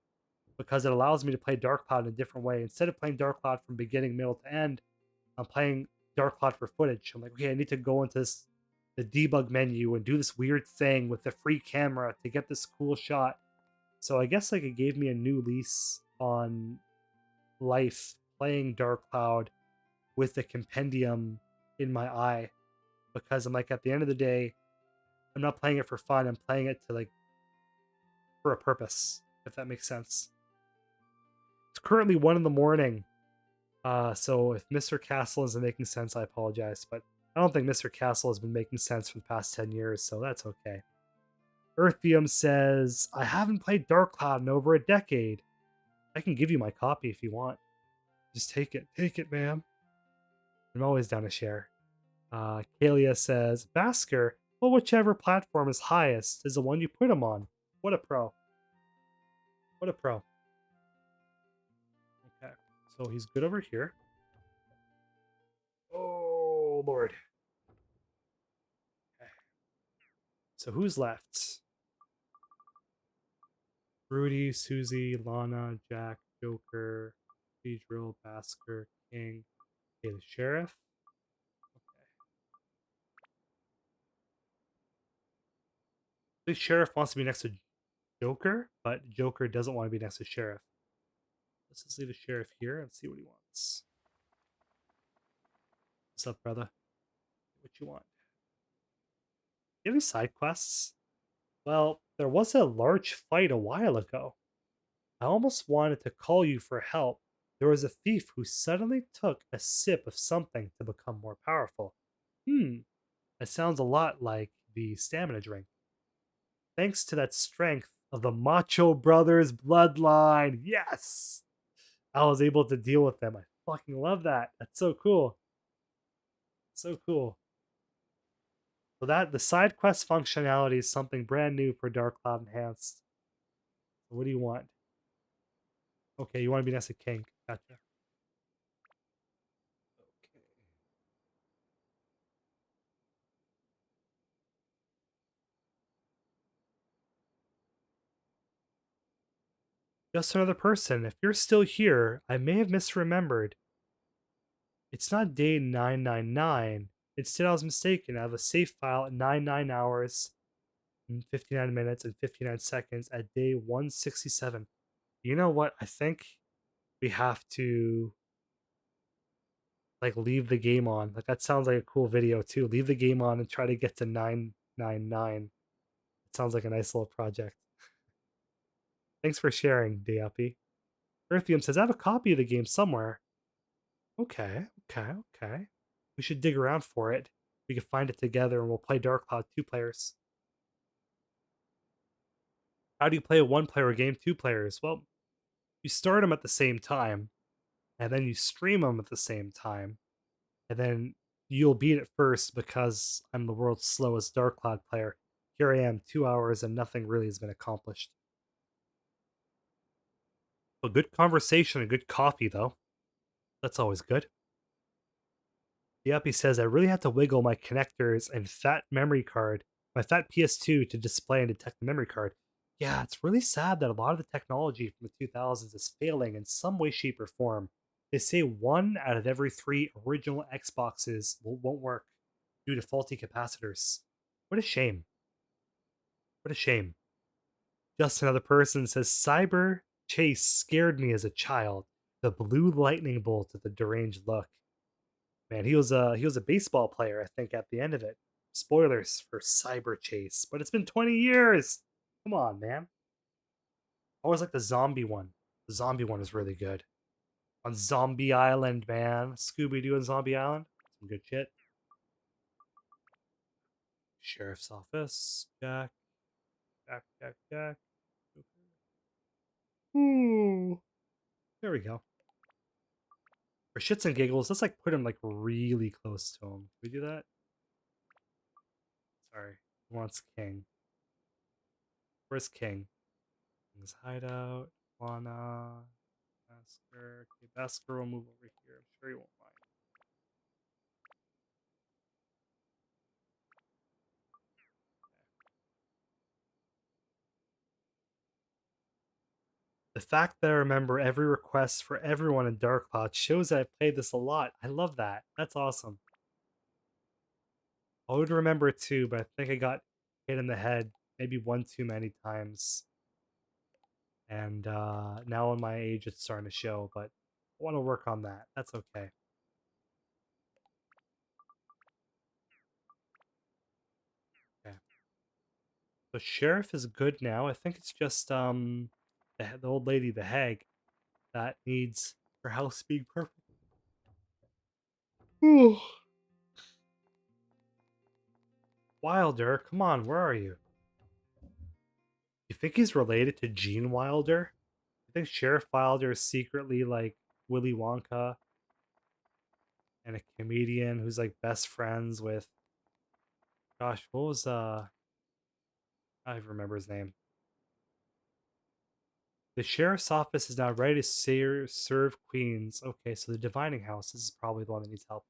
because it allows me to play Dark Cloud in a different way. Instead of playing Dark Cloud from beginning, middle to end, I'm playing Dark Cloud for footage. I'm like, okay, I need to go into the debug menu and do this weird thing with the free camera to get this cool shot. So I guess like it gave me a new lease on life playing Dark Cloud with the Compendium in my eye, because I'm like, at the end of the day, I'm not playing it for fun. I'm playing it to like for a purpose, if that makes sense. It's currently 1 in the morning. So if Mr. Castle isn't making sense, I apologize, but I don't think Mr. Castle has been making sense for the past 10 years, so that's okay. Earthium says, I haven't played Dark Cloud in over a decade. I can give you my copy if you want. Just take it. Take it, ma'am. I'm always down to share. Kalia says, Basker, well, whichever platform is highest is the one you put him on. What a pro. What a pro. Okay, so he's good over here. Oh, Lord. Okay. So who's left? Rudy, Susie, Lana, Jack, Joker, Pedro, Basker, King. Okay, the sheriff. The sheriff wants to be next to Joker, but Joker doesn't want to be next to sheriff. Let's just leave the sheriff here and see what he wants. What's up, brother? What you want? Do you have any side quests? Well, there was a large fight a while ago. I almost wanted to call you for help. There was a thief who suddenly took a sip of something to become more powerful. That sounds a lot like the stamina drink. Thanks to that strength of the Macho Brothers bloodline, yes! I was able to deal with them. I fucking love that. That's so cool. So cool. So that the side quest functionality is something brand new for Dark Cloud Enhanced. So what do you want? Okay, you want to be next to King. Gotcha. Okay. Just another person. If you're still here, I may have misremembered. It's not day 999. Instead, I was mistaken. I have a save file at 99 hours and 59 minutes and 59 seconds at day 167. You know what? I think we have to like leave the game on. Like that sounds like a cool video too. Leave the game on and try to get to 999. It sounds like a nice little project. Thanks for sharing, Dayapi. Earthium says, I have a copy of the game somewhere. Okay. We should dig around for it. We can find it together and we'll play Dark Cloud 2 players. How do you play a 1-player game 2 players? Well, you start them at the same time, and then you stream them at the same time, and then you'll beat it first because I'm the world's slowest Dark Cloud player. Here I am, 2 hours, and nothing really has been accomplished. A good conversation, a good coffee, though. That's always good. Yep, he says I really have to wiggle my connectors and fat memory card, my fat PS2 to display and detect the memory card. Yeah, it's really sad that a lot of the technology from the 2000s is failing in some way, shape, or form. They say one out of every three original Xboxes won't work due to faulty capacitors. What a shame. What a shame. Just another person says Cyber Chase scared me as a child. The blue lightning bolt with the deranged look. Man, he was a baseball player, I think, at the end of it. Spoilers for Cyber Chase, but it's been 20 years. Come on, man. I always like the zombie one. The zombie one is really good. On Zombie Island, man. Scooby Doo and Zombie Island. Some good shit. Sheriff's Office. Jack. Jack, Jack, Jack. Ooh. There we go. For shits and giggles, let's like put him like really close to him. Can we do that? Sorry. He wants King. Where's King? King's hideout. Lana. Basker. Okay, Basker will move over here. I'm sure he won't mind. The fact that I remember every request for everyone in Dark Cloud shows that I played this a lot. I love that. That's awesome. I would remember it too, but I think I got hit in the head maybe one too many times. And now in my age, it's starting to show, but I want to work on that. That's okay. Okay. The sheriff is good now. I think it's just the old lady, the hag, that needs her house being perfect. Ooh. Wilder, come on, where are you? You think he's related to Gene Wilder? You think Sheriff Wilder is secretly like Willy Wonka and a comedian who's like best friends with gosh, what was I don't even remember his name. The sheriff's office is now ready to serve queens. Okay, so the divining house, this is probably the one that needs help.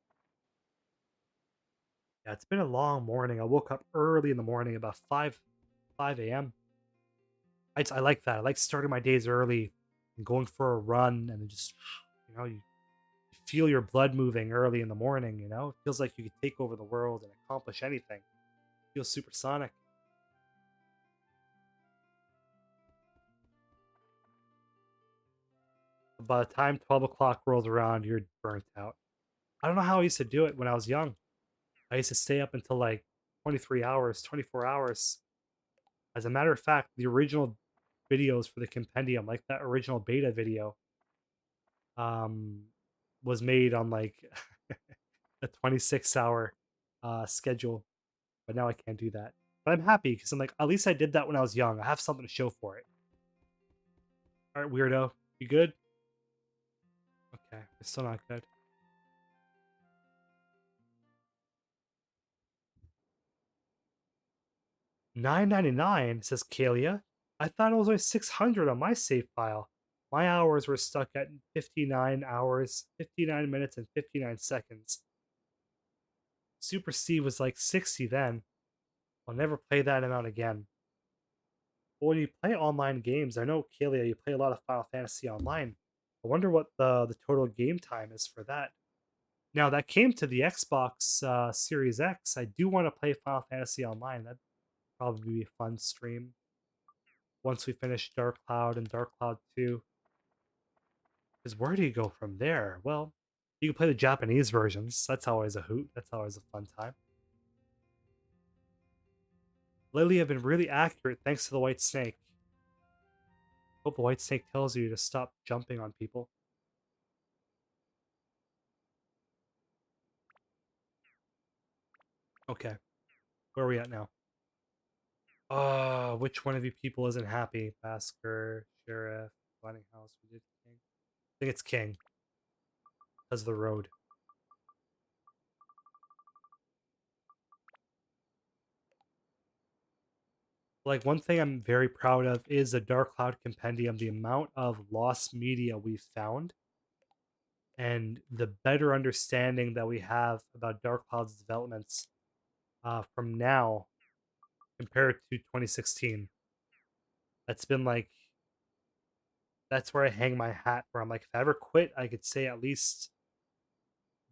Yeah, it's been a long morning. I woke up early in the morning, about 5 a.m. I like that. I like starting my days early and going for a run and then just you feel your blood moving early in the morning, It feels like you could take over the world and accomplish anything. It feels supersonic. By the time 12 o'clock rolls around, you're burnt out. I don't know how I used to do it when I was young. I used to stay up until like 23 hours, 24 hours. As a matter of fact, the original videos for the Compendium, like that original beta video, um, was made on like a 26-hour schedule, but now I can't do that. But I'm happy because I'm like, at least I did that when I was young. I have something to show for it. All right, weirdo, you good? Okay, it's still not good. 9.99 says Kalia. I thought it was only 600 on my save file. My hours were stuck at 59 hours, 59 minutes, and 59 seconds. Super C was like 60 then. I'll never play that amount again. But when you play online games, I know Kalia, you play a lot of Final Fantasy Online. I wonder what the total game time is for that. Now that came to the Xbox Series X. I do want to play Final Fantasy Online. That'd probably be a fun stream once we finish Dark Cloud and Dark Cloud 2. Because where do you go from there? Well, you can play the Japanese versions. That's always a hoot. That's always a fun time. Lately, I've been really accurate thanks to the White Snake. Hope the White Snake tells you to stop jumping on people. Okay, where are we at now? Which one of you people isn't happy? Basker, Sheriff, Bunny House, we did King. I think it's King. Because of the road. Like, one thing I'm very proud of is the Dark Cloud Compendium, the amount of lost media we've found and the better understanding that we have about Dark Cloud's developments from now compared to 2016. That's been like, that's where I hang my hat, where I'm like, if I ever quit, I could say at least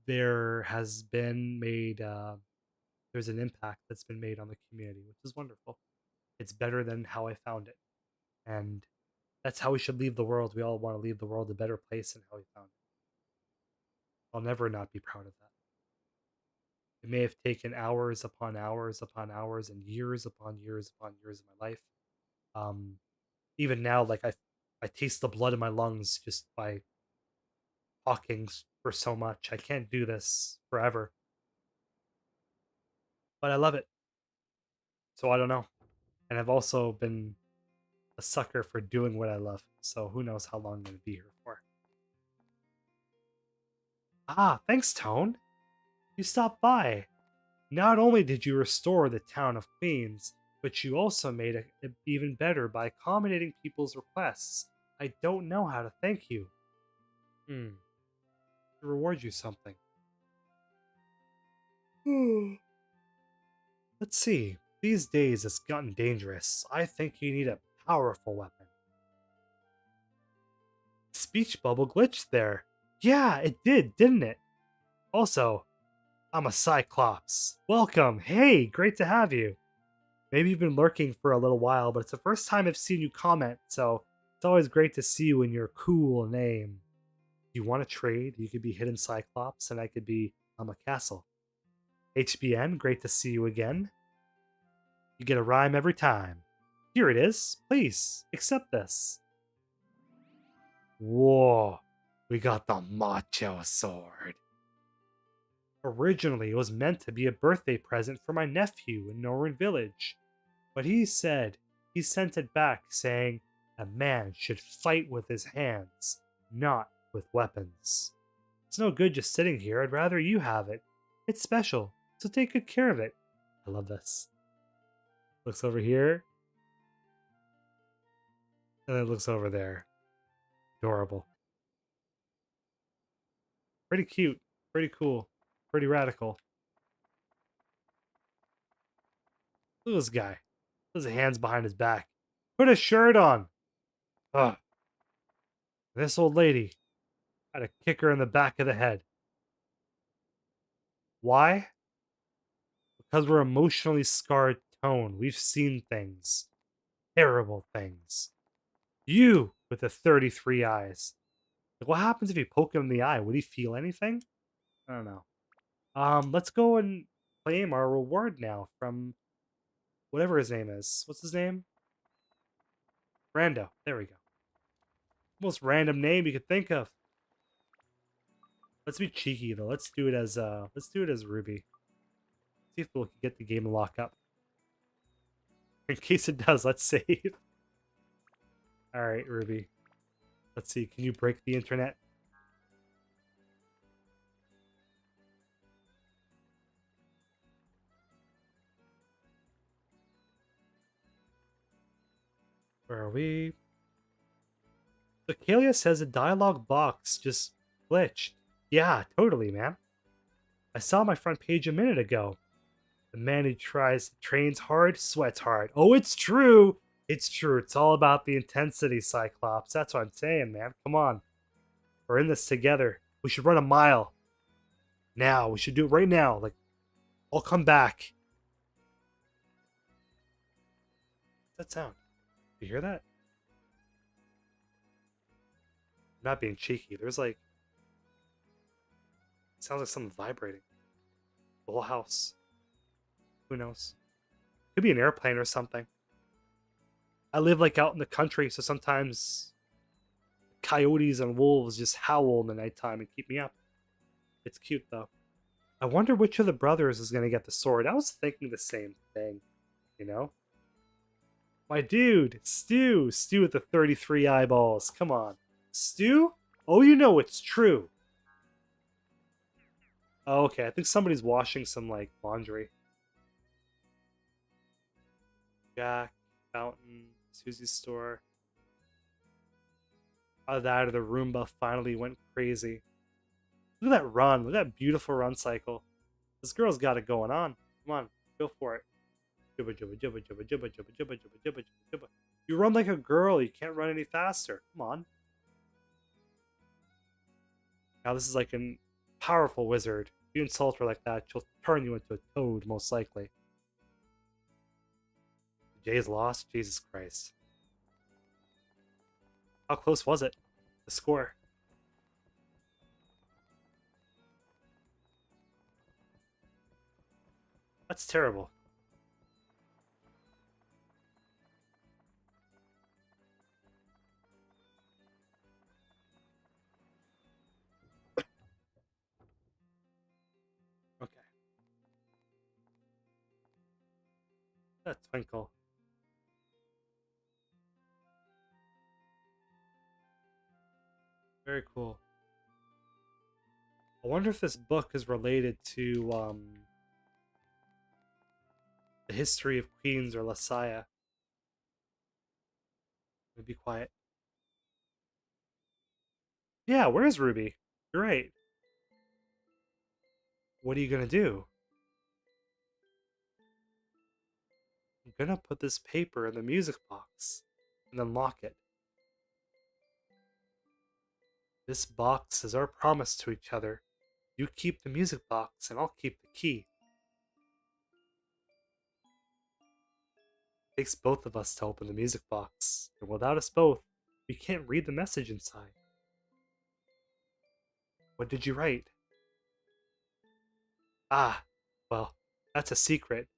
there has been made, there's an impact that's been made on the community, which is wonderful. It's better than how I found it. And that's how we should leave the world. We all want to leave the world a better place than how we found it. I'll never not be proud of that. It may have taken hours upon hours upon hours and years upon years upon years of my life. Um, Even now, like I taste the blood in my lungs just by talking for so much. I can't do this forever, but I love it. So I don't know. And I've also been a sucker for doing what I love. So who knows how long I'm going to be here for. Ah, thanks, Tone. You stopped by. Not only did you restore the town of Queens, but you also made it even better by accommodating people's requests. I don't know how to thank you. To reward you something. Let's see. These days it's gotten dangerous. I think you need a powerful weapon. Speech bubble glitched there. Yeah, it did, didn't it? Also, I'm a Cyclops. Welcome. Hey, great to have you. Maybe you've been lurking for a little while, but it's the first time I've seen you comment, so it's always great to see you in your cool name. You want to trade? You could be Hidden Cyclops, and I could be I'm a Castle. HBN, great to see you again. You get a rhyme every time. Here it is. Please, accept this. Whoa, we got the Macho Sword. Originally, it was meant to be a birthday present for my nephew in Norrin Village, but he sent it back saying a man should fight with his hands, not with weapons. It's no good just sitting here. I'd rather you have it. It's special, so take good care of it. I love this. Looks over here. And then looks over there. Adorable. Pretty cute. Pretty cool. Pretty radical. Look at this guy. His hands behind his back. Put a shirt on. Ugh. This old lady. Had to kick her in the back of the head. Why? Because we're emotionally scarred tone. We've seen things. Terrible things. You with the 33 eyes. Like, what happens if you poke him in the eye? Would he feel anything? I don't know. Let's go and claim our reward now from whatever his name is. What's his name? Rando. There we go. Most random name you could think of. Let's be cheeky though. Let's do it as Ruby. See if we'll get the game to lock up. In case it does, let's save. Alright, Ruby. Let's see. Can you break the internet? Where are we? So Kalia says a dialogue box just glitched. Yeah, totally, man. I saw my front page a minute ago. The man who trains hard, sweats hard. Oh, it's true. It's true. It's all about the intensity, Cyclops. That's what I'm saying, man. Come on. We're in this together. We should run a mile. Now. We should do it right now. Like, I'll come back. What's that sound? Do you hear that? I'm not being cheeky. There's like... It sounds like something vibrating. The whole house. Who knows? Could be an airplane or something. I live like out in the country, so sometimes coyotes and wolves just howl in the nighttime and keep me up. It's cute though. I wonder which of the brothers is going to get the sword. I was thinking the same thing, you know? My dude, Stu. Stu with the 33 eyeballs. Come on. Stu? Oh, you know it's true. Oh, okay. I think somebody's washing some, like, laundry. Jack. Fountain, Susie's store. Out of that, or the Roomba finally went crazy. Look at that run. Look at that beautiful run cycle. This girl's got it going on. Come on, go for it. Jibba jibba jibba jibba jibba jibba jibba jibba jibba jibba jibba. You run like a girl. You can't run any faster. Come on. Now this is like a powerful wizard. If you insult her like that, she'll turn you into a toad, most likely. Jay's lost? Jesus Christ. How close was it? The score. That's terrible. Okay. That twinkle. Very cool. I wonder if this book is related to the history of Queens or Lasaya. Be quiet. Yeah, where's Ruby? You're right. What are you gonna do? I'm gonna put this paper in the music box and then lock it. This box is our promise to each other. You keep the music box and I'll keep the key. It takes both of us to open the music box, and without us both, we can't read the message inside. What did you write? Ah, well, that's a secret.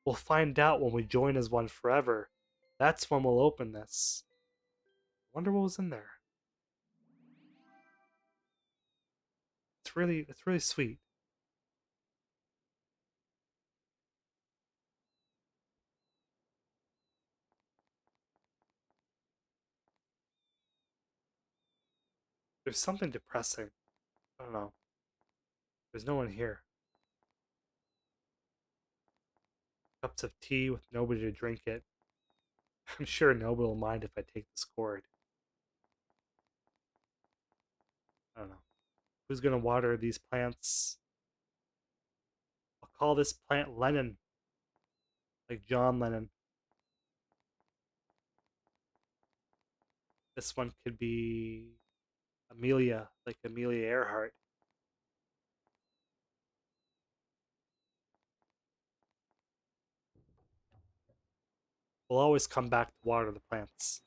We'll find out when we join as one forever. That's when we'll open this. Wonder what was in there. It's really sweet. There's something depressing. I don't know. There's no one here. Cups of tea with nobody to drink it. I'm sure nobody will mind if I take this cord. I don't know. Who's gonna water these plants? I'll call this plant Lennon. Like John Lennon. This one could be Amelia, like Amelia Earhart. We'll always come back to water the plants.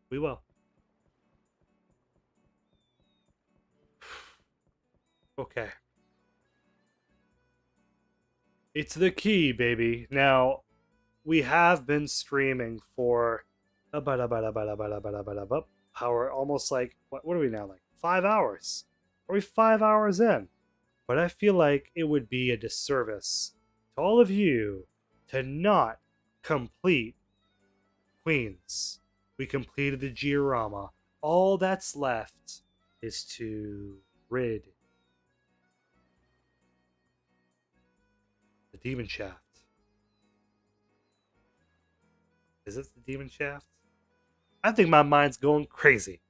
We will. Okay. It's the key, baby. Now, we have been streaming for power almost like what are we now, like 5 hours? Are we 5 hours in? But I feel like it would be a disservice to all of you to not complete Queens. We completed the Giorama. All that's left is to rid the Demon Shaft. Is it the Demon Shaft? I think my mind's going crazy.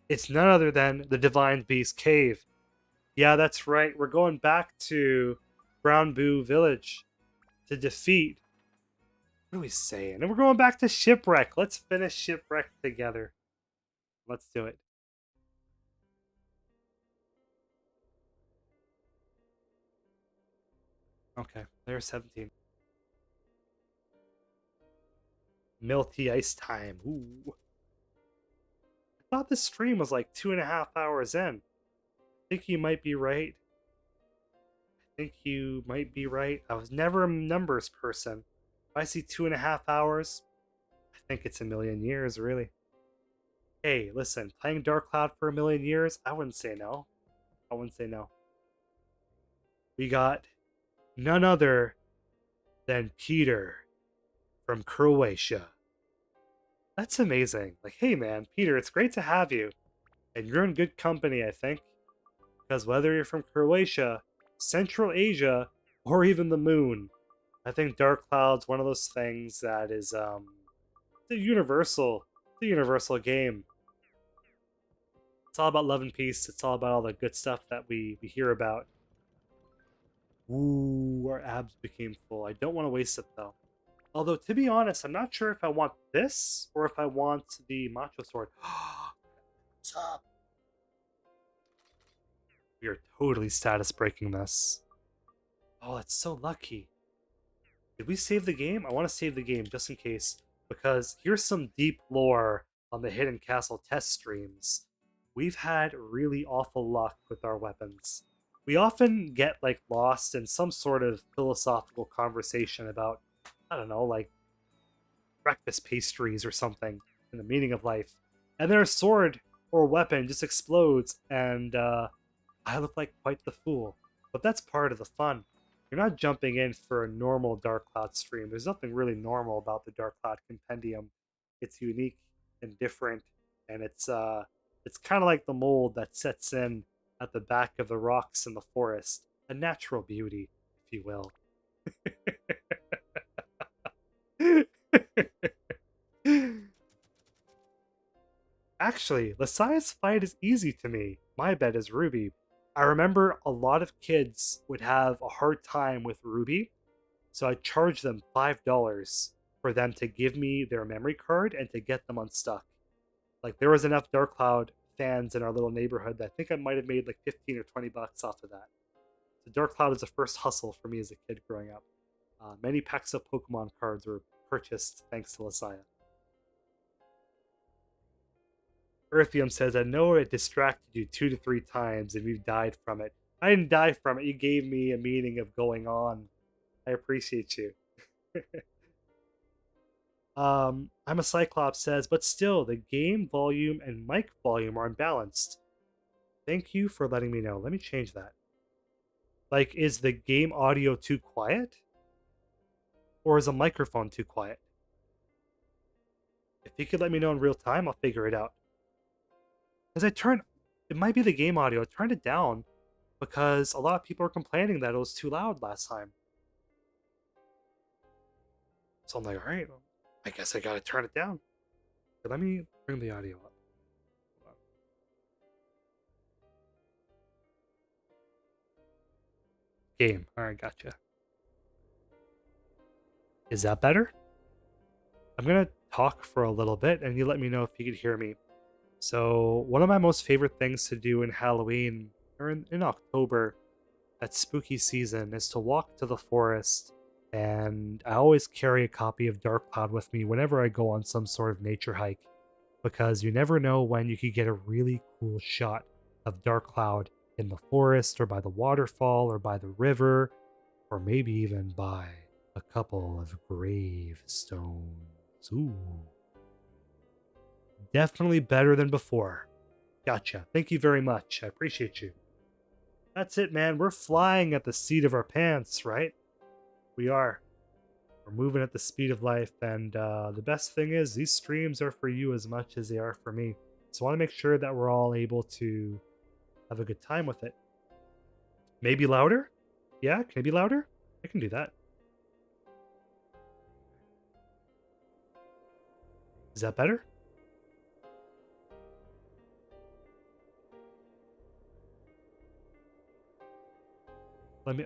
It's none other than the Divine Beast Cave. Yeah, that's right. We're going back to Brown Boo Village to defeat. What are we saying? And we're going back to Shipwreck. Let's finish Shipwreck together. Let's do it. Okay, there's 17. Milky ice time. Ooh. I thought this stream was like 2.5 hours in. I think you might be right. I was never a numbers person. If I see 2.5 hours, I think it's a million years, really. Hey, listen, playing Dark Cloud for a million years, I wouldn't say no. I wouldn't say no. We got none other than Peter from Croatia. That's amazing. Like, hey man, Peter, it's great to have you. And you're in good company, I think. Because whether you're from Croatia, Central Asia, or even the moon, I think Dark Cloud's one of those things that is it's a universal game. It's all about love and peace. It's all about all the good stuff that we hear about. Ooh, our abs became full. I don't want to waste it though. Although, to be honest, I'm not sure if I want this or if I want the Macho Sword. What's up? We are totally status breaking this. Oh, that's so lucky. Did we save the game? I want to save the game just in case. Because here's some deep lore on the Hidden Castle test streams. We've had really awful luck with our weapons. We often get like lost in some sort of philosophical conversation about, I don't know, like breakfast pastries or something and the meaning of life. And then our sword or weapon just explodes and I look like quite the fool. But that's part of the fun. You're not jumping in for a normal Dark Cloud stream. There's nothing really normal about the Dark Cloud Compendium. It's unique and different, and it's kind of like the mold that sets in at the back of the rocks in the forest, a natural beauty, if you will. Actually, Lasaia's fight is easy to me. My bet is Ruby. I remember a lot of kids would have a hard time with Ruby, so I charged them $5 for them to give me their memory card and to get them unstuck. Like there was enough Dark Cloud fans in our little neighborhood that I think I might have made like 15 or 20 bucks off of that. So Dark Cloud is the first hustle for me as a kid growing up. Many packs of Pokemon cards were purchased thanks to Lasaia. Earthium says, I know it distracted you 2 to 3 times and you've died from it. I didn't die from it. You gave me a meaning of going on. I appreciate you. I'm a Cyclops says, but still, the game volume and mic volume are unbalanced. Thank you for letting me know. Let me change that. Like, is the game audio too quiet? Or is a microphone too quiet? If you could let me know in real time, I'll figure it out. Because it might be the game audio. I turned it down because a lot of people were complaining that it was too loud last time. So I'm like, all right, I guess I gotta turn it down. But let me bring the audio up. Game. All right, gotcha. Is that better? I'm gonna talk for a little bit and you let me know if you could hear me. So one of my most favorite things to do in Halloween or in October at spooky season is to walk to the forest, and I always carry a copy of Dark Cloud with me whenever I go on some sort of nature hike, because you never know when you could get a really cool shot of Dark Cloud in the forest or by the waterfall or by the river or maybe even by a couple of gravestones. Ooh. Definitely better than before. Gotcha. Thank you very much. I appreciate you. That's it, man. We're flying at the seat of our pants, right? We are. We're moving at the speed of life, and the best thing is these streams are for you as much as they are for me. So I want to make sure that we're all able to have a good time with it. Maybe louder? Yeah, can it be louder? I can do that. Is that better?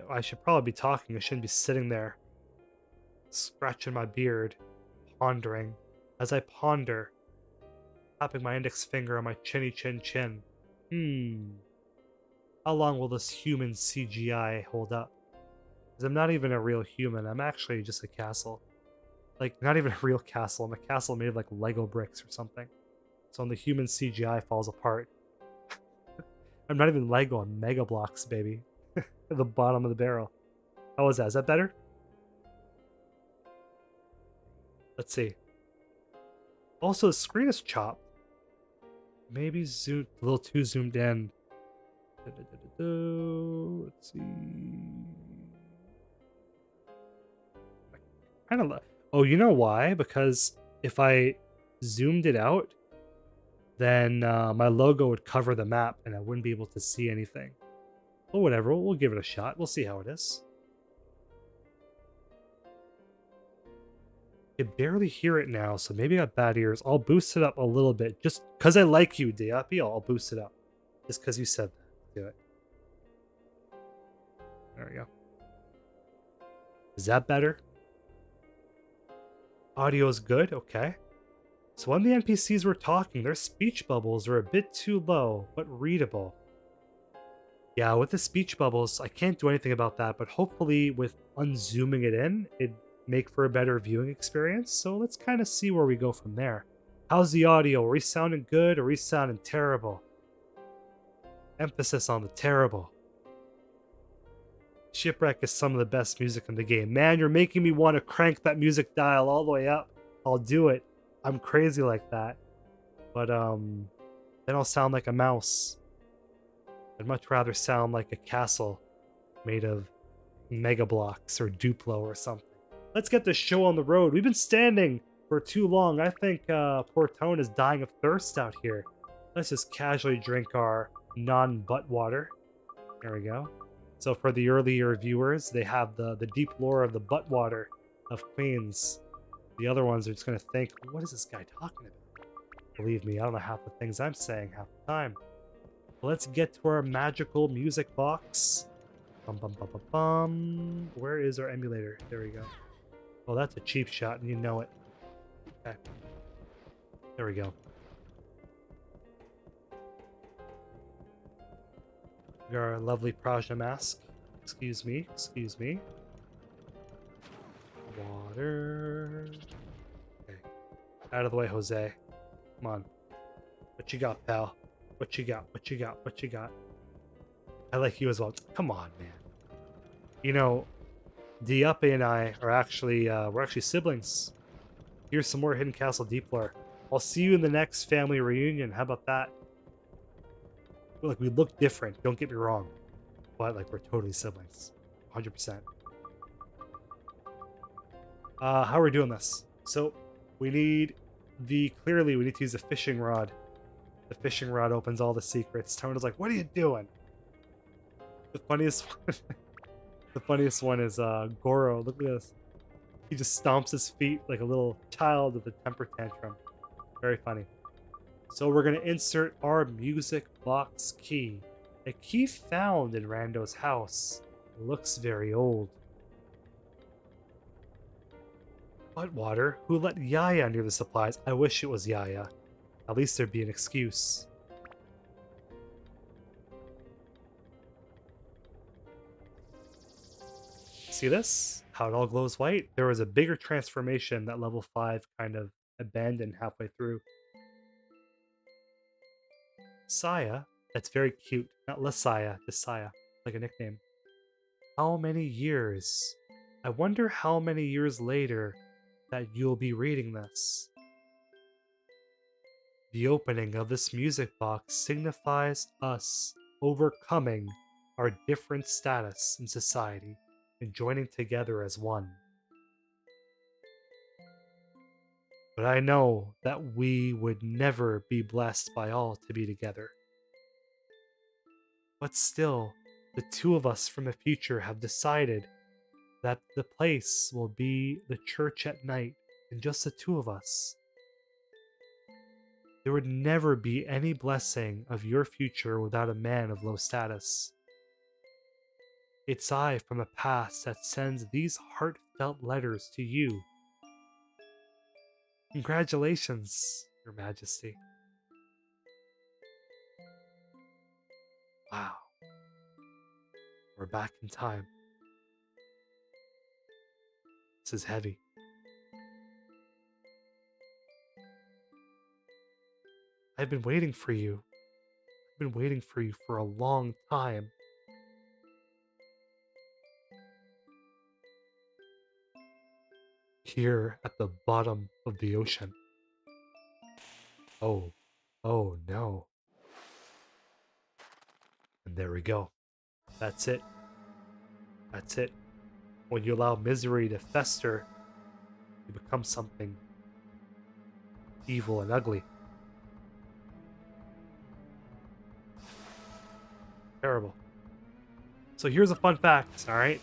I should probably be talking. I shouldn't be sitting there scratching my beard, pondering. As I ponder, tapping my index finger on my chinny chin chin. How long will this human CGI hold up? Because I'm not even a real human. I'm actually just a castle. Like, not even a real castle. I'm a castle made of like Lego bricks or something. So when the human CGI falls apart, I'm not even Lego. I'm Mega Blocks, baby. At the bottom of the barrel. How was that? Is that better? Let's see. Also, the screen is chopped. Maybe a little too zoomed in. Let's see. Kind of. Oh, you know why? Because if I zoomed it out, then my logo would cover the map and I wouldn't be able to see anything. Well, whatever. We'll give it a shot. We'll see how it is. I can barely hear it now, so maybe I got bad ears. I'll boost it up a little bit. Just because I like you, Diapi, I'll boost it up. Just because you said that. Do it. There we go. Is that better? Audio is good? Okay. So when the NPCs were talking, their speech bubbles are a bit too low, but readable. Yeah, with the speech bubbles, I can't do anything about that, but hopefully with unzooming it in, it'd make for a better viewing experience. So let's kind of see where we go from there. How's the audio? Are we sounding good or are we sounding terrible? Emphasis on the terrible. Shipwreck is some of the best music in the game. Man, you're making me want to crank that music dial all the way up. I'll do it. I'm crazy like that. But then I'll sound like a mouse. I'd much rather sound like a castle made of mega blocks or Duplo or something. Let's get this show on the road. We've been standing for too long. I think poor Tone is dying of thirst out here. Let's just casually drink our non-butt water. There we go. So for the earlier viewers, they have the deep lore of the butt water of Queens. The other ones are just going to think, what is this guy talking about? Believe me, I don't know half the things I'm saying half the time. Let's get to our magical music box. Bum, bum, bum, bum, bum. Where is our emulator? There we go. Oh, that's a cheap shot, and you know it. Okay. There we go. We got our lovely Prajna mask. Excuse me, excuse me. Water. Okay. Out of the way, Jose. Come on. What you got, pal? What you got? What you got? What you got? I like you as well. Come on, man. You know, Diape and I are actually, we're actually siblings. Here's some more Hidden Castle Deep lore. I'll see you in the next family reunion. How about that? Like, we look different, don't get me wrong. But, like, we're totally siblings. 100%. How are we doing this? So, we need clearly, we need to use a fishing rod. The fishing rod opens all the secrets. Tone is like, what are you doing? The funniest one, the funniest one is Goro. Look at this. He just stomps his feet like a little child with a temper tantrum. Very funny. So we're going to insert our music box key. A key found in Rando's house. It looks very old. Buttwater, who let Yaya near the supplies? I wish it was Yaya. At least there'd be an excuse. See this? How it all glows white? There was a bigger transformation that level 5 kind of abandoned halfway through. Saya? That's very cute. Not Lasaya, just Saya. Like a nickname. How many years? I wonder how many years later that you'll be reading this. The opening of this music box signifies us overcoming our different status in society and joining together as one. But I know that we would never be blessed by all to be together. But still, the two of us from the future have decided that the place will be the church at night and just the two of us. There would never be any blessing of your future without a man of low status. It's I from the past that sends these heartfelt letters to you. Congratulations, Your Majesty. Wow. We're back in time. This is heavy. I've been waiting for you. I've been waiting for you for a long time. Here at the bottom of the ocean. Oh no. And there we go. That's it. That's it. When you allow misery to fester, you become something evil and ugly. Terrible. So here's a fun fact, alright?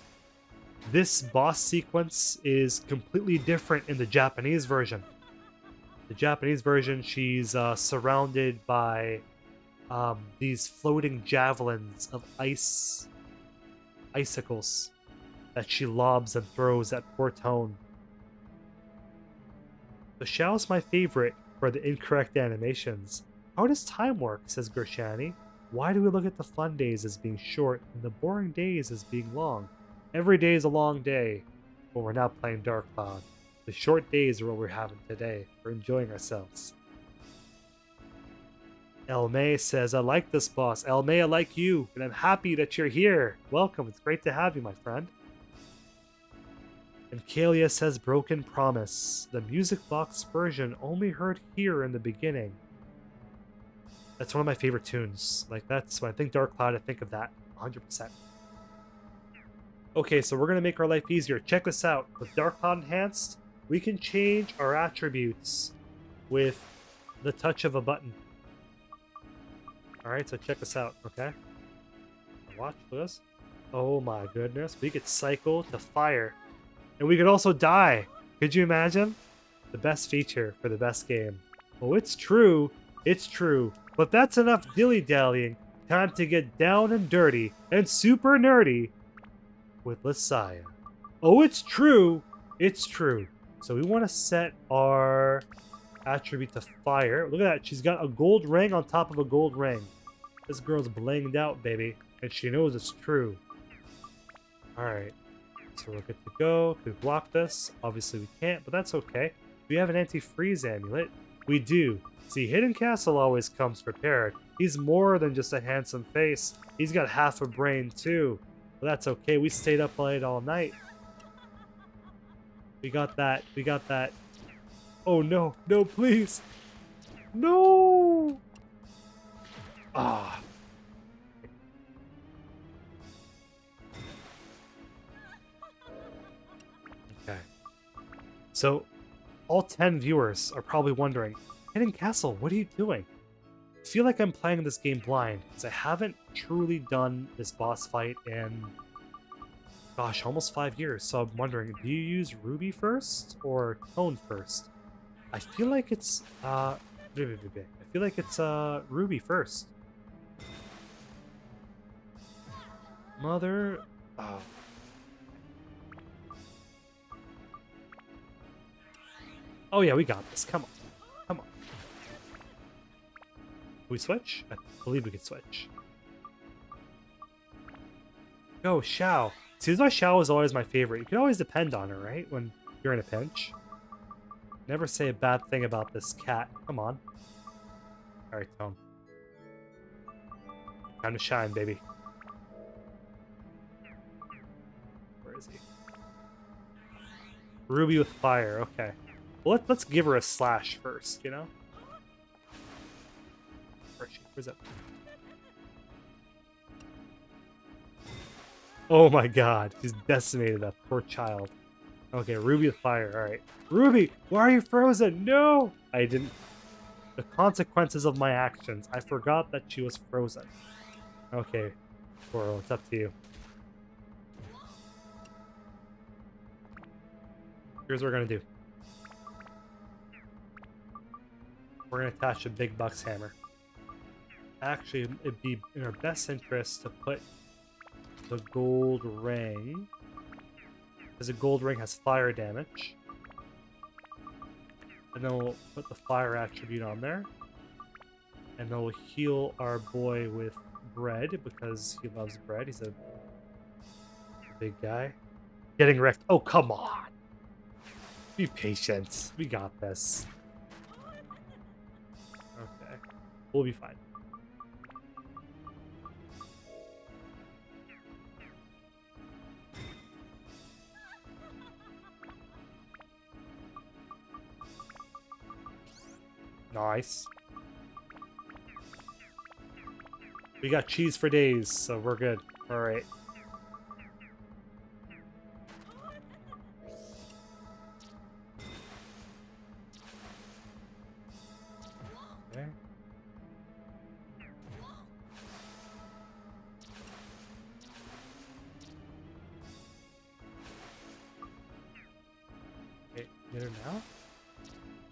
This boss sequence is completely different in the Japanese version. The Japanese version, she's surrounded by these floating javelins of icicles that she lobs and throws at poor Tone. The Xiao's my favorite for the incorrect animations. How does time work, says Gershani. Why do we look at the fun days as being short and the boring days as being long? Every day is a long day, but we're not playing Dark Cloud. The short days are what we're having today. We're enjoying ourselves. El May says, I like this boss. El May, I like you, and I'm happy that you're here. Welcome, it's great to have you, my friend. And Kalia says, Broken Promise. The music box version only heard here in the beginning. That's one of my favorite tunes. Like, that's when I think Dark Cloud, I think of that 100%. Okay, so we're going to make our life easier. Check this out. With Dark Cloud Enhanced, we can change our attributes with the touch of a button. Alright, so check this out, okay? Watch this. Oh my goodness. We could cycle to fire. And we could also die. Could you imagine? The best feature for the best game. Oh, it's true. It's true. But that's enough dilly-dallying. Time to get down and dirty and super nerdy with Lisaya. Oh, it's true. It's true. So we want to set our attribute to fire. Look at that. She's got a gold ring on top of a gold ring. This girl's blinged out, baby. And she knows it's true. Alright. So we're good to go. Can we block this? Obviously we can't, but that's okay. We have an anti-freeze amulet. We do. See, Hidden Castle always comes prepared. He's more than just a handsome face. He's got half a brain too. But that's okay. We stayed up late all night. We got that. We got that. Oh no. No, please. No. Ah. Okay. So, all 10 viewers are probably wondering, Hidden Castle, what are you doing? I feel like I'm playing this game blind, because I haven't truly done this boss fight in, gosh, almost 5 years. So I'm wondering, do you use Ruby first, or Tone first? I feel like it's, Ruby first. Mother... Oh. Oh yeah, we got this. Come on. Come on. Can we switch? I believe we can switch. Go, Xiao. See, this is why Xiao is always my favorite. You can always depend on her, right? When you're in a pinch. Never say a bad thing about this cat. Come on. Alright, Tone. Time to shine, baby. Where is he? Ruby with fire, okay. Well, let's give her a slash first, you know? Where's she? Where's that? Oh my god, she's decimated that poor child. Okay, Ruby with fire, alright. Ruby, why are you frozen? No! I didn't... The consequences of my actions. I forgot that she was frozen. Okay, Coral, it's up to you. Here's what we're gonna do. We're gonna attach a big Buck's hammer. Actually, it'd be in our best interest to put the gold ring, because the gold ring has fire damage. And then we'll put the fire attribute on there. And then we'll heal our boy with bread, because he loves bread. He's a big guy. Getting wrecked. Oh, come on! Be patient. We got this. Okay. We'll be fine. Nice. We got cheese for days, so we're good. Alright. Okay. Get her now?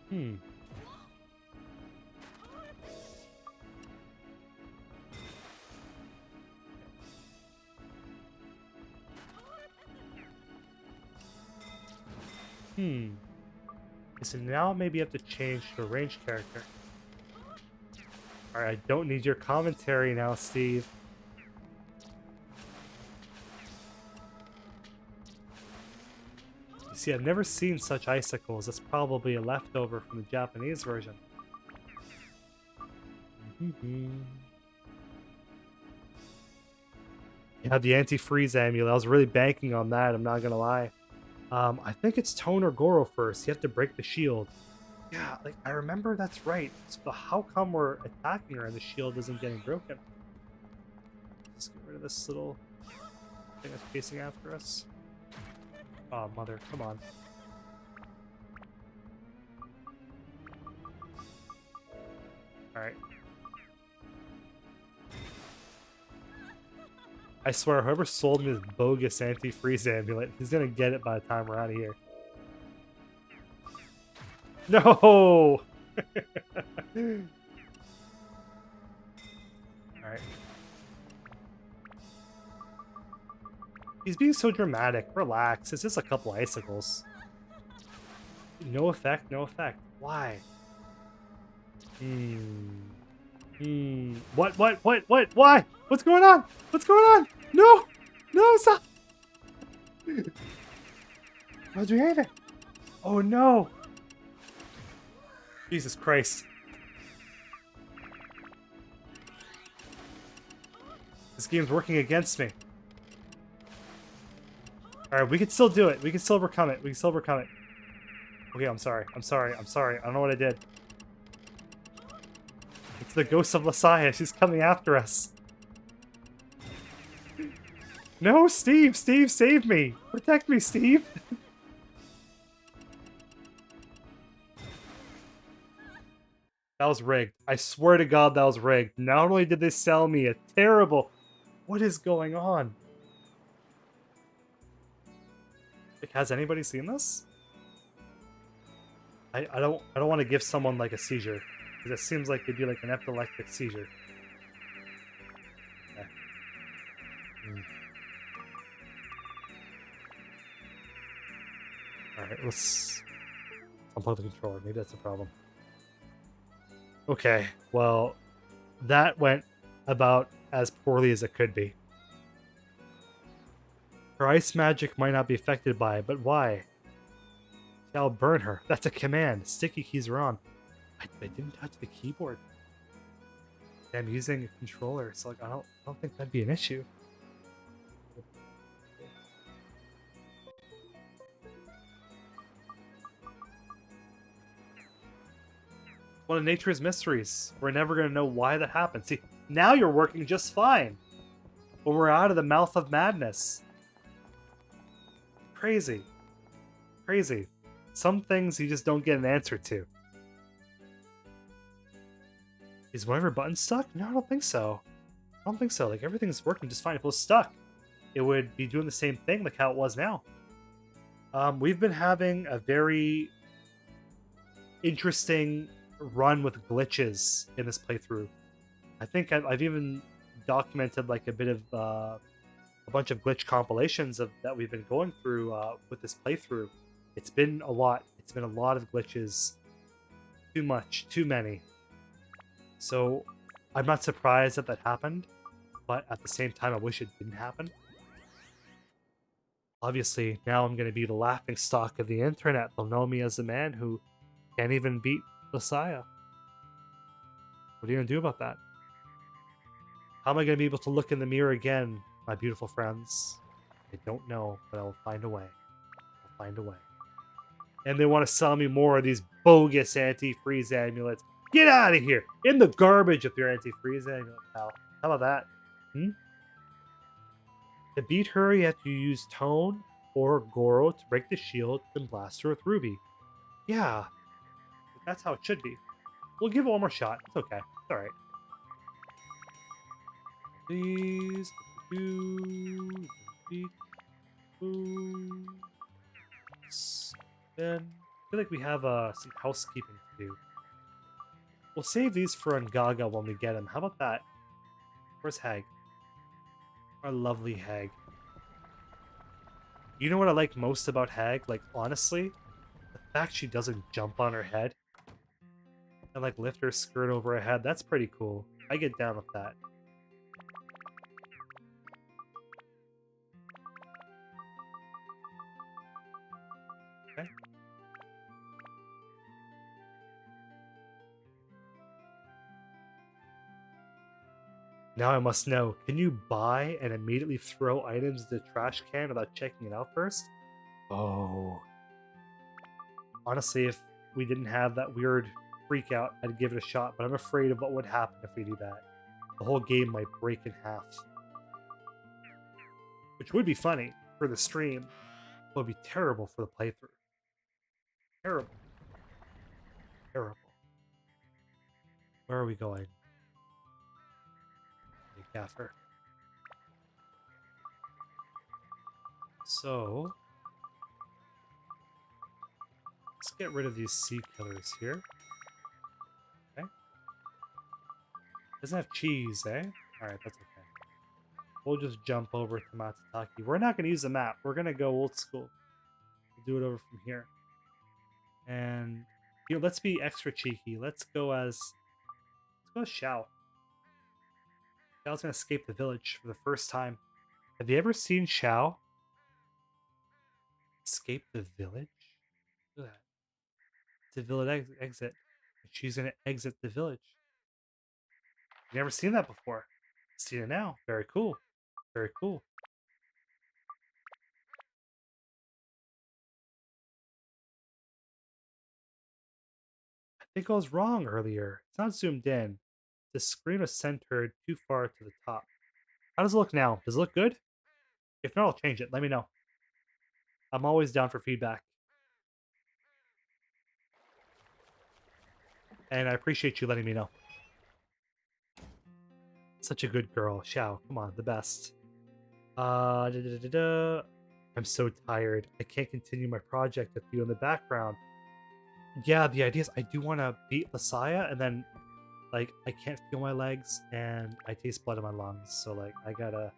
Hmm. Hmm. So now maybe you have to change to a ranged character. Alright, I don't need your commentary now, Steve. You see, I've never seen such icicles. That's probably a leftover from the Japanese version. You have the anti-freeze amulet. I was really banking on that, I'm not gonna lie. I think it's Tone or Goro first. You have to break the shield. Yeah, like, I remember that's right. So how come we're attacking her and the shield isn't getting broken? Let's get rid of this little thing that's chasing after us. Oh, mother, come on. Alright. I swear, whoever sold me this bogus anti-freeze amulet, he's gonna get it by the time we're out of here. No! Alright. He's being so dramatic. Relax. It's just a couple icicles. No effect, no effect. Why? What? Why? What's going on? What's going on? No! No, stop! How'd you hate it? Oh no! Jesus Christ. This game's working against me. Alright, we can still do it. We can still overcome it. We can still overcome it. Okay, I'm sorry. I'm sorry. I'm sorry. I don't know what I did. It's the ghost of Messiah. She's coming after us. No, Steve! Steve, save me! Protect me, Steve! That was rigged. I swear to God that was rigged. Not only did they sell me a terrible... What is going on? Like, has anybody seen this? I don't want to give someone like a seizure. Because it seems like it'd be like an epileptic seizure. Okay. Alright, let's unplug the controller. Maybe that's the problem. Okay, well, that went about as poorly as it could be. Her ice magic might not be affected by it, but why? I'll burn her. That's a command. Sticky keys are on. I didn't touch the keyboard. I'm using a controller, so like I don't think that'd be an issue. One of nature's mysteries. We're never gonna know why that happened. See, now you're working just fine. When we're out of the mouth of madness. Crazy. Crazy. Some things you just don't get an answer to. Is one of her buttons stuck? No, I don't think so. I don't think so. Like, everything's working just fine. If it was stuck, it would be doing the same thing like how it was now. We've been having a very interesting run with glitches in this playthrough. I think I've even documented like a bit of a bunch of glitch compilations that we've been going through with this playthrough. It's been a lot. It's been a lot of glitches. Too much. Too many. So I'm not surprised that that happened, but at the same time I wish it didn't happen. Obviously, now I'm going to be the laughing stock of the internet. They'll know me as the man who can't even beat Messiah. What are you going to do about that? How am I going to be able to look in the mirror again, my beautiful friends? I don't know, but I will find a way. I'll find a way. And they want to sell me more of these bogus anti-freeze amulets. Get out of here! In the garbage with your anti-freeze amulet, pal. How about that? To beat her, you have to use Tone or Goro to break the shield, then blast her with Ruby. Yeah, that's how it should be. We'll give it one more shot. It's okay. It's alright. Please. Then feel like we have some housekeeping to do. We'll save these for Ungaga when we get him. How about that? Where's Hag? Our lovely Hag. You know what I like most about Hag? Like, honestly, the fact she doesn't jump on her head and like lift her skirt over her head. That's pretty cool. I get down with that. Okay. Now I must know, can you buy and immediately throw items in the trash can without checking it out first? Oh. Honestly, if we didn't have that weird freak out, I'd give it a shot, but I'm afraid of what would happen if we do that. The whole game might break in half. Which would be funny for the stream, but would be terrible for the playthrough. Terrible. Terrible. Where are we going? Hey, Gaffer. So, let's get rid of these sea killers here. Okay. Doesn't have cheese, eh? Alright, that's okay. We'll just jump over to Matsutake. We're not going to use the map. We're going to go old school. We'll do it over from here. And here, let's be extra cheeky. Let's go as Xiao. Xiao's going to escape the village for the first time. Have you ever seen Xiao escape the village? Look at that. It's a village exit. She's going to exit the village. Never seen that before. Seen it now. Very cool. Very cool. I think I was wrong earlier. It's not zoomed in. The screen was centered too far to the top. How does it look now? Does it look good? If not, I'll change it. Let me know. I'm always down for feedback. And I appreciate you letting me know. Such a good girl. Xiao, come on, the best. I'm so tired. I can't continue my project with you in the background. Yeah, the idea is I do want to beat Messiah, and then, like, I can't feel my legs, and I taste blood in my lungs. So, like, I gotta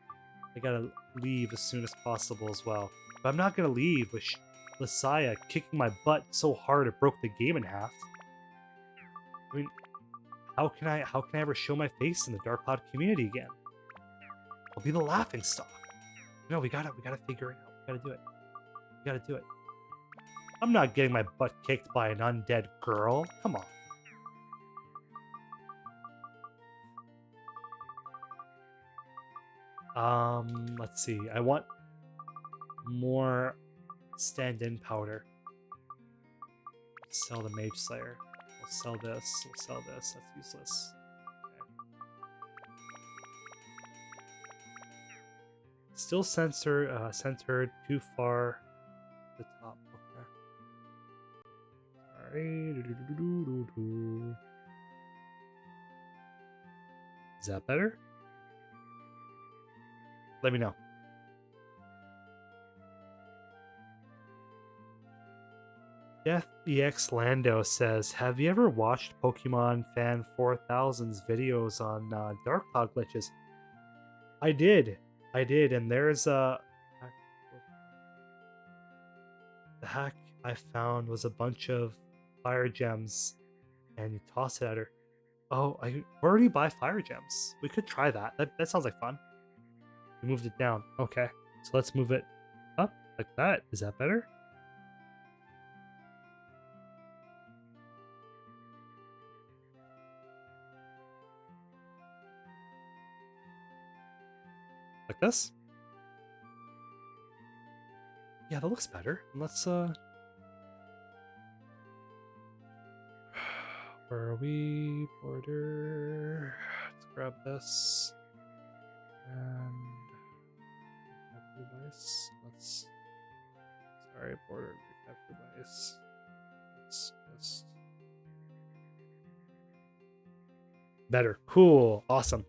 leave as soon as possible as well. But I'm not gonna leave with Messiah kicking my butt so hard it broke the game in half. I mean, how can I ever show my face in the Dark Cloud community again? I'll be the laughing stock. No, we gotta figure it out. We gotta do it. We gotta do it. I'm not getting my butt kicked by an undead girl. Come on. Let's see. I want more stand-in powder. Sell the Mage Slayer. We'll sell this. We'll sell this. That's useless. Still centered too far to the top. Okay. Sorry. Is that better? Let me know. Death EX Lando says, have you ever watched Pokemon Fan 4000's videos on Dark Cloud glitches? I did, and there's the hack I found was a bunch of fire gems, and you toss it at her. Oh, where do you buy fire gems? We could try that. That sounds like fun. We moved it down. Okay, so let's move it up like that. Is that better? Like this? Yeah, that looks better. Let's where are we? Border. Let's grab this. And device. Let's sorry, border recap device. Let's just better. Cool. Awesome.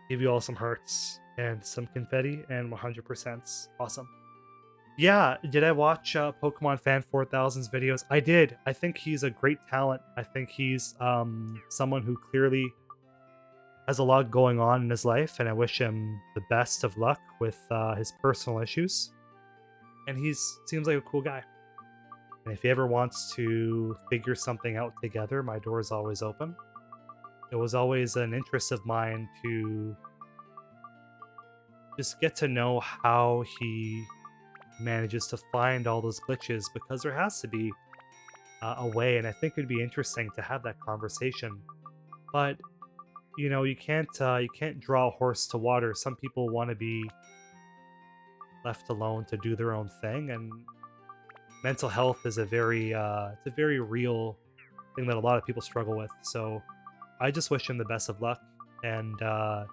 Give you all some hearts and some confetti and 100%. Awesome. Yeah, did I watch Pokemon Fan 4000's videos? I did. I think he's a great talent. I think he's someone who clearly has a lot going on in his life, and I wish him the best of luck with his personal issues. And he's seems like a cool guy. And if he ever wants to figure something out together, my door is always open. It was always an interest of mine to just get to know how he manages to find all those glitches, because there has to be a way, and I think it'd be interesting to have that conversation. But you can't draw a horse to water. Some people want to be left alone to do their own thing, and mental health is a very real thing that a lot of people struggle with. So I just wish him the best of luck, and to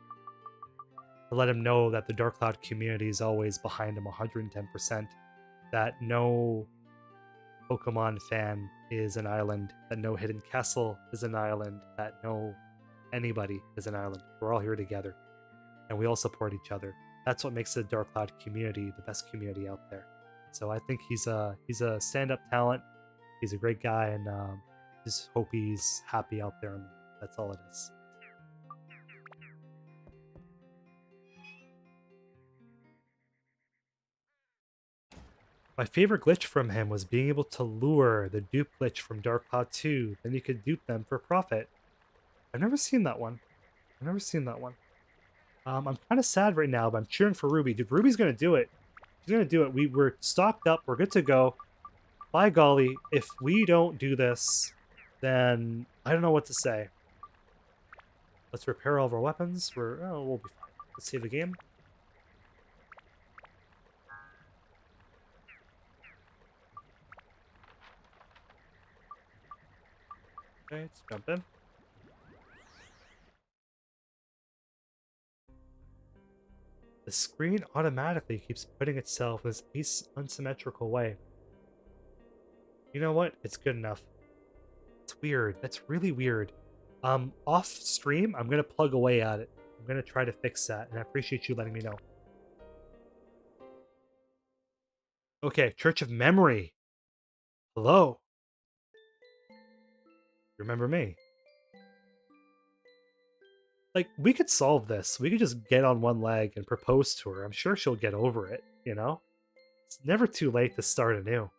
let him know that the Dark Cloud community is always behind him 110%, that no Pokemon fan is an island, that no hidden castle is an island, that no anybody is an island. We're all here together, and we all support each other. That's what makes the Dark Cloud community the best community out there. So I think he's a stand-up talent. He's a great guy, and just hope he's happy out there. And that's all it is. My favorite glitch from him was being able to lure the dupe glitch from Dark Cloud 2. Then you could dupe them for profit. I've never seen that one. I've never seen that one. I'm kind of sad right now, but I'm cheering for Ruby. Dude, Ruby's gonna do it. She's gonna do it. We're stocked up. We're good to go. By golly, if we don't do this, then I don't know what to say. Let's repair all of our weapons. We'll be fine. Let's save the game. Okay, let's jump in. The screen automatically keeps putting itself in this unsymmetrical way. You know what? It's good enough. It's weird. That's really weird. Off stream, I'm gonna plug away at it. I'm gonna try to fix that, and I appreciate you letting me know. Okay, Church of Memory. Hello. Remember me? Like, we could solve this. We could just get on one leg and propose to her. I'm sure she'll get over it, you know? It's never too late to start anew.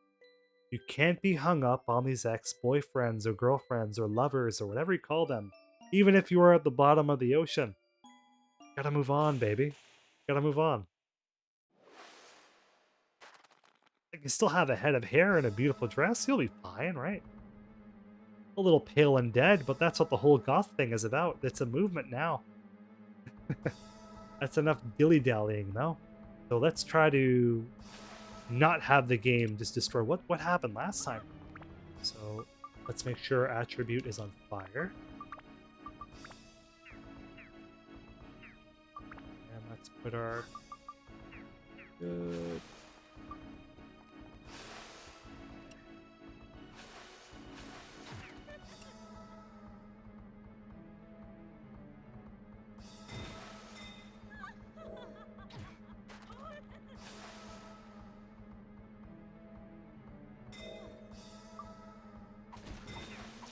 You can't be hung up on these ex-boyfriends or girlfriends or lovers or whatever you call them, even if you are at the bottom of the ocean. Gotta move on, baby. Gotta move on. You can still have a head of hair and a beautiful dress. You'll be fine, right? A little pale and dead, but that's what the whole goth thing is about. It's a movement now. That's enough dilly-dallying, though. So let's try to not have the game just destroy what happened last time. So let's make sure our attribute is on fire. And let's put our good.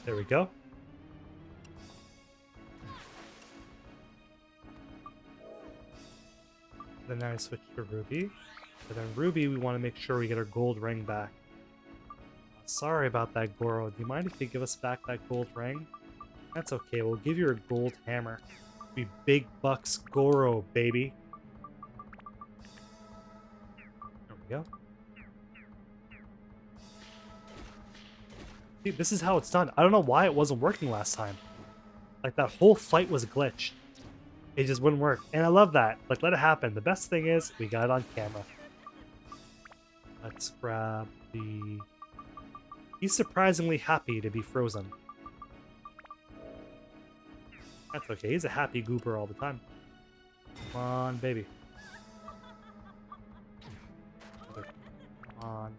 There we go. Then I switch to Ruby. But then Ruby, we want to make sure we get our gold ring back. Sorry about that, Goro. Do you mind if you give us back that gold ring? That's okay. We'll give you a gold hammer. Be big bucks Goro, baby. There we go. See, this is how it's done. I don't know why it wasn't working last time. Like, that whole fight was glitched. It just wouldn't work. And I love that. Like, let it happen. The best thing is, we got it on camera. Let's grab the... He's surprisingly happy to be frozen. That's okay. He's a happy goober all the time. Come on, baby. Come on.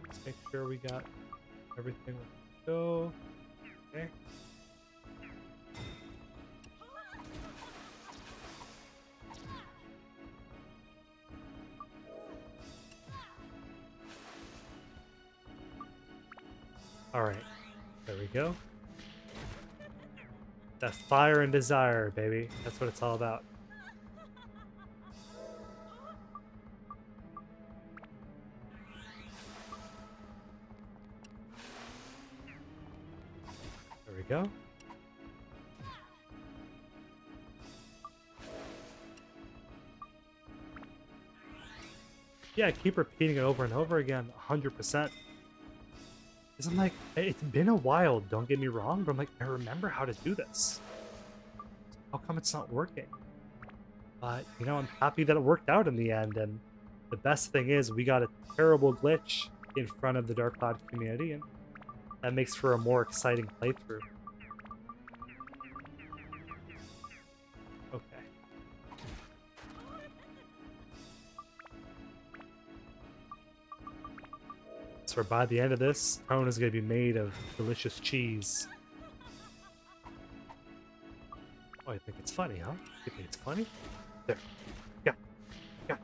Let's make sure we got everything will go. Okay. Alright, there we go. That fire and desire, baby. That's what it's all about. There we go. Yeah, I keep repeating it over and over again, 100%. Because I'm like, it's been a while, don't get me wrong, but I'm like, I remember how to do this. How come it's not working? But, you know, I'm happy that it worked out in the end, and the best thing is we got a terrible glitch in front of the Dark Cloud community, and that makes for a more exciting playthrough. Okay. So by the end of this, Tone is going to be made of delicious cheese. Oh, I think it's funny, huh? You think it's funny? There. Yeah. Yeah.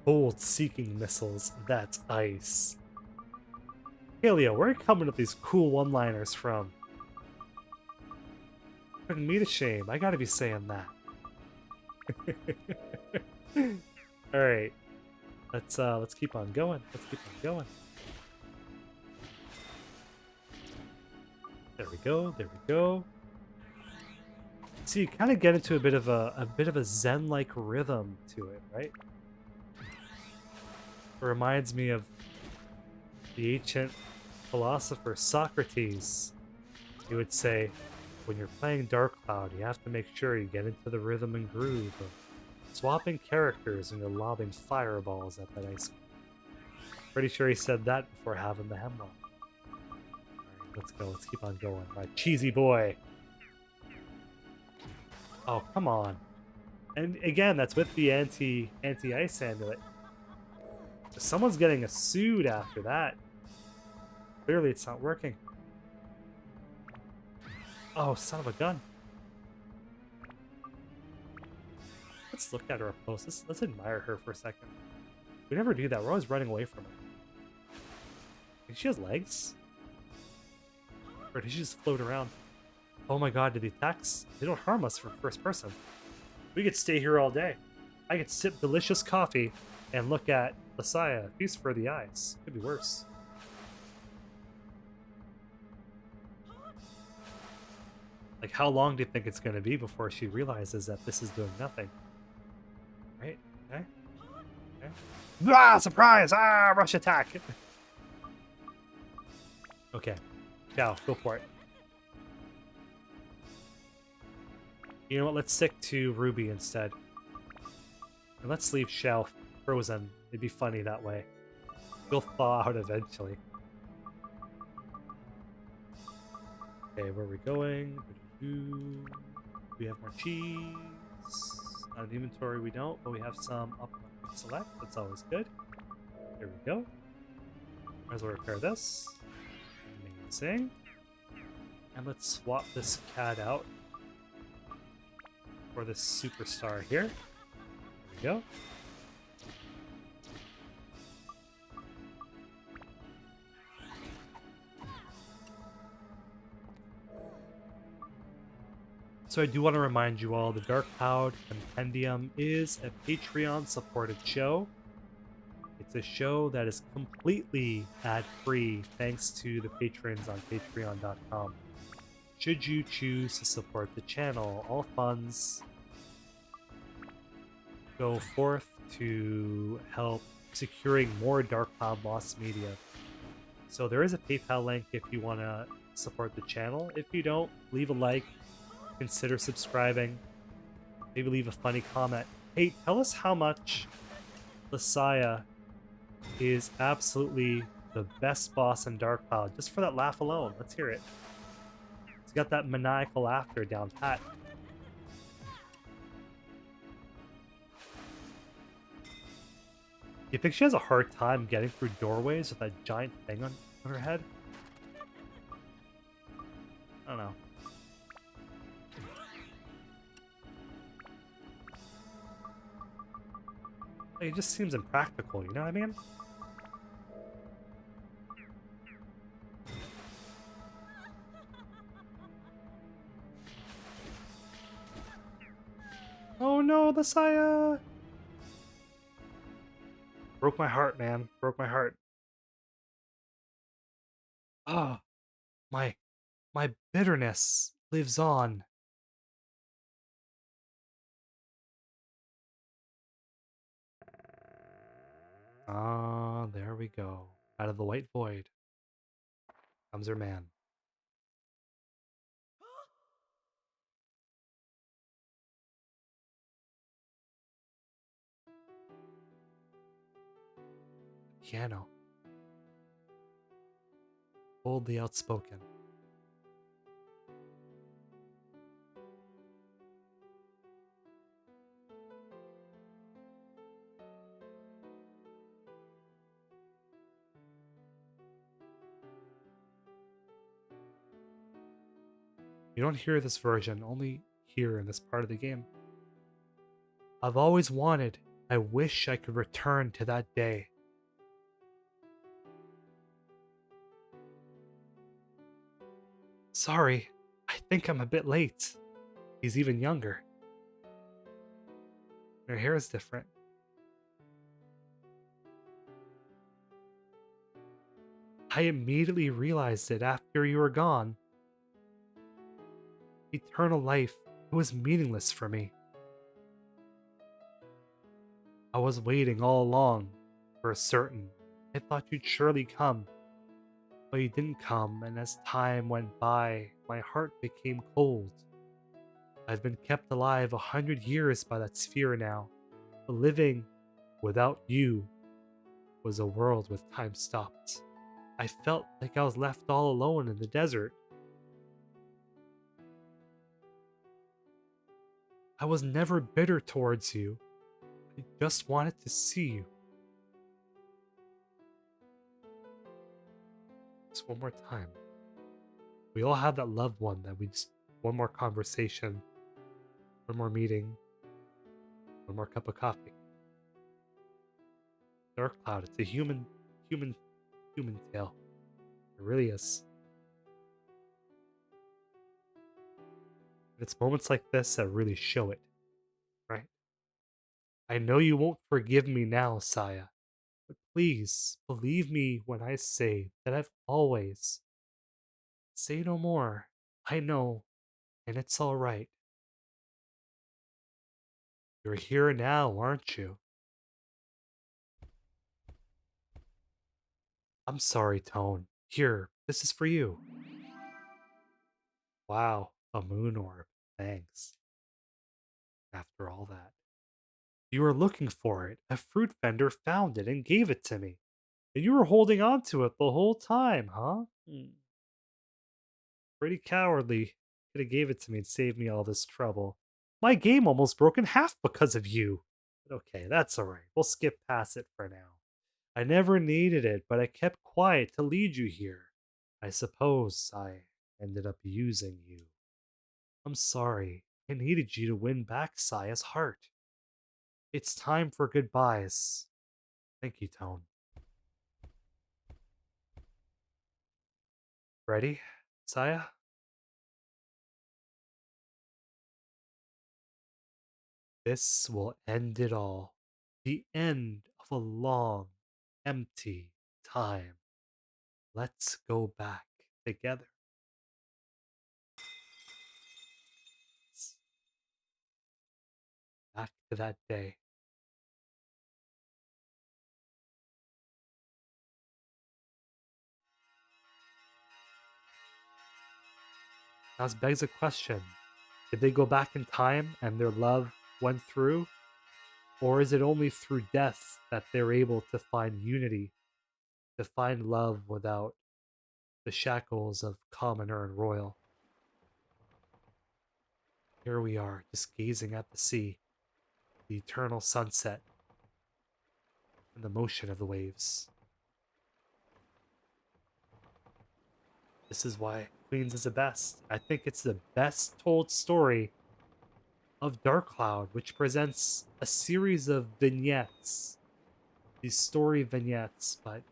Gold-seeking missiles. That's ice. Halio, where are you coming with these cool one-liners from? Putting me to shame. I gotta be saying that. Alright. Let's keep on going. Let's keep on going. There we go, there we go. See, you kind of get into a bit of a zen-like rhythm to it, right? It reminds me of the ancient philosopher Socrates. He would say, when you're playing Dark Cloud, you have to make sure you get into the rhythm and groove of swapping characters and you're lobbing fireballs at that ice cream. Pretty sure he said that before having the hemlock. Alright, let's go. Let's keep on going. My cheesy boy. Oh, come on. And again, that's with the anti-ice amulet. Someone's getting a suit after that. Clearly it's not working. Oh, son of a gun. Let's look at her up close. Let's admire her for a second. We never do that. We're always running away from her. Think she has legs? Or did she just float around? Oh my god, did the attacks? They don't harm us from first person. We could stay here all day. I could sip delicious coffee and look at Messiah. Feast for the eyes. Could be worse. Like, how long do you think it's going to be before she realizes that this is doing nothing? Right? Okay. Okay. Ah! Surprise! Ah! Rush attack! Okay. Cal, go for it. You know what? Let's stick to Ruby instead. And let's leave Shell frozen. It'd be funny that way. He'll thaw out eventually. Okay, where are we going? We have more cheese. Not an inventory we don't, but we have some up on quick select. That's always good. There we go. Might as well repair this. Amazing. And let's swap this cat out for this superstar here. There we go. So I do want to remind you all, the Dark Cloud Compendium is a Patreon-supported show. It's a show that is completely ad-free thanks to the patrons on patreon.com. Should you choose to support the channel, all funds go forth to help securing more Dark Cloud Lost media. So there is a PayPal link if you want to support the channel. If you don't, leave a like. Consider subscribing. Maybe leave a funny comment. Hey, tell us how much Messiah is absolutely the best boss in Dark Cloud. Just for that laugh alone. Let's hear it. He's got that maniacal laughter down pat. You think she has a hard time getting through doorways with that giant thing on her head? I don't know. Like, it just seems impractical, you know what I mean? Oh no, the Saya! Broke my heart, man. Broke my heart. Ah, my my bitterness lives on. Ah, there we go. Out of the white void comes her man. Piano. Boldly outspoken. You don't hear this version, only here in this part of the game. I've always wanted, I wish I could return to that day. Sorry, I think I'm a bit late. He's even younger. Her hair is different. I immediately realized it after you were gone. Eternal life, it was meaningless for me. I was waiting all along, for certain. I thought you'd surely come, but you didn't come, and as time went by, my heart became cold. I've been kept alive 100 years by that sphere now, but living without you was a world with time stopped. I felt like I was left all alone in the desert. I was never bitter towards you. I just wanted to see you. Just one more time. We all have that loved one that we just one more conversation, one more meeting, one more cup of coffee. Dark Cloud, it's a human tale. It really is. It's moments like this that really show it, right? I know you won't forgive me now, Saya, but please believe me when I say that I've always. Say no more. I know, and it's alright. You're here now, aren't you? I'm sorry, Tone. Here, this is for you. Wow, a moon orb. Thanks. After all that. You were looking for it. A fruit vendor found it and gave it to me. And you were holding on to it the whole time, huh? Pretty cowardly. Could have gave it to me and saved me all this trouble. My game almost broke in half because of you. But okay, that's alright. We'll skip past it for now. I never needed it, but I kept quiet to lead you here. I suppose I ended up using you. I'm sorry. I needed you to win back Saya's heart. It's time for goodbyes. Thank you, Tone. Ready, Saya? This will end it all. The end of a long, empty time. Let's go back together. Back to that day. Now, this begs a question. Did they go back in time and their love went through? Or is it only through death that they're able to find unity, to find love without the shackles of commoner and royal? Here we are, just gazing at the sea, the eternal sunset. and the motion of the waves. This is why Queens is the best. I think it's the best told story of Dark Cloud, which presents a series of vignettes, these story vignettes, but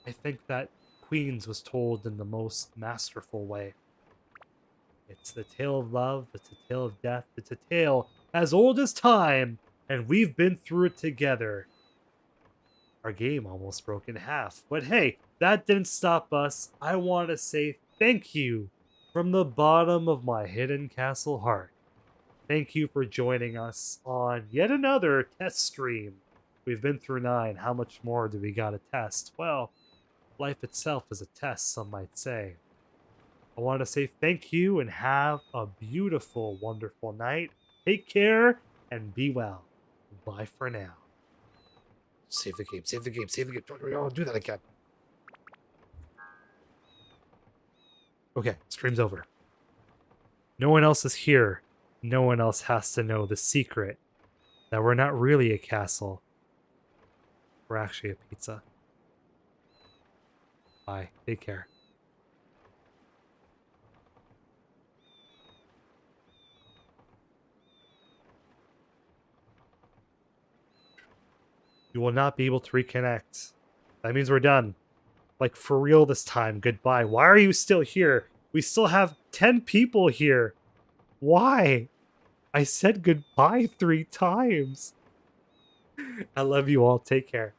I think that Queens was told in the most masterful way. It's the tale of love, it's a tale of death, it's a tale as old as time, and we've been through it together. Our game almost broke in half, but hey, that didn't stop us. I want to say thank you from the bottom of my hidden castle heart. Thank you for joining us on yet another test stream. We've been through 9. How much more do we gotta test? Well, life itself is a test, some might say. I want to say thank you and have a beautiful, wonderful night. Take care and be well. Bye for now. Save the game, save the game, save the game. Don't do that again. Okay, stream's over. No one else is here. No one else has to know the secret that we're not really a castle. We're actually a pizza. Bye. Take care. You will not be able to reconnect. That means we're done. Like, for real this time. Goodbye. Why are you still here? We still have 10 people here. Why? I said goodbye 3 times. I love you all. Take care.